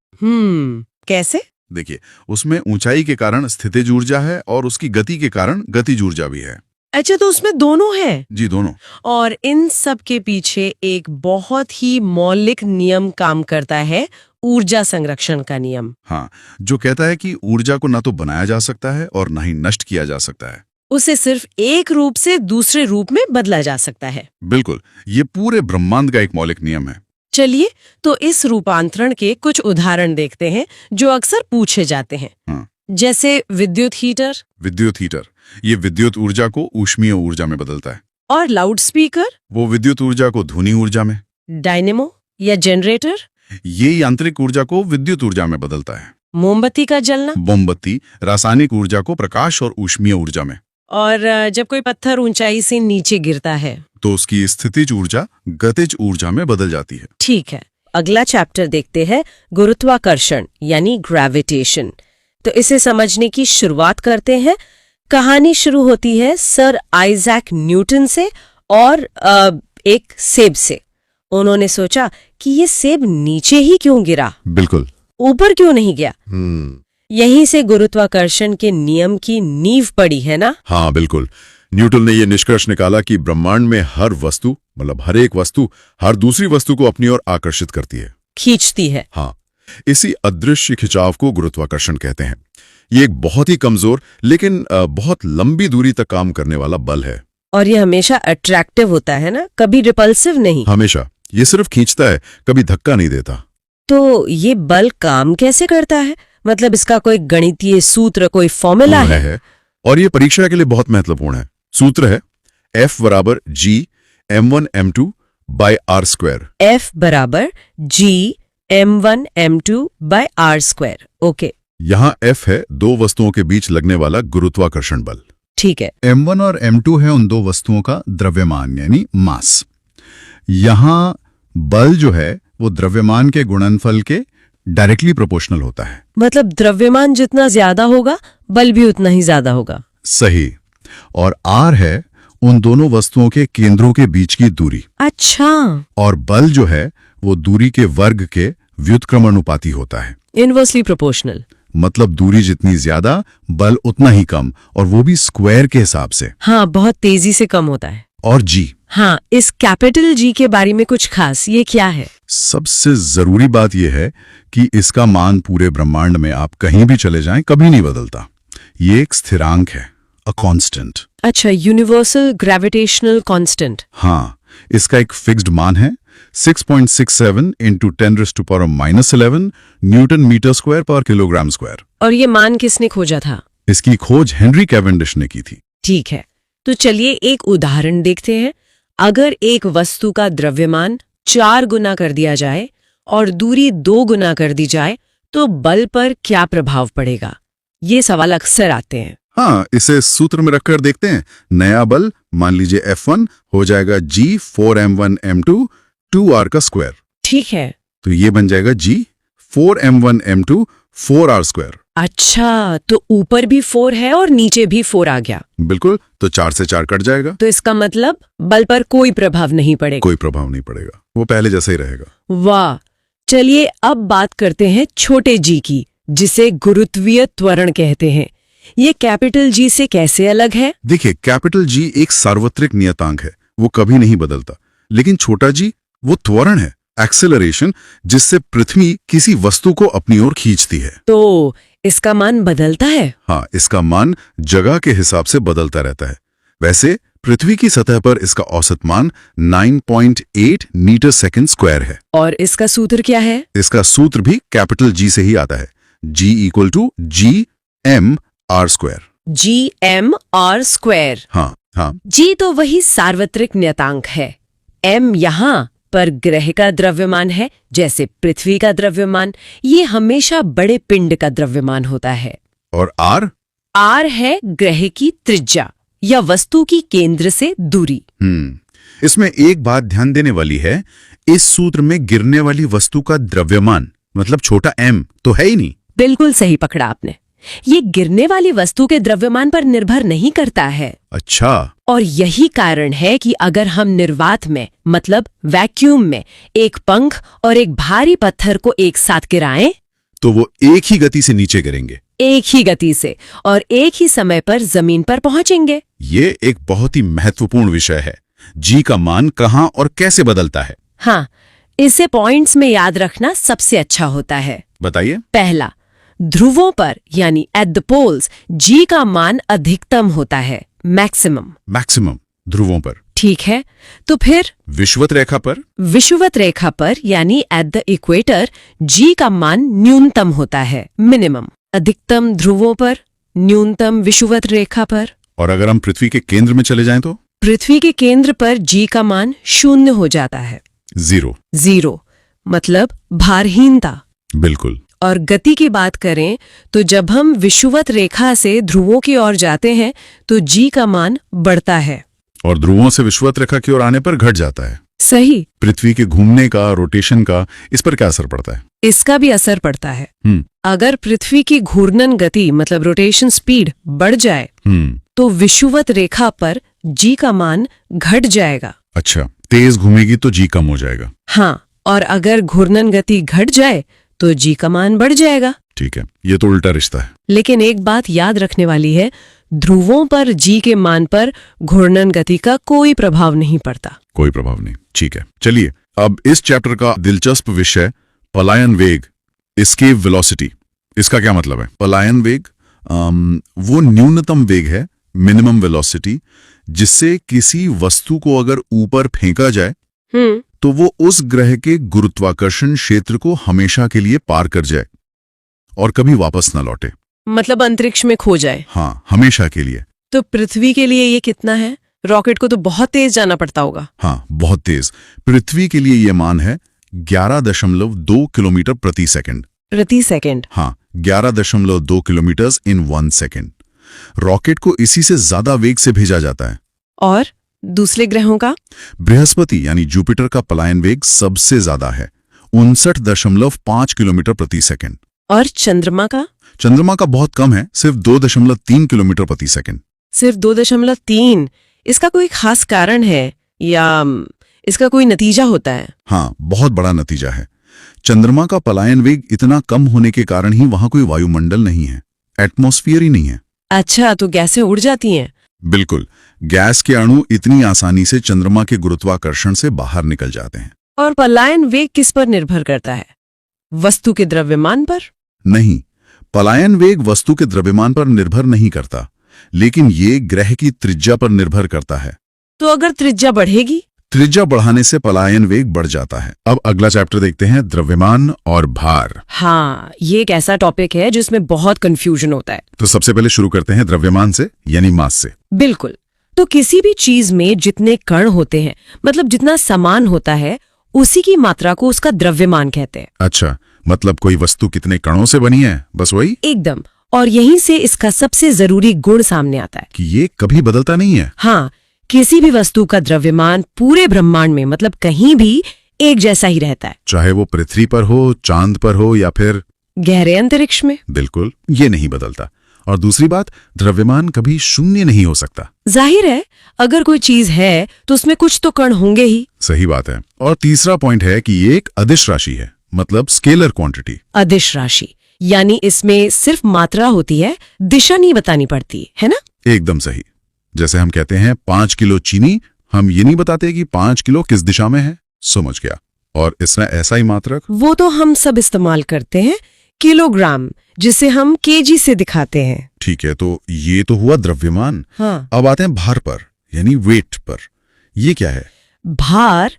कैसे? देखिए, उसमें ऊंचाई के कारण स्थितिज ऊर्जा है और उसकी गति के कारण गतिज ऊर्जा भी है। अच्छा, तो उसमें दोनों है? जी, दोनों। और इन सब के पीछे एक बहुत ही मौलिक नियम काम करता है, ऊर्जा संरक्षण का नियम। हाँ, जो कहता है कि ऊर्जा को ना तो बनाया जा सकता है और ना ही नष्ट किया जा सकता है। उसे सिर्फ एक रूप से दूसरे रूप में बदला जा सकता है। बिल्कुल, ये पूरे ब्रह्मांड का एक मौलिक नियम है। चलिए, तो इस रूपांतरण के कुछ उदाहरण देखते हैं जो अक्सर पूछे जाते हैं। जैसे विद्युत हीटर। ये विद्युत ऊर्जा को ऊष्मीय ऊर्जा में बदलता है। और लाउड स्पीकर? वो विद्युत ऊर्जा को ध्वनि ऊर्जा में। डायनेमो या जनरेटर? ये यांत्रिक ऊर्जा को विद्युत ऊर्जा में बदलता है। मोमबत्ती का जलना? मोमबत्ती रासायनिक ऊर्जा को प्रकाश और ऊष्मीय ऊर्जा में। और जब कोई पत्थर ऊंचाई से नीचे गिरता है तो उसकी स्थितिज ऊर्जा गतिज ऊर्जा में बदल जाती है। ठीक है, अगला चैप्टर देखते हैं, गुरुत्वाकर्षण यानी ग्रेविटेशन। तो इसे समझने की शुरुआत करते हैं। कहानी शुरू होती है सर आइजैक न्यूटन से और एक सेब से। उन्होंने सोचा कि ये सेब नीचे ही क्यों गिरा, बिल्कुल। ऊपर क्यों नहीं गया। यहीं से गुरुत्वाकर्षण के नियम की नींव पड़ी है ना। हाँ बिल्कुल। न्यूटन ने यह निष्कर्ष निकाला कि ब्रह्मांड में हर वस्तु, मतलब हर एक वस्तु, हर दूसरी वस्तु को अपनी ओर आकर्षित करती है, खींचती है। हाँ, इसी अदृश्य खिंचाव को गुरुत्वाकर्षण कहते हैं। ये एक बहुत ही कमजोर लेकिन बहुत लंबी दूरी तक काम करने वाला बल है। और ये हमेशा अट्रैक्टिव होता है ना, कभी रिपल्सिव नहीं। हमेशा। ये सिर्फ खींचता है, कभी धक्का नहीं देता। तो ये बल काम कैसे करता है? मतलब इसका कोई गणितीय सूत्र, कोई फॉर्मूला है? और ये परीक्षा के लिए बहुत महत्वपूर्ण है। सूत्र है F बराबर G m1 m2 by r square. F बराबर G m1 m2 by r square. Okay. यहाँ F है दो वस्तुओं के बीच लगने वाला गुरुत्वाकर्षण बल। ठीक है। m1 और m2 है उन दो वस्तुओं का द्रव्यमान यानी मास। यहाँ बल जो है वो द्रव्यमान के गुणनफल के डायरेक्टली प्रोपोर्शनल होता है। मतलब द्रव्यमान जितना ज्यादा होगा बल भी उतना ही ज्यादा होगा। सही। और r है उन दोनों वस्तुओं के केंद्रों के बीच की दूरी। अच्छा। और बल जो है वो दूरी के वर्ग के व्युत्क्रमानुपाती होता है। Inversely proportional. मतलब दूरी जितनी ज्यादा बल उतना ही कम, और वो भी स्क्वायर के हिसाब से। हाँ, बहुत तेजी से कम होता है। और G। हाँ, इस कैपिटल G के बारे में कुछ खास, ये क्या है? सबसे जरूरी बात यह है कि इसका मान पूरे ब्रह्मांड में आप कहीं भी चले जाएं कभी नहीं बदलता। ये एक स्थिरांक है, अ कांस्टेंट। अच्छा, यूनिवर्सल ग्रेविटेशनल कांस्टेंट। हाँ, इसका एक फिक्स्ड मान है 6.67 इंटू 10⁻⁻11 न्यूटन मीटर स्क्वायर पर किलोग्राम स्क्वायर। और ये मान किसने खोजा था? इसकी खोज हेनरी कैवेंडिश ने की थी। ठीक है, तो चलिए एक उदाहरण देखते हैं। अगर एक वस्तु का द्रव्यमान 4 गुना कर दिया जाए और दूरी 2 गुना कर दी जाए तो बल पर क्या प्रभाव पड़ेगा? ये सवाल अक्सर आते हैं। हाँ, इसे सूत्र में रखकर देखते हैं। नया बल मान लीजिए F1 हो जाएगा G 4m1 m2 2r का स्क्वायर। ठीक है। तो ये बन जाएगा G 4m1 m2 4r square. अच्छा, तो ऊपर भी 4 है और नीचे भी 4 आ गया। बिल्कुल, तो 4 से 4 कट जाएगा। तो इसका मतलब बल पर कोई प्रभाव नहीं पड़ेगा। कोई प्रभाव नहीं पड़ेगा, वो पहले जैसा ही रहेगा। वाह। चलिए अब बात करते हैं छोटे जी की, जिसे गुरुत्वीय त्वरण कहते हैं। ये कैपिटल जी से कैसे अलग है? देखिए, कैपिटल G एक सार्वत्रिक नियतांक है, वो कभी नहीं बदलता। लेकिन छोटा g वो त्वरण है, एक्सेलरेशन, जिससे पृथ्वी किसी वस्तु को अपनी ओर खींचती है। तो इसका मान बदलता है? हाँ, इसका मान जगह के हिसाब से बदलता रहता है। वैसे पृथ्वी की सतह पर इसका औसत मान 9.8 मीटर सेकंड स्क्वायर है। और इसका सूत्र क्या है? इसका सूत्र भी कैपिटल G से ही आता है। G equal to G(m)r square. G(m)r square. हाँ। G तो वही सार्वत्रिक नियतांक है। M यहाँ पर ग्रह का द्रव्यमान है, जैसे पृथ्वी का द्रव्यमान। ये हमेशा बड़े पिंड का द्रव्यमान होता है। और R? R है ग्रह की त्रिज्या या वस्तु की केंद्र से दूरी। इसमें एक बात ध्यान देने वाली है, इस सूत्र में गिरने वाली वस्तु का द्रव्यमान मतलब छोटा m तो है ही नहीं। बिल्कुल सही पकड़ा आपने। ये गिरने वाली वस्तु के द्रव्यमान पर निर्भर नहीं करता है। अच्छा। और यही कारण है कि अगर हम निर्वात में मतलब वैक्यूम में एक पंख और एक भारी पत्थर को एक साथ गिराएं तो वो एक ही गति से नीचे गिरेंगे, एक ही गति से और एक ही समय पर जमीन पर पहुंचेंगे। ये एक बहुत ही महत्वपूर्ण विषय है। G का मान कहाँ और कैसे बदलता है? हाँ, इसे पॉइंट्स में याद रखना सबसे अच्छा होता है। बताइए। पहला, ध्रुवों पर यानी एट द पोल्स G का मान अधिकतम होता है, मैक्सिमम ध्रुवों पर। ठीक है, तो फिर विषुवत रेखा पर? विषुवत रेखा पर यानी एट द इक्वेटर G का मान न्यूनतम होता है, मिनिमम। अधिकतम ध्रुवों पर, न्यूनतम विषुवत रेखा पर। और अगर हम पृथ्वी के केंद्र में चले जाएं तो? पृथ्वी के केंद्र पर G का मान 0 हो जाता है। जीरो मतलब भारहीनता। बिल्कुल। और गति की बात करें तो जब हम विषुवत रेखा से ध्रुवों की ओर जाते हैं तो G का मान बढ़ता है और ध्रुवों से विषुवत रेखा की ओर आने पर घट जाता है। सही। पृथ्वी के घूमने का, रोटेशन का, इस पर क्या असर पड़ता है? इसका भी असर पड़ता है। अगर पृथ्वी की घूर्णन गति मतलब रोटेशन स्पीड बढ़ जाए तो विषुवत रेखा पर G का मान घट जाएगा। अच्छा। तेज घूमेगी तो जी कम हो जाएगा। हाँ, और अगर घूर्णन गति घट जाए तो जी का मान बढ़ जाएगा। ठीक है, ये तो उल्टा रिश्ता है। लेकिन एक बात याद रखने वाली है, ध्रुवों पर जी के मान पर घूर्णन गति का कोई प्रभाव नहीं पड़ता। कोई प्रभाव नहीं। ठीक है, चलिए अब इस चैप्टर का दिलचस्प विषय पलायन वेग, एस्केप वेलोसिटी। इसका क्या मतलब है? पलायन वेग वो न्यूनतम वेग है, मिनिमम वेलोसिटी, जिससे किसी वस्तु को अगर ऊपर फेंका जाए तो वो उस ग्रह के गुरुत्वाकर्षण क्षेत्र को हमेशा के लिए पार कर जाए और कभी वापस न लौटे। मतलब अंतरिक्ष में खो जाए। हाँ, हमेशा के लिए। तो पृथ्वी के लिए ये कितना है? रॉकेट को तो बहुत तेज जाना पड़ता होगा। हाँ, बहुत तेज। पृथ्वी के लिए ये मान है 11.2 किलोमीटर प्रति सेकंड। प्रति सेकंड? हाँ, 11.2 किलोमीटर इन 1 सेकंड। रॉकेट को इसी से ज्यादा वेग से भेजा जाता है। और दूसरे ग्रहों का? बृहस्पति यानी जुपिटर का पलायन वेग सबसे ज्यादा है, 59.5 किलोमीटर प्रति सेकंड। और चंद्रमा का? चंद्रमा का बहुत कम है, सिर्फ 2.3 किलोमीटर प्रति सेकंड। सिर्फ 2.3? इसका कोई खास कारण है या इसका कोई नतीजा होता है? हाँ, बहुत बड़ा नतीजा है। चंद्रमा का पलायन वेग इतना कम होने के कारण ही वहां कोई वायुमंडल नहीं है, एटमॉस्फेयर ही नहीं है। अच्छा, तो गैसें उड़ जाती हैं? बिल्कुल, गैस के अणु इतनी आसानी से चंद्रमा के गुरुत्वाकर्षण से बाहर निकल जाते हैं। और पलायन वेग किस पर निर्भर करता है? वस्तु के द्रव्यमान पर? नहीं, पलायन वेग वस्तु के द्रव्यमान पर निर्भर नहीं करता, लेकिन ये ग्रह की त्रिज्या पर निर्भर करता है। तो अगर त्रिज्या बढ़ेगी? त्रिज्या बढ़ाने से पलायन वेग बढ़ जाता है। अब अगला चैप्टर देखते हैं, द्रव्यमान और भार। हाँ, ये एक ऐसा टॉपिक है जिसमें बहुत कंफ्यूजन होता है। तो सबसे पहले शुरू करते हैं द्रव्यमान से, यानी मास से। बिल्कुल। तो किसी भी चीज में जितने कण होते हैं, मतलब जितना सामान होता है, उसी की मात्रा को उसका द्रव्यमान कहते हैं। अच्छा, मतलब कोई वस्तु कितने कणों से बनी है, बस वही? एकदम। और यहीं से इसका सबसे जरूरी गुण सामने आता है कि ये कभी बदलता नहीं है। हाँ, किसी भी वस्तु का द्रव्यमान पूरे ब्रह्मांड में, मतलब कहीं भी, एक जैसा ही रहता है, चाहे वो पृथ्वी पर हो, चांद पर हो या फिर गहरे अंतरिक्ष में। बिल्कुल, ये नहीं बदलता। और दूसरी बात, द्रव्यमान कभी शून्य नहीं हो सकता। जाहिर है, अगर कोई चीज है तो उसमें कुछ तो कण होंगे ही। सही बात है। और तीसरा पॉइंट है कि ये एक अदिश राशि है, मतलब स्केलर क्वांटिटी। अदिश राशि यानी इसमें सिर्फ मात्रा होती है, दिशा नहीं बतानी पड़ती, है ना? एकदम सही। जैसे हम कहते हैं 5 किलो चीनी, हम ये नहीं बताते कि 5 किलो किस दिशा में है। समझ गया। और इसमें ऐसा ही मात्रक? वो तो हम सब इस्तेमाल करते हैं, किलोग्राम, जिसे हम केजी से दिखाते हैं। ठीक है, तो ये तो हुआ द्रव्यमान। हाँ। अब आते हैं भार पर, यानी वेट पर। ये क्या है? भार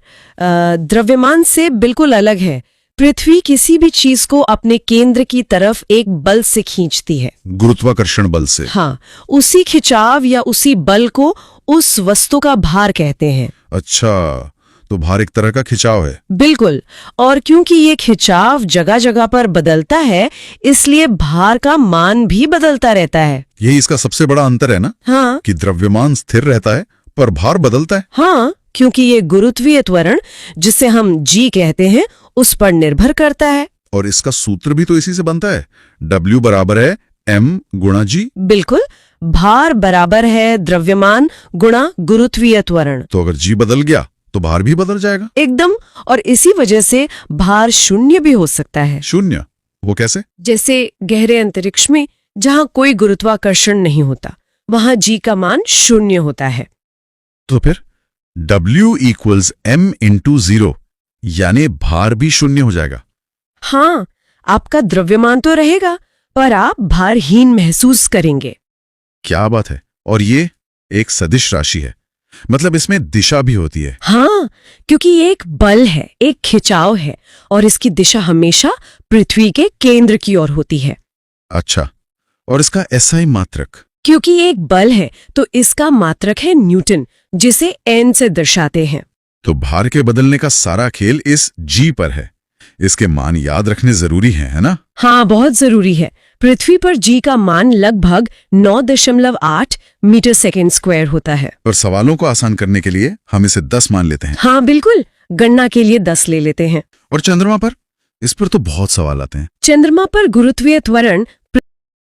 द्रव्यमान से बिल्कुल अलग है। पृथ्वी किसी भी चीज को अपने केंद्र की तरफ एक बल से खींचती है, गुरुत्वाकर्षण बल से। हाँ, उसी खिंचाव या उसी बल को उस वस्तु का भार कहते हैं। अच्छा, तो भार एक तरह का खिंचाव है। बिल्कुल। और क्योंकि ये खिंचाव जगह जगह पर बदलता है, इसलिए भार का मान भी बदलता रहता है। यही इसका सबसे बड़ा अंतर है ना? हाँ। कि द्रव्यमान स्थिर रहता है पर भार बदलता है। हाँ, क्योंकि ये गुरुत्वीय त्वरण, जिसे हम जी कहते हैं, उस पर निर्भर करता है। और इसका सूत्र भी तो इसी से बनता है, W बराबर है M गुणा G। बिल्कुल, भार बराबर है द्रव्यमान गुणा गुरुत्वीय त्वरण। तो अगर G बदल गया तो भार भी बदल जाएगा। एकदम। और इसी वजह से भार शून्य भी हो सकता है। शून्य? वो कैसे? जैसे गहरे अंतरिक्ष में, जहां कोई गुरुत्वाकर्षण नहीं होता, वहां जी का मान शून्य होता है। तो फिर W इक्वल्स M इंटू 0, यानी भार भी शून्य हो जाएगा। हाँ, आपका द्रव्यमान तो रहेगा, पर आप भारहीन महसूस करेंगे। क्या बात है। और ये एक सदिश राशि है, मतलब इसमें दिशा भी होती है। हाँ, क्योंकि ये एक बल है, एक खिंचाव है, और इसकी दिशा हमेशा पृथ्वी के केंद्र की ओर होती है। अच्छा, और इसका SI मात्रक? क्योंकि ये एक बल है, तो इसका मात्रक है न्यूटन, जिसे N से दर्शाते हैं। तो भार के बदलने का सारा खेल इस G पर है। इसके मान याद रखने जरूरी है ना? हाँ, बहुत जरूरी है। पृथ्वी पर G का मान लगभग 9.8 मीटर सेकेंड स्क्वायर होता है। और सवालों को आसान करने के लिए हम इसे 10 मान लेते हैं। हाँ बिल्कुल, गणना के लिए 10 ले लेते हैं। और चंद्रमा पर? इस पर तो बहुत सवाल आते हैं। चंद्रमा पर गुरुत्वीय त्वरण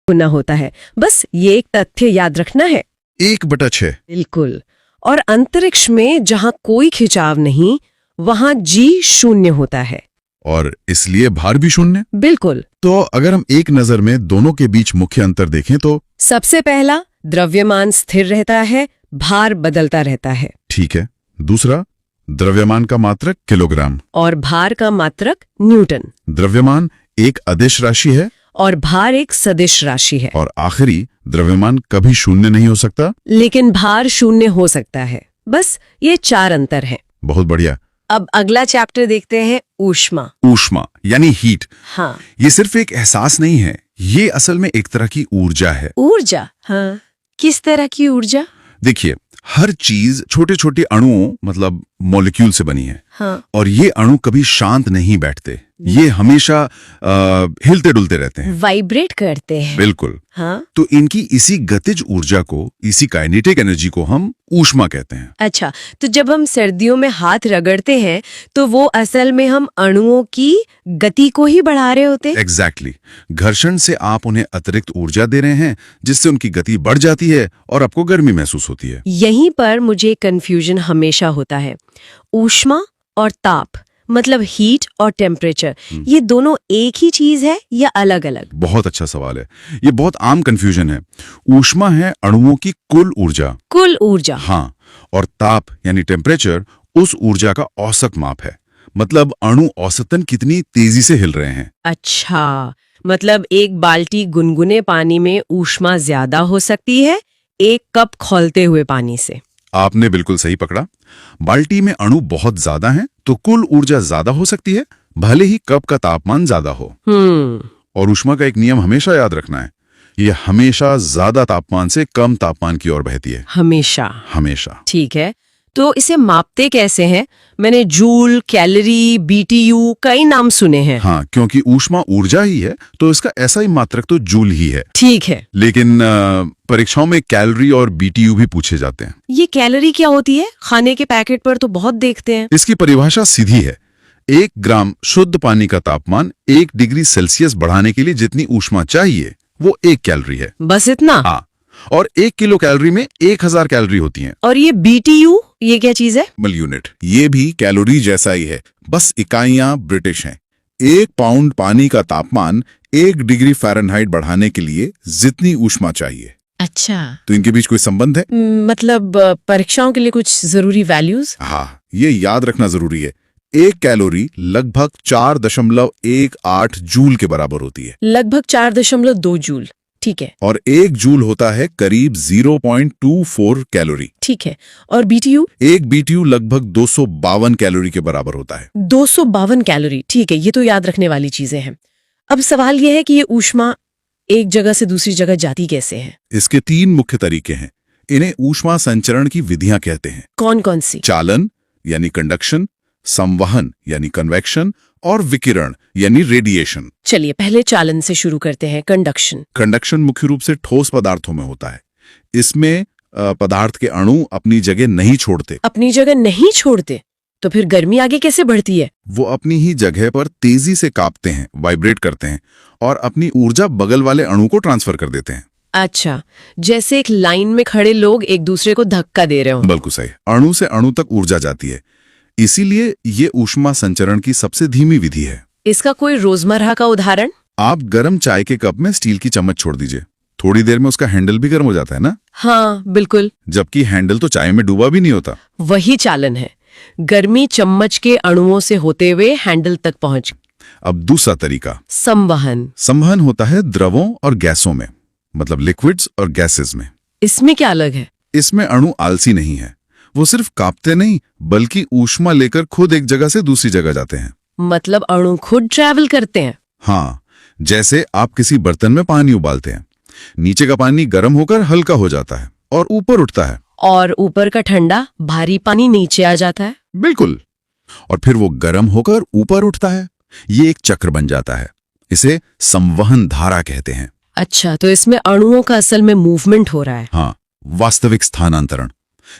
गुना होता है। बस ये एक तथ्य याद रखना है। 1/6। बिल्कुल। और अंतरिक्ष में जहां कोई खिंचाव नहीं, वहां G शून्य होता है। और इसलिए भार भी शून्य। बिल्कुल। तो अगर हम एक नजर में दोनों के बीच मुख्य अंतर देखें तो सबसे पहला, द्रव्यमान स्थिर रहता है, भार बदलता रहता है। ठीक है। दूसरा, द्रव्यमान का मात्रक किलोग्राम और भार का मात्रक न्यूटन। द्रव्यमान एक अदिश राशि है और भार एक सदिश राशि है। और आखिरी, द्रव्यमान कभी शून्य नहीं हो सकता, लेकिन भार शून्य हो सकता है। बस ये 4 अंतर हैं। बहुत बढ़िया। अब अगला चैप्टर देखते हैं, ऊष्मा। ऊष्मा यानी हीट। हाँ, ये सिर्फ एक एहसास नहीं है, ये असल में एक तरह की ऊर्जा है। ऊर्जा। हाँ, किस तरह की ऊर्जा? देखिए, हर चीज छोटे छोटे अणुओं मतलब मॉलिक्यूल से बनी है। हाँ। और ये अणु कभी शांत नहीं बैठते, ये हमेशा हिलते डुलते रहते हैं, वाइब्रेट करते हैं। बिल्कुल। हाँ। तो इनकी इसी गतिज ऊर्जा को, इसी काइनेटिक एनर्जी को हम ऊष्मा कहते हैं। अच्छा, तो जब हम सर्दियों में हाथ रगड़ते हैं तो वो असल में हम अणुओं की गति को ही बढ़ा रहे होते हैं। एग्जैक्टली। घर्षण से आप उन्हें अतिरिक्त ऊर्जा दे रहे हैं, जिससे उनकी गति बढ़ जाती है और आपको गर्मी महसूस होती है। यहीं पर मुझे कंफ्यूजन हमेशा होता है। ऊष्मा और ताप मतलब हीट और टेम्परेचर, ये दोनों एक ही चीज है या अलग अलग? बहुत अच्छा सवाल है। ये बहुत आम कंफ्यूजन है। ऊष्मा है अणुओं की कुल ऊर्जा। कुल ऊर्जा। हाँ। और ताप यानी टेम्परेचर उस ऊर्जा का औसत माप है। मतलब अणु औसतन कितनी तेजी से हिल रहे हैं। अच्छा, मतलब एक बाल्टी गुनगुने पानी में ऊष्मा ज्यादा हो सकती है एक कप खौलते हुए पानी से। आपने बिल्कुल सही पकड़ा। बाल्टी में अणु बहुत ज्यादा हैं, तो कुल ऊर्जा ज्यादा हो सकती है, भले ही कप का तापमान ज्यादा हो। और ऊष्मा का एक नियम हमेशा याद रखना है, ये हमेशा ज्यादा तापमान से कम तापमान की ओर बहती है। हमेशा। हमेशा। ठीक है, तो इसे मापते कैसे हैं? मैंने जूल, कैलोरी, BTU कई नाम सुने हैं। हाँ, क्योंकि ऊष्मा ऊर्जा ही है, तो इसका ऐसा ही मात्रक तो जूल ही है। ठीक है। लेकिन परीक्षाओं में कैलोरी और BTU भी पूछे जाते हैं। ये कैलोरी क्या होती है? खाने के पैकेट पर तो बहुत देखते हैं। इसकी परिभाषा सीधी है। 1 ग्राम शुद्ध पानी का तापमान 1 डिग्री सेल्सियस बढ़ाने के लिए जितनी ऊष्मा चाहिए वो 1 कैलोरी है। बस इतना? हाँ। और 1 किलो कैलोरी में 1000 कैलोरी होती हैं। और ये BTU, ये क्या चीज है? मिल यूनिट। ये भी कैलोरी जैसा ही है, बस इकाइयां ब्रिटिश हैं। 1 पाउंड पानी का तापमान 1 डिग्री फ़ारेनहाइट बढ़ाने के लिए जितनी ऊष्मा चाहिए। अच्छा, तो इनके बीच कोई संबंध है? मतलब परीक्षाओं के लिए कुछ जरूरी वैल्यूज? हाँ, ये याद रखना जरूरी है। 1 कैलोरी लगभग 4.18 जूल के बराबर होती है। लगभग 4.2 जूल। ठीक है। और 1 जूल होता है करीब 0.24 कैलोरी। ठीक है। और BTU? 1 BTU लगभग 252 कैलोरी के बराबर होता है। 252 कैलोरी। ठीक है, ये तो याद रखने वाली चीजें हैं। अब सवाल यह है कि ये ऊष्मा एक जगह से दूसरी जगह जाती कैसे है? इसके 3 मुख्य तरीके हैं। इन्हें ऊष्मा संचरण की विधियां कहते हैं। कौन कौन सी? चालन यानी कंडक्शन, संवहन यानी कन्वेक्शन और विकिरण यानी रेडिएशन। चलिए पहले चालन से शुरू करते हैं, कंडक्शन। कंडक्शन मुख्य रूप से ठोस पदार्थों में होता है। इसमें पदार्थ के अणु अपनी जगह नहीं छोड़ते। अपनी जगह नहीं छोड़ते? तो फिर गर्मी आगे कैसे बढ़ती है? वो अपनी ही जगह पर तेजी से कांपते हैं, वाइब्रेट करते हैं और अपनी ऊर्जा बगल वाले अणु को ट्रांसफर कर देते हैं। अच्छा, जैसे एक लाइन में खड़े लोग एक दूसरे को धक्का दे रहे हो। बिल्कुल सही। अणु से अणु तक ऊर्जा जाती है, इसीलिए ये ऊष्मा संचरण की सबसे धीमी विधि है। इसका कोई रोजमर्रा का उदाहरण? आप गर्म चाय के कप में स्टील की चम्मच छोड़ दीजिए, थोड़ी देर में उसका हैंडल भी गर्म हो जाता है ना? हाँ बिल्कुल। जबकि हैंडल तो चाय में डूबा भी नहीं होता। वही चालन है, गर्मी चम्मच के अणुओं से होते हुए हैंडल तक पहुंच। अब दूसरा तरीका, संवहन। संवहन होता है द्रवों और गैसों में, मतलब लिक्विड्स और गैसेस में। इसमें क्या अलग है? इसमें अणु आलसी नहीं है, वो सिर्फ कांपते नहीं बल्कि ऊष्मा लेकर खुद एक जगह से दूसरी जगह जाते हैं। मतलब अणु खुद ट्रैवल करते हैं? हाँ, जैसे आप किसी बर्तन में पानी उबालते हैं, नीचे का पानी गर्म होकर हल्का हो जाता है और ऊपर उठता है, और ऊपर का ठंडा भारी पानी नीचे आ जाता है। बिल्कुल, और फिर वो गर्म होकर ऊपर उठता है। ये एक चक्र बन जाता है, इसे संवहन धारा कहते हैं। अच्छा, तो इसमें अणुओं का असल में मूवमेंट हो रहा है। हाँ, वास्तविक स्थानांतरण।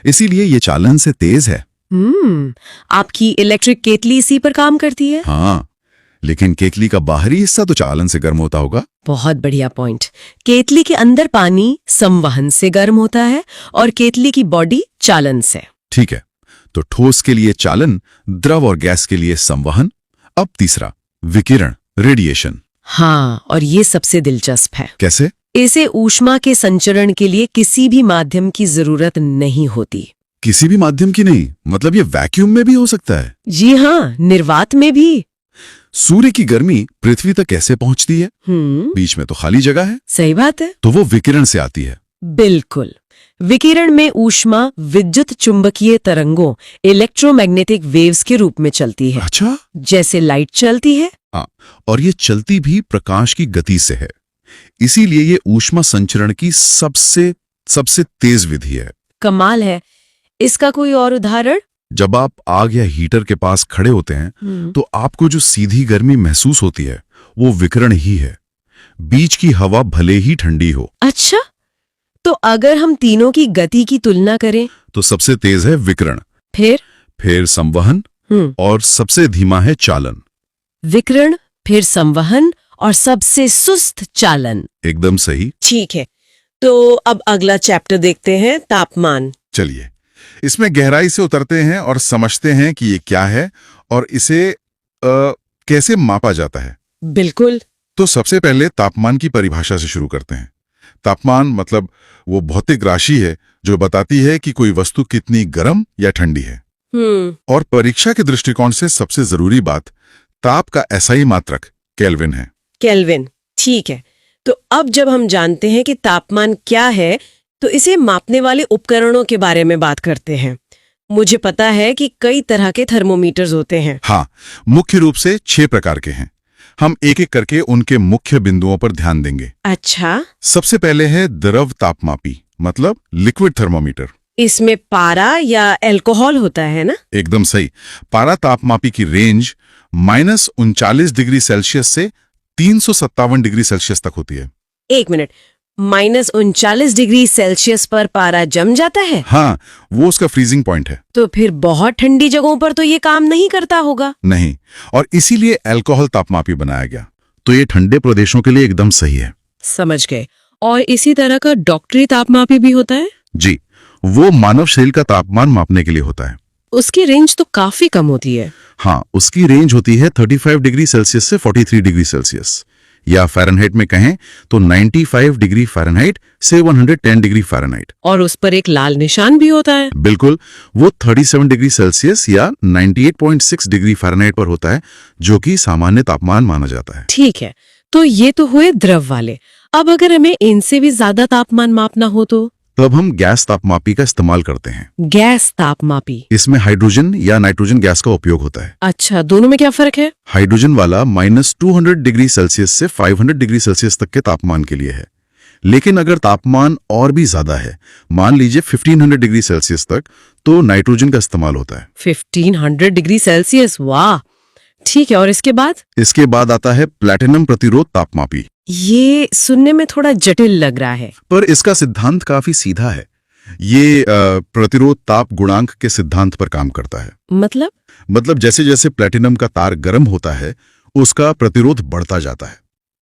इसीलिए ये चालन से तेज है। आपकी इलेक्ट्रिक केतली इसी पर काम करती है? हाँ, लेकिन केतली का बाहरी हिस्सा तो चालन से गर्म होता होगा। बहुत बढ़िया पॉइंट। केतली के अंदर पानी संवहन से गर्म होता है और केतली की बॉडी चालन से। ठीक है, तो ठोस के लिए चालन, द्रव और गैस के लिए संवहन। अब तीसरा, विकिरण, रेडिएशन। हाँ, और ये सबसे दिलचस्प है। कैसे? इसे ऊष्मा के संचरण के लिए किसी भी माध्यम की जरूरत नहीं होती। किसी भी माध्यम की नहीं, मतलब ये वैक्यूम में भी हो सकता है? जी हाँ, निर्वात में भी। सूर्य की गर्मी पृथ्वी तक कैसे पहुंचती है? बीच में तो खाली जगह है। सही बात है। तो वो विकिरण से आती है। बिल्कुल। विकिरण में ऊष्मा विद्युत चुंबकीय तरंगों, इलेक्ट्रोमैग्नेटिक वेव्स के रूप में चलती है। अच्छा, जैसे लाइट चलती है। हाँ, और ये चलती भी प्रकाश की गति से है। इसीलिए ये ऊष्मा संचरण की सबसे तेज विधि है। कमाल है। इसका कोई और उदाहरण? जब आप आग या हीटर के पास खड़े होते हैं तो आपको जो सीधी गर्मी महसूस होती है वो विकिरण ही है। बीच की हवा भले ही ठंडी हो। अच्छा, तो अगर हम तीनों की गति की तुलना करें तो सबसे तेज है विकिरण, फिर संवहन और सबसे धीमा है चालन। विकिरण, फिर संवहन और सबसे सुस्त चालन। एकदम सही। ठीक है, तो अब अगला चैप्टर देखते हैं, तापमान। चलिए इसमें गहराई से उतरते हैं और समझते हैं कि ये क्या है और इसे कैसे मापा जाता है। बिल्कुल। तो सबसे पहले तापमान की परिभाषा से शुरू करते हैं। तापमान मतलब वो भौतिक राशि है जो बताती है कि कोई वस्तु कितनी गर्म या ठंडी है। और परीक्षा के दृष्टिकोण से सबसे जरूरी बात ताप का एसआई मात्रक केल्विन है। केल्विन, ठीक है। तो अब जब हम जानते हैं कि तापमान क्या है, तो इसे मापने वाले उपकरणों के बारे में बात करते हैं। मुझे पता है कि कई तरह के थर्मोमीटर्स होते हैं। हाँ, मुख्य रूप से 6 प्रकार के हैं। हम एक एक करके उनके मुख्य बिंदुओं पर ध्यान देंगे। अच्छा। सबसे पहले है द्रव तापमापी, मतलब लिक्विड थर्मोमीटर। इसमें पारा या अल्कोहल होता है ना? एकदम सही। पारा तापमापी की रेंज -39 डिग्री सेल्सियस से 357 डिग्री सेल्सियस तक होती है। एक मिनट, -39 डिग्री सेल्सियस पर पारा जम जाता है? हाँ, वो उसका फ्रीजिंग पॉइंट है। तो फिर बहुत ठंडी जगहों पर तो ये काम नहीं करता होगा। नहीं, और इसीलिए अल्कोहल तापमापी बनाया गया। तो ये ठंडे प्रदेशों के लिए एकदम सही है। समझ गए। और इसी तरह का डॉक्टरी तापमापी भी होता है? जी, वो मानव शरीर का तापमान मापने के लिए होता है। उसकी रेंज तो काफी कम होती है। हाँ, उसकी रेंज होती है 35 डिग्री सेल्सियस से 43 डिग्री सेल्सियस, या फ़ारेनहाइट में कहें तो 95 डिग्री फ़ारेनहाइट से 110 डिग्री फ़ारेनहाइट। और उस पर एक लाल निशान भी होता है। बिल्कुल, वो 37 डिग्री सेल्सियस या 98.6 डिग्री फ़ारेनहाइट पर होता है, जो कि सामान्य तापमान माना जाता है। ठीक है, तो ये तो हुए द्रव वाले। अब अगर हमें इनसे भी ज्यादा तापमान मापना हो तो? तब हम गैस तापमापी का इस्तेमाल करते हैं। गैस तापमापी? इसमें हाइड्रोजन या नाइट्रोजन गैस का उपयोग होता है। अच्छा, दोनों में क्या फर्क है? हाइड्रोजन वाला -200 डिग्री सेल्सियस से 500 डिग्री सेल्सियस तक के तापमान के लिए है। लेकिन अगर तापमान और भी ज्यादा है, मान लीजिए 1500 डिग्री सेल्सियस तक, तो नाइट्रोजन का इस्तेमाल होता है। 1500 डिग्री सेल्सियस, वाह। ठीक है, और इसके बाद? इसके बाद आता है प्लैटिनम प्रतिरोध तापमापी। ये सुनने में थोड़ा जटिल लग रहा है। पर इसका सिद्धांत काफी सीधा है। ये प्रतिरोध ताप गुणांक के सिद्धांत पर काम करता है। मतलब जैसे जैसे प्लैटिनम का तार गर्म होता है, उसका प्रतिरोध बढ़ता जाता है।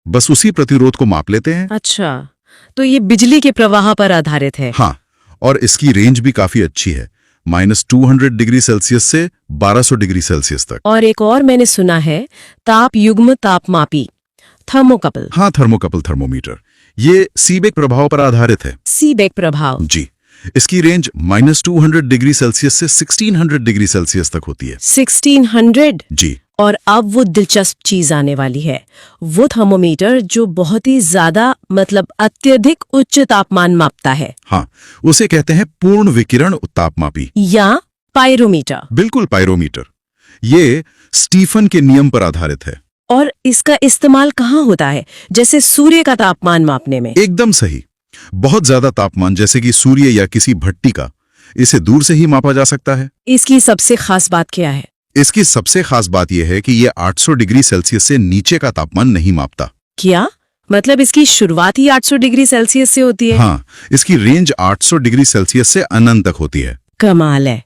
बस उसी प्रतिरोध को माप लेते हैं। अच्छा, तो ये बिजली के प्रवाह पर आधारित है। हाँ, और इसकी रेंज भी काफी अच्छी है, -200 डिग्री सेल्सियस से 1200 डिग्री सेल्सियस तक। और एक और मैंने सुना है, ताप युग्म तापमापी, थर्मोकपल। हाँ, थर्मोकपल थर्मोमीटर। ये सीबेक प्रभाव पर आधारित है। सीबेक प्रभाव? जी, इसकी रेंज -200 डिग्री सेल्सियस से 1600 डिग्री सेल्सियस तक होती है। 1600? जी। और अब वो दिलचस्प चीज आने वाली है, वो थर्मोमीटर जो बहुत ही ज्यादा, मतलब अत्यधिक उच्च तापमान मापता है। हाँ, उसे कहते हैं पूर्ण विकिरण तापमापी या पायरोमीटर। बिल्कुल, पायरोमीटर। ये स्टीफन के नियम पर आधारित है। और इसका इस्तेमाल कहाँ होता है? जैसे सूर्य का तापमान मापने में? एकदम सही। बहुत ज्यादा तापमान जैसे कि सूर्य या किसी भट्टी का, इसे दूर से ही मापा जा सकता है। इसकी सबसे खास बात क्या है? इसकी सबसे खास बात यह है कि यह 800 डिग्री सेल्सियस से नीचे का तापमान नहीं मापता। क्या मतलब? इसकी शुरुआत ही 800 डिग्री सेल्सियस से होती है? हाँ, इसकी रेंज 800 डिग्री सेल्सियस से अनंत तक होती है। कमाल है।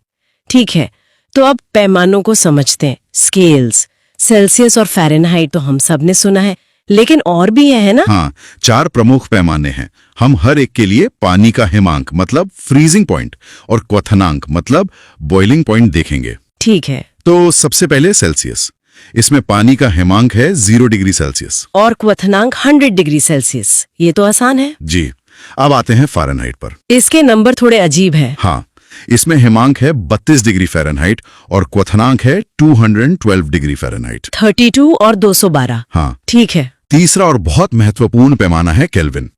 ठीक है, तो अब पैमानों को समझते हैं। स्केल्स। सेल्सियस और फ़ारेनहाइट तो हम सब ने सुना है, लेकिन और भी है ना? हाँ, 4 प्रमुख पैमाने हैं। हम हर एक के लिए पानी का हिमांक मतलब फ्रीजिंग पॉइंट और क्वथनांक मतलब बॉइलिंग पॉइंट देखेंगे। ठीक है। तो सबसे पहले सेल्सियस। इसमें पानी का हिमांक है 0 डिग्री सेल्सियस। और क्वथनांक 100 डिग्री सेल्सियस। ये तो आसान है। जी, अब आते हैं फ़ारेनहाइट पर। इसके नंबर थोड़े अजीब है। हाँ, इसमें हिमांक है 32 डिग्री फ़ारेनहाइट और क्वथनांक है 212 डिग्री फ़ारेनहाइट। 32 और 212। हाँ, ठीक है। तीसरा और बहुत महत्वपूर्ण पैमाना है केल्विन।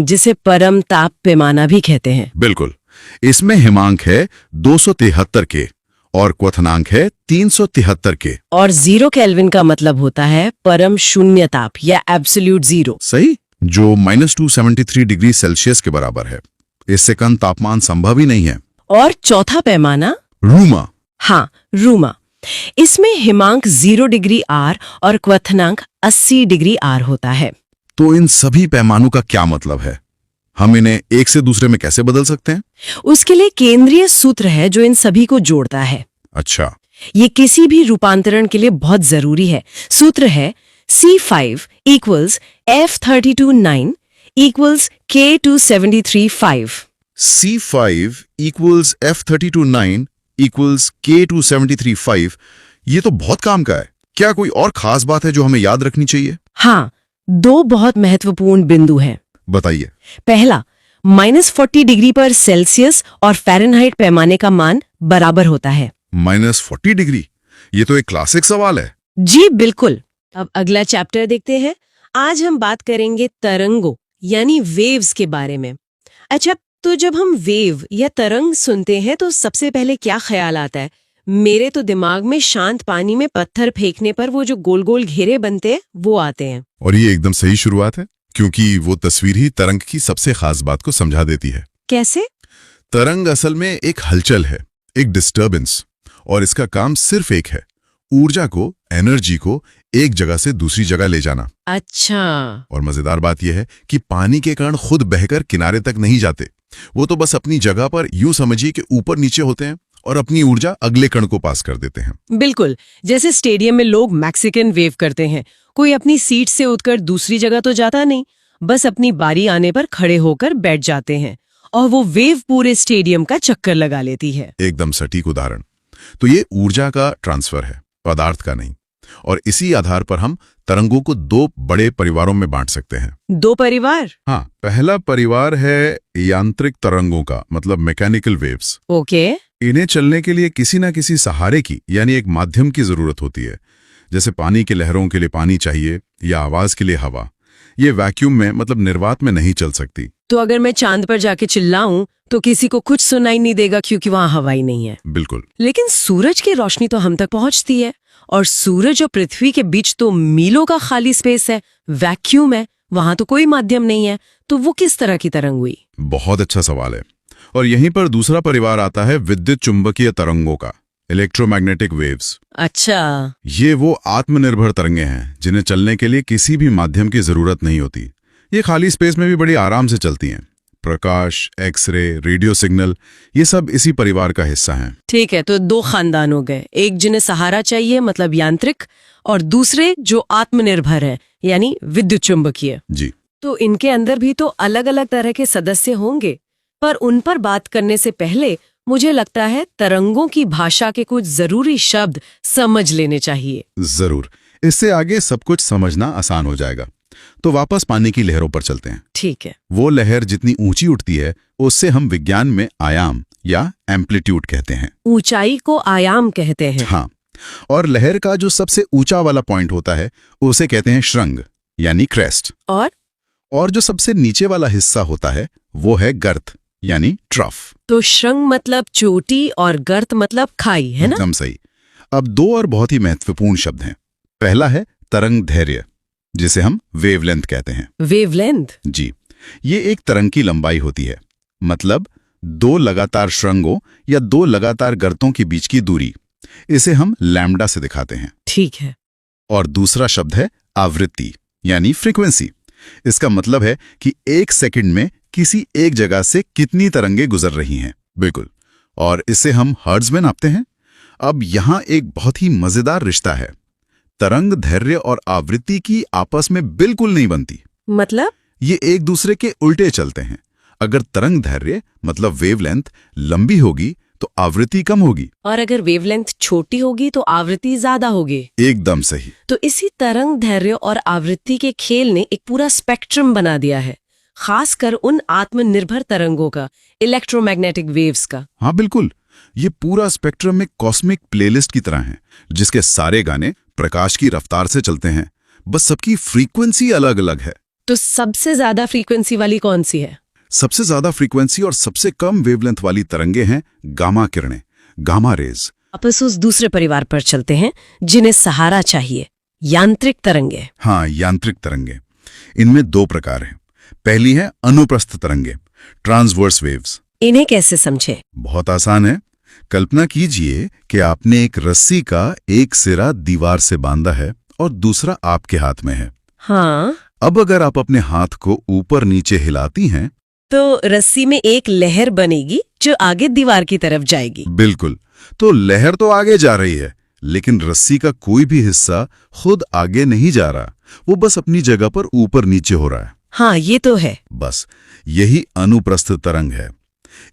जिसे परम ताप पैमाना भी कहते हैं। बिल्कुल। इसमें हिमांक है 273 के और क्वथनांक है 373 के। और 0 केल्विन का मतलब होता है परम शून्य ताप या एब्सोल्यूट जीरो। सही, जो -273 डिग्री सेल्सियस के बराबर है। इससे कम तापमान संभव ही नहीं है। और चौथा पैमाना रूमा। हाँ, रूमा। इसमें हिमांक 0 डिग्री आर और क्वथनांक 80 डिग्री आर होता है। तो इन सभी पैमानों का क्या मतलब है? हम इन्हें एक से दूसरे में कैसे बदल सकते हैं? उसके लिए केंद्रीय सूत्र है जो इन सभी को जोड़ता है। अच्छा, ये किसी भी रूपांतरण के लिए बहुत जरूरी है। सूत्र है C5 = F32 9 = K273 5। C5 = F32 9 = K273 5। ये तो बहुत काम का है। क्या कोई और खास बात है जो हमें याद रखनी चाहिए? हाँ, 2 बहुत महत्वपूर्ण बिंदु हैं। बताइए। पहला, -40 डिग्री पर सेल्सियस और फ़ारेनहाइट पैमाने का मान बराबर होता है। -40 डिग्री? ये तो एक क्लासिक सवाल है। जी बिल्कुल। अब अगला चैप्टर देखते हैं। आज हम बात करेंगे तरंगों यानी वेव्स के बारे में। अच्छा, तो जब हम वेव या तरंग सुनते हैं तो सबसे पहले क्या ख्याल आता है? मेरे तो दिमाग में शांत पानी में पत्थर फेंकने पर वो जो गोल गोल घेरे बनते हैं वो आते हैं। और ये एकदम सही शुरुआत है, क्योंकि वो तस्वीर ही तरंग की सबसे खास बात को समझा देती है। कैसे? तरंग असल में एक हलचल है, एक डिस्टर्बेंस, और इसका काम सिर्फ एक है, ऊर्जा को, एनर्जी को एक जगह से दूसरी जगह ले जाना। अच्छा। और मजेदार बात यह है कि पानी के कण खुद बहकर किनारे तक नहीं जाते। वो तो बस अपनी जगह पर यूं समझिए कि ऊपर नीचे होते हैं और अपनी ऊर्जा अगले कण को पास कर देते हैं। बिल्कुल, जैसे स्टेडियम में लोग मैक्सिकन वेव करते हैं। कोई अपनी सीट से उठकर दूसरी जगह तो जाता नहीं, बस अपनी बारी आने पर खड़े होकर बैठ जाते हैं और वो वेव पूरे स्टेडियम का चक्कर लगा लेती है। एकदम सटीक उदाहरण। तो ये ऊर्जा का ट्रांसफर है, पदार्थ का नहीं। और इसी आधार पर हम तरंगों को 2 बड़े परिवारों में बांट सकते हैं। 2 परिवार? हाँ, पहला परिवार है यांत्रिक तरंगों का, मतलब मैकेनिकल वेव्स। ओके। इन्हें चलने के लिए किसी ना किसी सहारे की यानी एक माध्यम की जरूरत होती है। जैसे पानी की लहरों के लिए पानी चाहिए या आवाज के लिए हवा। ये वैक्यूम में, मतलब निर्वात में नहीं चल सकती। तो अगर मैं चांद पर जाके चिल्लाऊं तो किसी को कुछ सुनाई नहीं देगा क्योंकि वहां हवा ही नहीं है। बिल्कुल। लेकिन सूरज की रोशनी तो हम तक पहुंचती है, और सूरज और पृथ्वी के बीच तो मीलों का खाली स्पेस है, वैक्यूम है, वहां तो कोई माध्यम नहीं है। तो वो किस तरह की तरंग हुई? बहुत अच्छा सवाल है। और यहीं पर दूसरा परिवार आता है विद्युत चुंबकीय तरंगों का, इलेक्ट्रोमैग्नेटिक वेव्स। अच्छा। ये वो आत्मनिर्भर तरंगे हैं जिन्हें चलने के लिए किसी भी माध्यम की जरूरत नहीं होती। ये खाली स्पेस में भी बड़ी आराम से चलती हैं। प्रकाश, एक्सरे, रेडियो सिग्नल, ये सब इसी परिवार का हिस्सा हैं। ठीक है, तो 2 खानदान हो गए। एक जिन्हें सहारा चाहिए मतलब यांत्रिक, और दूसरे जो आत्मनिर्भर है यानी विद्युत चुंबकीय। जी। तो इनके अंदर भी तो अलग अलग तरह के सदस्य होंगे, पर उन पर बात करने से पहले मुझे लगता है तरंगों की भाषा के कुछ जरूरी शब्द समझ लेने चाहिए। जरूर, इससे आगे सब कुछ समझना आसान हो जाएगा। तो वापस पानी की लहरों पर चलते हैं। ठीक है। वो लहर जितनी ऊंची उठती है उससे हम विज्ञान में आयाम या एम्पलीट्यूड कहते हैं। ऊंचाई को आयाम कहते हैं। हाँ, और लहर का जो सबसे ऊंचा वाला पॉइंट होता है उसे कहते हैं श्रृंग यानी क्रेस्ट। और जो सबसे नीचे वाला हिस्सा होता है वो है गर्त यानी ट्रफ। तो श्रृंग मतलब चोटी और गर्त मतलब खाई, है ना? एकदम सही। अब 2 और बहुत ही महत्वपूर्ण शब्द हैं। पहला है तरंग धैर्य, जिसे हम वेवलेंथ कहते हैं। वेवलेंथ? जी, ये एक तरंग की लंबाई होती है, मतलब 2 लगातार श्रृंगों या 2 लगातार गर्तों के बीच की दूरी। इसे हम लैम्डा से दिखाते हैं। ठीक है। और दूसरा शब्द है आवृत्ति यानी फ्रीक्वेंसी। इसका मतलब है कि 1 सेकंड में किसी एक जगह से कितनी तरंगे गुजर रही हैं। बिल्कुल। और इसे हम हर्ट्ज में नापते हैं। अब यहां एक बहुत ही मजेदार रिश्ता है। तरंग दैर्घ्य और आवृत्ति की आपस में बिल्कुल नहीं बनती। मतलब? ये एक दूसरे के उल्टे चलते हैं। अगर तरंग दैर्घ्य मतलब वेवलेंथ लंबी होगी तो आवृत्ति कम होगी, और अगर वेवलेंथ छोटी होगी तो आवृत्ति ज्यादा होगी। एकदम सही। तो इसी तरंग दैर्घ्य और आवृत्ति के खेल ने एक पूरा स्पेक्ट्रम बना दिया है, खासकर उन आत्मनिर्भर तरंगों का, इलेक्ट्रोमैग्नेटिक वेव्स का। हाँ बिल्कुल, ये पूरा स्पेक्ट्रम एक कॉस्मिक प्लेलिस्ट की तरह है, जिसके सारे गाने प्रकाश की रफ्तार से चलते हैं, बस सबकी फ्रीक्वेंसी अलग अलग है। तो सबसे ज्यादा फ्रीक्वेंसी वाली कौन सी है? सबसे ज्यादा फ्रीक्वेंसी और सबसे कम वेवलेंथ वाली तरंगे हैं गामा किरणें, गामा रेज। वापस उस दूसरे परिवार पर चलते हैं जिन्हें सहारा चाहिए, यांत्रिक तरंगे। हाँ, यांत्रिक तरंगे। इनमें दो प्रकार हैं। पहली है अनुप्रस्थ तरंगे, ट्रांसवर्स वेव्स। इन्हें कैसे समझे? बहुत आसान है। कल्पना कीजिए कि आपने एक रस्सी का एक सिरा दीवार से बांधा है और दूसरा आपके हाथ में है। हाँ, अब अगर आप अपने हाथ को ऊपर नीचे हिलाती हैं तो रस्सी में एक लहर बनेगी जो आगे दीवार की तरफ जाएगी। बिल्कुल, तो लहर तो आगे जा रही है, लेकिन रस्सी का कोई भी हिस्सा खुद आगे नहीं जा रहा, वो बस अपनी जगह पर ऊपर नीचे हो रहा है। हाँ, ये तो है। बस यही अनुप्रस्थ तरंग है।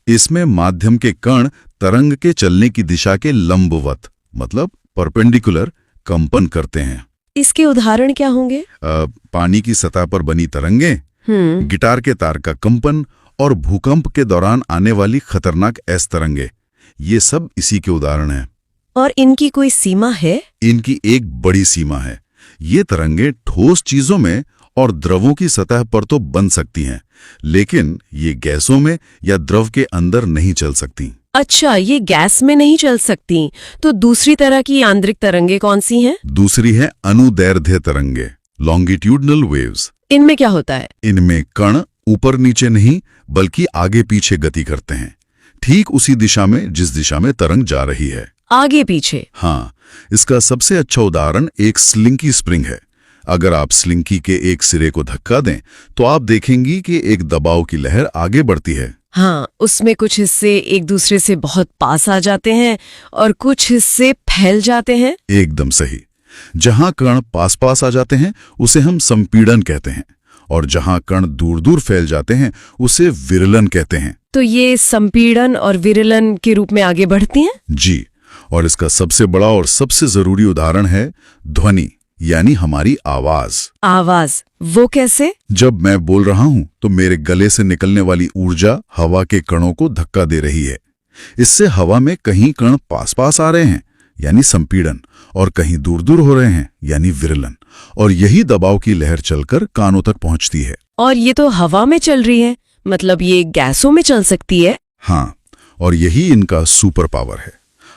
इसमें माध्यम के कण तरंग के चलने की दिशा के लंबवत मतलब परपेंडिकुलर कंपन करते हैं। इसके उदाहरण क्या होंगे? पानी की सतह पर बनी तरंगे, गिटार के तार का कंपन और भूकंप के दौरान आने वाली खतरनाक एस तरंगे, ये सब इसी के उदाहरण हैं। और इनकी कोई सीमा है? इनकी एक बड़ी सीमा है। ये तरंगे ठोस चीजों में और द्रवों की सतह पर तो बन सकती हैं, लेकिन ये गैसों में या द्रव के अंदर नहीं चल सकती। अच्छा, ये गैस में नहीं चल सकती। तो दूसरी तरह की यांत्रिक तरंगे कौन सी हैं? दूसरी है अनुदैर्ध्य तरंगे, लॉन्गिट्यूडनल वेव्स। इनमें क्या होता है? इनमें कण ऊपर नीचे नहीं बल्कि आगे पीछे गति करते हैं, ठीक उसी दिशा में जिस दिशा में तरंग जा रही है। आगे पीछे? हाँ, इसका सबसे अच्छा उदाहरण एक स्लिंकी स्प्रिंग है। अगर आप स्लिंकी के एक सिरे को धक्का दें तो आप देखेंगी कि एक दबाव की लहर आगे बढ़ती है। हाँ, उसमें कुछ हिस्से एक दूसरे से बहुत पास आ जाते हैं और कुछ हिस्से फैल जाते हैं। एकदम सही। जहां कण पास पास आ जाते हैं उसे हम संपीड़न कहते हैं, और जहां कण दूर दूर फैल जाते हैं उसे विरलन कहते हैं। तो ये संपीड़न और विरलन के रूप में आगे बढ़ती हैं? जी, और इसका सबसे बड़ा और सबसे जरूरी उदाहरण है ध्वनि, यानी हमारी आवाज। आवाज, वो कैसे? जब मैं बोल रहा हूं तो मेरे गले से निकलने वाली ऊर्जा हवा के कणों को धक्का दे रही है। इससे हवा में कहीं कण पास पास आ रहे हैं यानी संपीड़न, और कहीं दूर दूर हो रहे हैं यानी विरलन, और यही दबाव की लहर चलकर कानों तक पहुंचती है। और ये तो हवा में चल रही है, मतलब ये गैसों में चल सकती है। हाँ, और यही इनका सुपर पावर है।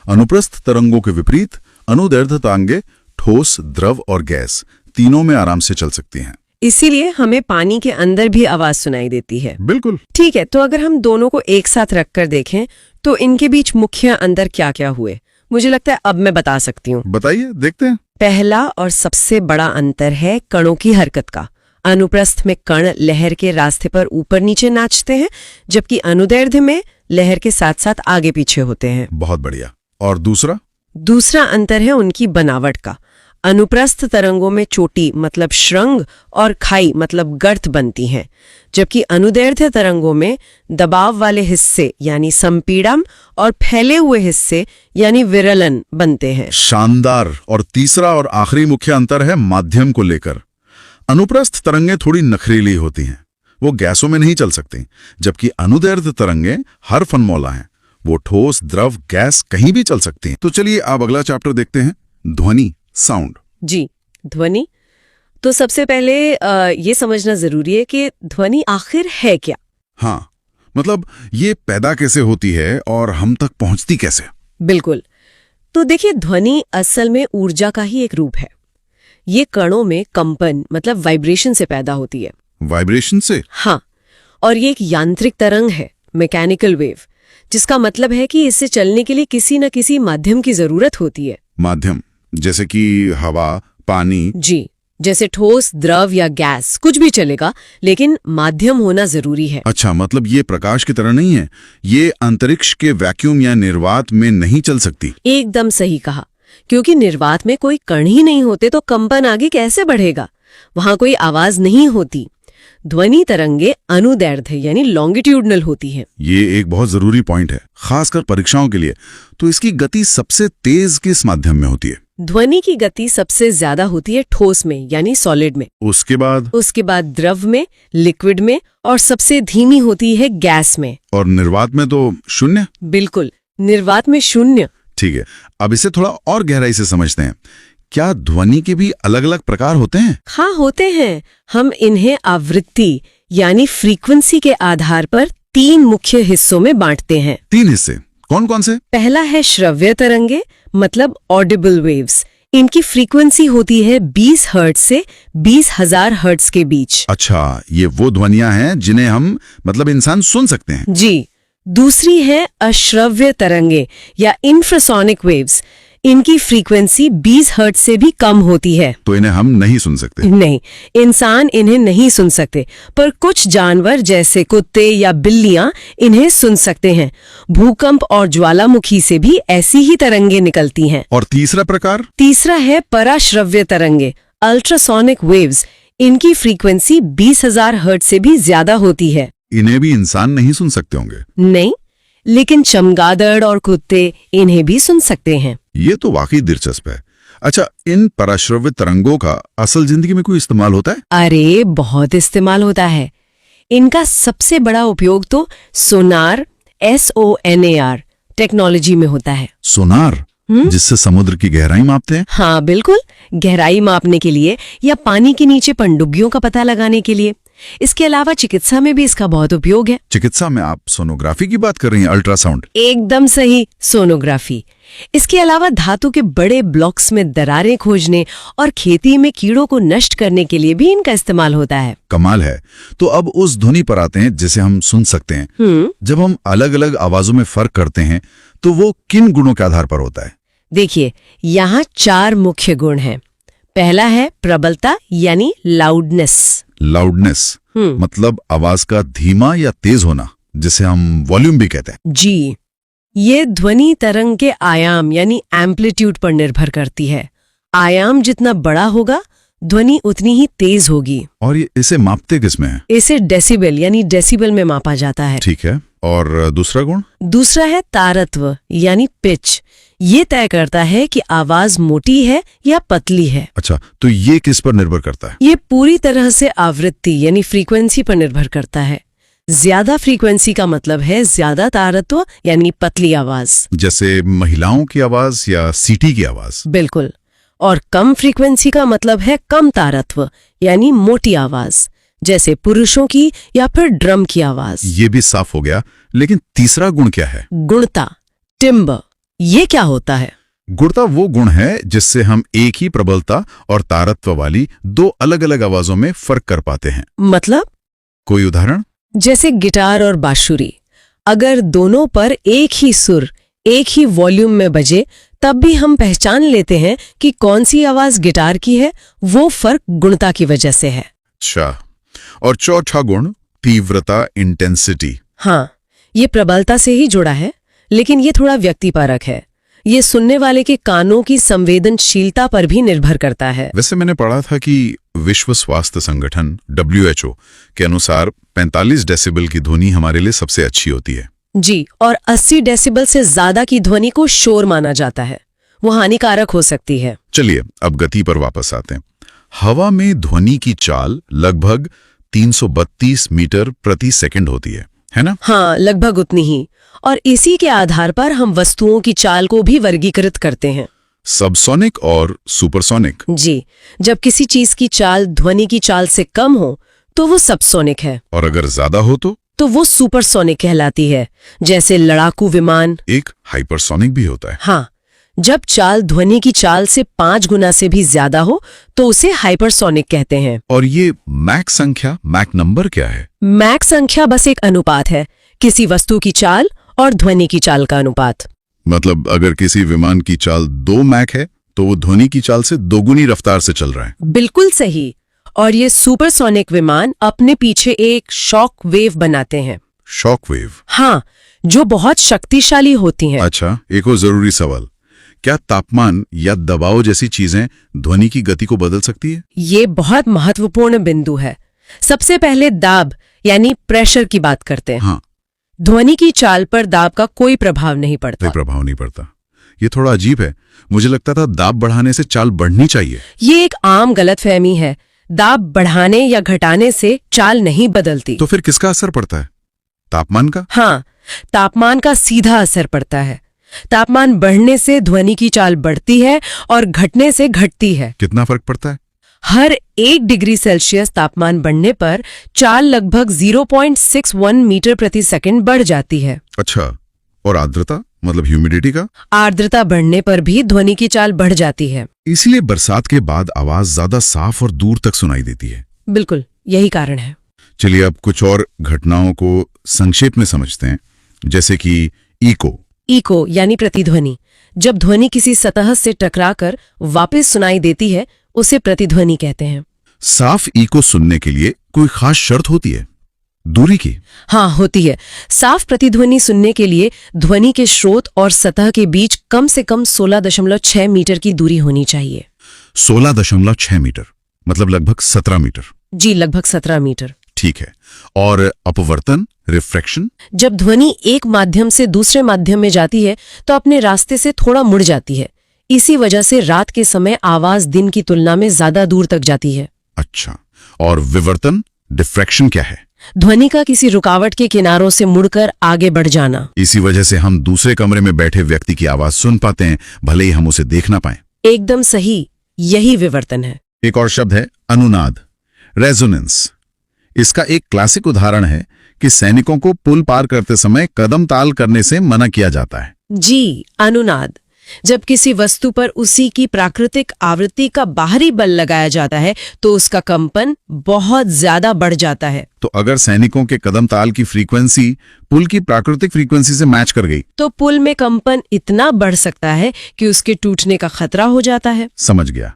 अनुप्रस्थ तरंगों के विपरीत अनुदैर्ध्य तरंगे ठोस, द्रव और गैस तीनों में आराम से चल सकती हैं। इसीलिए हमें पानी के अंदर भी आवाज सुनाई देती है। बिल्कुल। ठीक है, तो अगर हम दोनों को एक साथ रखकर देखें तो इनके बीच मुख्य अंतर क्या क्या हुए? मुझे लगता है अब मैं बता सकती हूँ। बताइए, देखते हैं। पहला और सबसे बड़ा अंतर है कणों की हरकत का। अनुप्रस्थ में कण लहर के रास्ते पर ऊपर नीचे नाचते हैं, जबकि अनुदैर्ध्य में लहर के साथ साथ आगे पीछे होते हैं। बहुत बढ़िया। और दूसरा? दूसरा अंतर है उनकी बनावट का। अनुप्रस्थ तरंगों में चोटी मतलब श्रृंग और खाई मतलब गर्त बनती हैं, जबकि अनुदैर्ध्य तरंगों में दबाव वाले हिस्से यानी संपीड़न और फैले हुए हिस्से यानी विरलन बनते हैं। शानदार। और तीसरा और आखिरी मुख्य अंतर है माध्यम को लेकर। अनुप्रस्थ तरंगें थोड़ी नखरीली होती हैं, वो गैसों में नहीं चल सकती, जबकि अनुदैर्ध्य तरंगें हर फनमौला हैं, वो ठोस, द्रव, गैस कहीं भी चल सकती हैं। तो चलिए अब अगला चैप्टर देखते हैं, ध्वनि, साउंड। जी, ध्वनि। तो सबसे पहले ये समझना जरूरी है कि ध्वनि आखिर है क्या? हाँ, मतलब ये पैदा कैसे होती है और हम तक पहुंचती कैसे? बिल्कुल। तो देखिए, ध्वनि असल में ऊर्जा का ही एक रूप है। ये कणों में कंपन मतलब वाइब्रेशन से पैदा होती है। वाइब्रेशन से? हाँ, और ये एक यांत्रिक तरंग है, मैकेनिकल वेव, जिसका मतलब है कि इससे चलने के लिए किसी न किसी माध्यम की जरूरत होती है। माध्यम जैसे कि हवा, पानी? जी, जैसे ठोस, द्रव या गैस कुछ भी चलेगा, लेकिन माध्यम होना जरूरी है। अच्छा, मतलब ये प्रकाश की तरह नहीं है, ये अंतरिक्ष के वैक्यूम या निर्वात में नहीं चल सकती। एकदम सही कहा, क्योंकि निर्वात में कोई कण ही नहीं होते तो कंपन आगे कैसे बढ़ेगा? वहां कोई आवाज नहीं होती। ध्वनि तरंगे अनुदैर्ध्य यानी लॉन्गिट्यूडनल होती हैं। ये एक बहुत जरूरी पॉइंट है, खासकर परीक्षाओं के लिए। तो इसकी गति सबसे तेज किस माध्यम में होती है? ध्वनि की गति सबसे ज्यादा होती है ठोस में यानी सॉलिड में, उसके बाद द्रव में, लिक्विड में, और सबसे धीमी होती है गैस में। और निर्वात में तो शून्य? बिल्कुल, निर्वात में शून्य। ठीक है, अब इसे थोड़ा और गहराई से समझते हैं। क्या ध्वनि के भी अलग अलग प्रकार होते हैं? हाँ, होते हैं। हम इन्हें आवृत्ति यानी फ्रीक्वेंसी के आधार पर 3 मुख्य हिस्सों में बांटते हैं। 3 हिस्से कौन कौन से? पहला है श्रव्य तरंगे, मतलब ऑडिबल वेव्स। इनकी फ्रीक्वेंसी होती है 20 हर्ट्ज से 20,000 हर्ट्ज के बीच। अच्छा, ये वो ध्वनियां हैं जिन्हें हम मतलब इंसान सुन सकते हैं। जी। दूसरी है अश्रव्य तरंगे या इंफ्रासोनिक वेव्स। इनकी फ्रीक्वेंसी 20 हर्ट्ज से भी कम होती है। तो इन्हें हम नहीं सुन सकते? नहीं, इंसान इन्हें नहीं सुन सकते, पर कुछ जानवर जैसे कुत्ते या बिल्लियां इन्हें सुन सकते हैं। भूकंप और ज्वालामुखी से भी ऐसी ही तरंगे निकलती हैं। और तीसरा प्रकार? तीसरा है पराश्रव्य तरंगे, अल्ट्रासोनिक वेव्स। इनकी फ्रीक्वेंसी 20,000 हर्ट्ज से भी ज्यादा होती है। इन्हें भी इंसान नहीं सुन सकते होंगे? नहीं, लेकिन चमगादड़ और कुत्ते इन्हें भी सुन सकते हैं। ये तो वाकई दिलचस्प है। अच्छा, इन पराश्रव्य तरंगों का असल जिंदगी में कोई इस्तेमाल होता है? अरे बहुत इस्तेमाल होता है। इनका सबसे बड़ा उपयोग तो सोनार SONAR टेक्नोलॉजी में होता है। सोनार, जिससे समुद्र की गहराई मापते हैं? हाँ बिल्कुल, गहराई मापने के लिए या पानी के नीचे पनडुब्बियों का पता लगाने के लिए। इसके अलावा चिकित्सा में भी इसका बहुत उपयोग है। चिकित्सा में आप सोनोग्राफी की बात कर रही हैं? अल्ट्रासाउंड? एकदम सही, सोनोग्राफी। इसके अलावा धातु के बड़े ब्लॉक्स में दरारें खोजने और खेती में कीड़ों को नष्ट करने के लिए भी इनका इस्तेमाल होता है। कमाल है। तो अब उस ध्वनि पर आते हैं जिसे हम सुन सकते हैं। जब हम अलग अलग आवाजों में फर्क करते हैं तो वो किन गुणों के आधार पर होता है? देखिए, यहाँ 4 मुख्य गुण हैं। पहला है प्रबलता यानी लाउडनेस। लाउडनेस मतलब आवाज का धीमा या तेज होना, जिसे हम वॉल्यूम भी कहते हैं। जी, ये ध्वनि तरंग के आयाम यानी एम्पलीट्यूड पर निर्भर करती है। आयाम जितना बड़ा होगा, ध्वनि उतनी ही तेज होगी। और ये इसे मापते किसमें है? इसे डेसिबल यानी डेसिबल में मापा जाता है। ठीक है, और दूसरा गुण? दूसरा है तारत्व यानी पिच। ये तय करता है कि आवाज मोटी है या पतली है। अच्छा, तो ये किस पर निर्भर करता है? ये पूरी तरह से आवृत्ति यानी फ्रीक्वेंसी पर निर्भर करता है। ज्यादा फ्रीक्वेंसी का मतलब है ज्यादा तारत्व यानी पतली आवाज, जैसे महिलाओं की आवाज या सीटी की आवाज? बिल्कुल। और कम फ्रीक्वेंसी का मतलब है कम तारत्व यानी मोटी आवाज, जैसे पुरुषों की या फिर ड्रम की आवाज। ये भी साफ हो गया, लेकिन तीसरा गुण क्या है? गुणता, टिम्बर। ये क्या होता है? गुणता वो गुण है जिससे हम एक ही प्रबलता और तारत्व वाली 2 अलग अलग आवाजों में फर्क कर पाते हैं। मतलब? कोई उदाहरण? जैसे गिटार और बांसुरी, अगर दोनों पर एक ही सुर एक ही वॉल्यूम में बजे, तब भी हम पहचान लेते हैं कि कौन सी आवाज गिटार की है। वो फर्क गुणता की वजह से है। अच्छा, और चौथा गुण तीव्रता, इंटेंसिटी? हाँ, ये प्रबलता से ही जुड़ा है, लेकिन ये थोड़ा व्यक्तिपरक है। ये सुनने वाले के कानों की संवेदनशीलता पर भी निर्भर करता है। वैसे मैंने पढ़ा था कि विश्व स्वास्थ्य संगठन WHO के अनुसार 45 डेसिबल की ध्वनि हमारे लिए सबसे अच्छी होती है। जी, और 80 डेसिबल से ज्यादा की ध्वनि को शोर माना जाता है। वो हानिकारक हो सकती है। चलिए अब गति पर वापस आते हैं। हवा में ध्वनि की चाल लगभग 332 मीटर प्रति सेकंड होती है ना? हाँ, लगभग उतनी ही। और इसी के आधार पर हम वस्तुओं की चाल को भी वर्गीकृत करते हैं, सबसोनिक और सुपरसोनिक। जी, जब किसी चीज की चाल ध्वनि की चाल से कम हो तो वो सबसोनिक है, और अगर ज्यादा हो तो वो सुपरसोनिक कहलाती है। जैसे लड़ाकू विमान। एक हाइपरसोनिक भी होता है। हाँ, जब चाल ध्वनि की चाल से 5 गुना से भी ज्यादा हो तो उसे हाइपरसोनिक कहते हैं। और ये मैक संख्या, मैक नंबर क्या है? मैक संख्या बस एक अनुपात है, किसी वस्तु की चाल और ध्वनि की चाल का अनुपात। मतलब अगर किसी विमान की चाल 2 मैक है तो वो ध्वनि की चाल से 2 गुनी रफ्तार से चल रहा है। बिल्कुल सही। और ये सुपरसोनिक विमान अपने पीछे एक शॉक वेव बनाते हैं। Shock wave? हाँ, जो बहुत शक्तिशाली होती हैं। अच्छा, एक और जरूरी सवाल, क्या तापमान या दबाव जैसी चीजें ध्वनि की गति को बदल सकती है? ये बहुत महत्वपूर्ण बिंदु है। सबसे पहले दाब यानी प्रेशर की बात करते हैं। हाँ, ध्वनि की चाल पर दाब का कोई प्रभाव नहीं पड़ता। कोई प्रभाव नहीं पड़ता। ये थोड़ा अजीब है। मुझे लगता था दाब बढ़ाने से चाल बढ़नी चाहिए। ये एक आम गलतफहमी है। दाब बढ़ाने या घटाने से चाल नहीं बदलती। तो फिर किसका असर पड़ता है? तापमान का? हाँ, तापमान का सीधा असर पड़ता है। तापमान बढ़ने से ध्वनि की चाल बढ़ती है और घटने से घटती है। कितना फर्क पड़ता है? हर 1 डिग्री सेल्सियस तापमान बढ़ने पर चाल लगभग 0.61 मीटर प्रति सेकंड बढ़ जाती है। अच्छा, और आर्द्रता मतलब ह्यूमिडिटी का? आर्द्रता बढ़ने पर भी ध्वनि की चाल बढ़ जाती है। इसलिए बरसात के बाद आवाज ज्यादा साफ और दूर तक सुनाई देती है। बिल्कुल, यही कारण है। चलिए अब कुछ और घटनाओं को संक्षेप में समझते हैं, जैसे कि इको यानी प्रतिध्वनि। जब ध्वनि किसी सतह से टकराकर वापस सुनाई देती है, उसे प्रतिध्वनि कहते हैं। साफ इको सुनने के लिए कोई खास शर्त होती है? दूरी की? हाँ, होती है। साफ प्रतिध्वनि सुनने के लिए ध्वनि के स्रोत और सतह के बीच कम से कम 16.6 मीटर की दूरी होनी चाहिए। 16.6 मीटर मतलब लगभग 17 मीटर। जी, लगभग 17 मीटर। ठीक है। और अपवर्तन, रिफ्रैक्शन? जब ध्वनि एक माध्यम से दूसरे माध्यम में जाती है तो अपने रास्ते से थोड़ा मुड़ जाती है। इसी वजह से रात के समय आवाज दिन की तुलना में ज्यादा दूर तक जाती है। अच्छा, और विवर्तन, डिफ्रैक्शन क्या है? ध्वनि का किसी रुकावट के किनारों से मुड़कर आगे बढ़ जाना। इसी वजह से हम दूसरे कमरे में बैठे व्यक्ति की आवाज सुन पाते हैं, भले ही हम उसे देख ना पाएं। एकदम सही, यही विवर्तन है। एक और शब्द है अनुनाद, रेजोनेंस। इसका एक क्लासिक उदाहरण है कि सैनिकों को पुल पार करते समय कदम ताल करने से मना किया जाता है। जी, अनुनाद। जब किसी वस्तु पर उसी की प्राकृतिक आवृत्ति का बाहरी बल लगाया जाता है तो उसका कंपन बहुत ज्यादा बढ़ जाता है। तो अगर सैनिकों के कदम ताल की फ्रीक्वेंसी पुल की प्राकृतिक फ्रीक्वेंसी से मैच कर गई तो पुल में कंपन इतना बढ़ सकता है कि उसके टूटने का खतरा हो जाता है। समझ गया।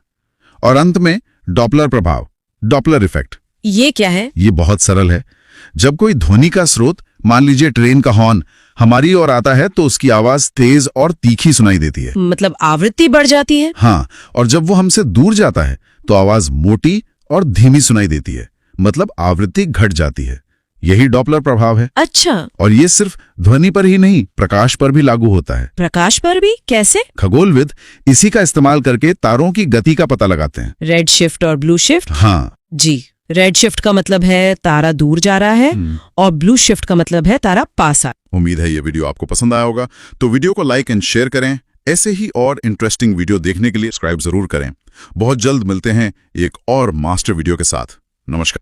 और अंत में डॉपलर प्रभाव, डॉपलर इफेक्ट। ये क्या है? ये बहुत सरल है। जब कोई ध्वनि का स्रोत, मान लीजिए ट्रेन का हॉर्न, हमारी ओर आता है तो उसकी आवाज तेज और तीखी सुनाई देती है। मतलब आवृत्ति बढ़ जाती है। हाँ, और जब वो हमसे दूर जाता है तो आवाज मोटी और धीमी सुनाई देती है, मतलब आवृत्ति घट जाती है। यही डॉपलर प्रभाव है। अच्छा, और ये सिर्फ ध्वनि पर ही नहीं, प्रकाश पर भी लागू होता है। प्रकाश पर भी? कैसे? खगोलविद इसी का इस्तेमाल करके तारों की गति का पता लगाते हैं। रेड शिफ्ट और ब्लू शिफ्ट? हाँ जी, रेड शिफ्ट का मतलब है तारा दूर जा रहा है और ब्लू शिफ्ट का मतलब है तारा पास आ। उम्मीद है ये वीडियो आपको पसंद आया होगा, तो वीडियो को लाइक एंड शेयर करें। ऐसे ही और इंटरेस्टिंग वीडियो देखने के लिए सब्सक्राइब जरूर करें। बहुत जल्द मिलते हैं एक और मास्टर वीडियो के साथ। नमस्कार।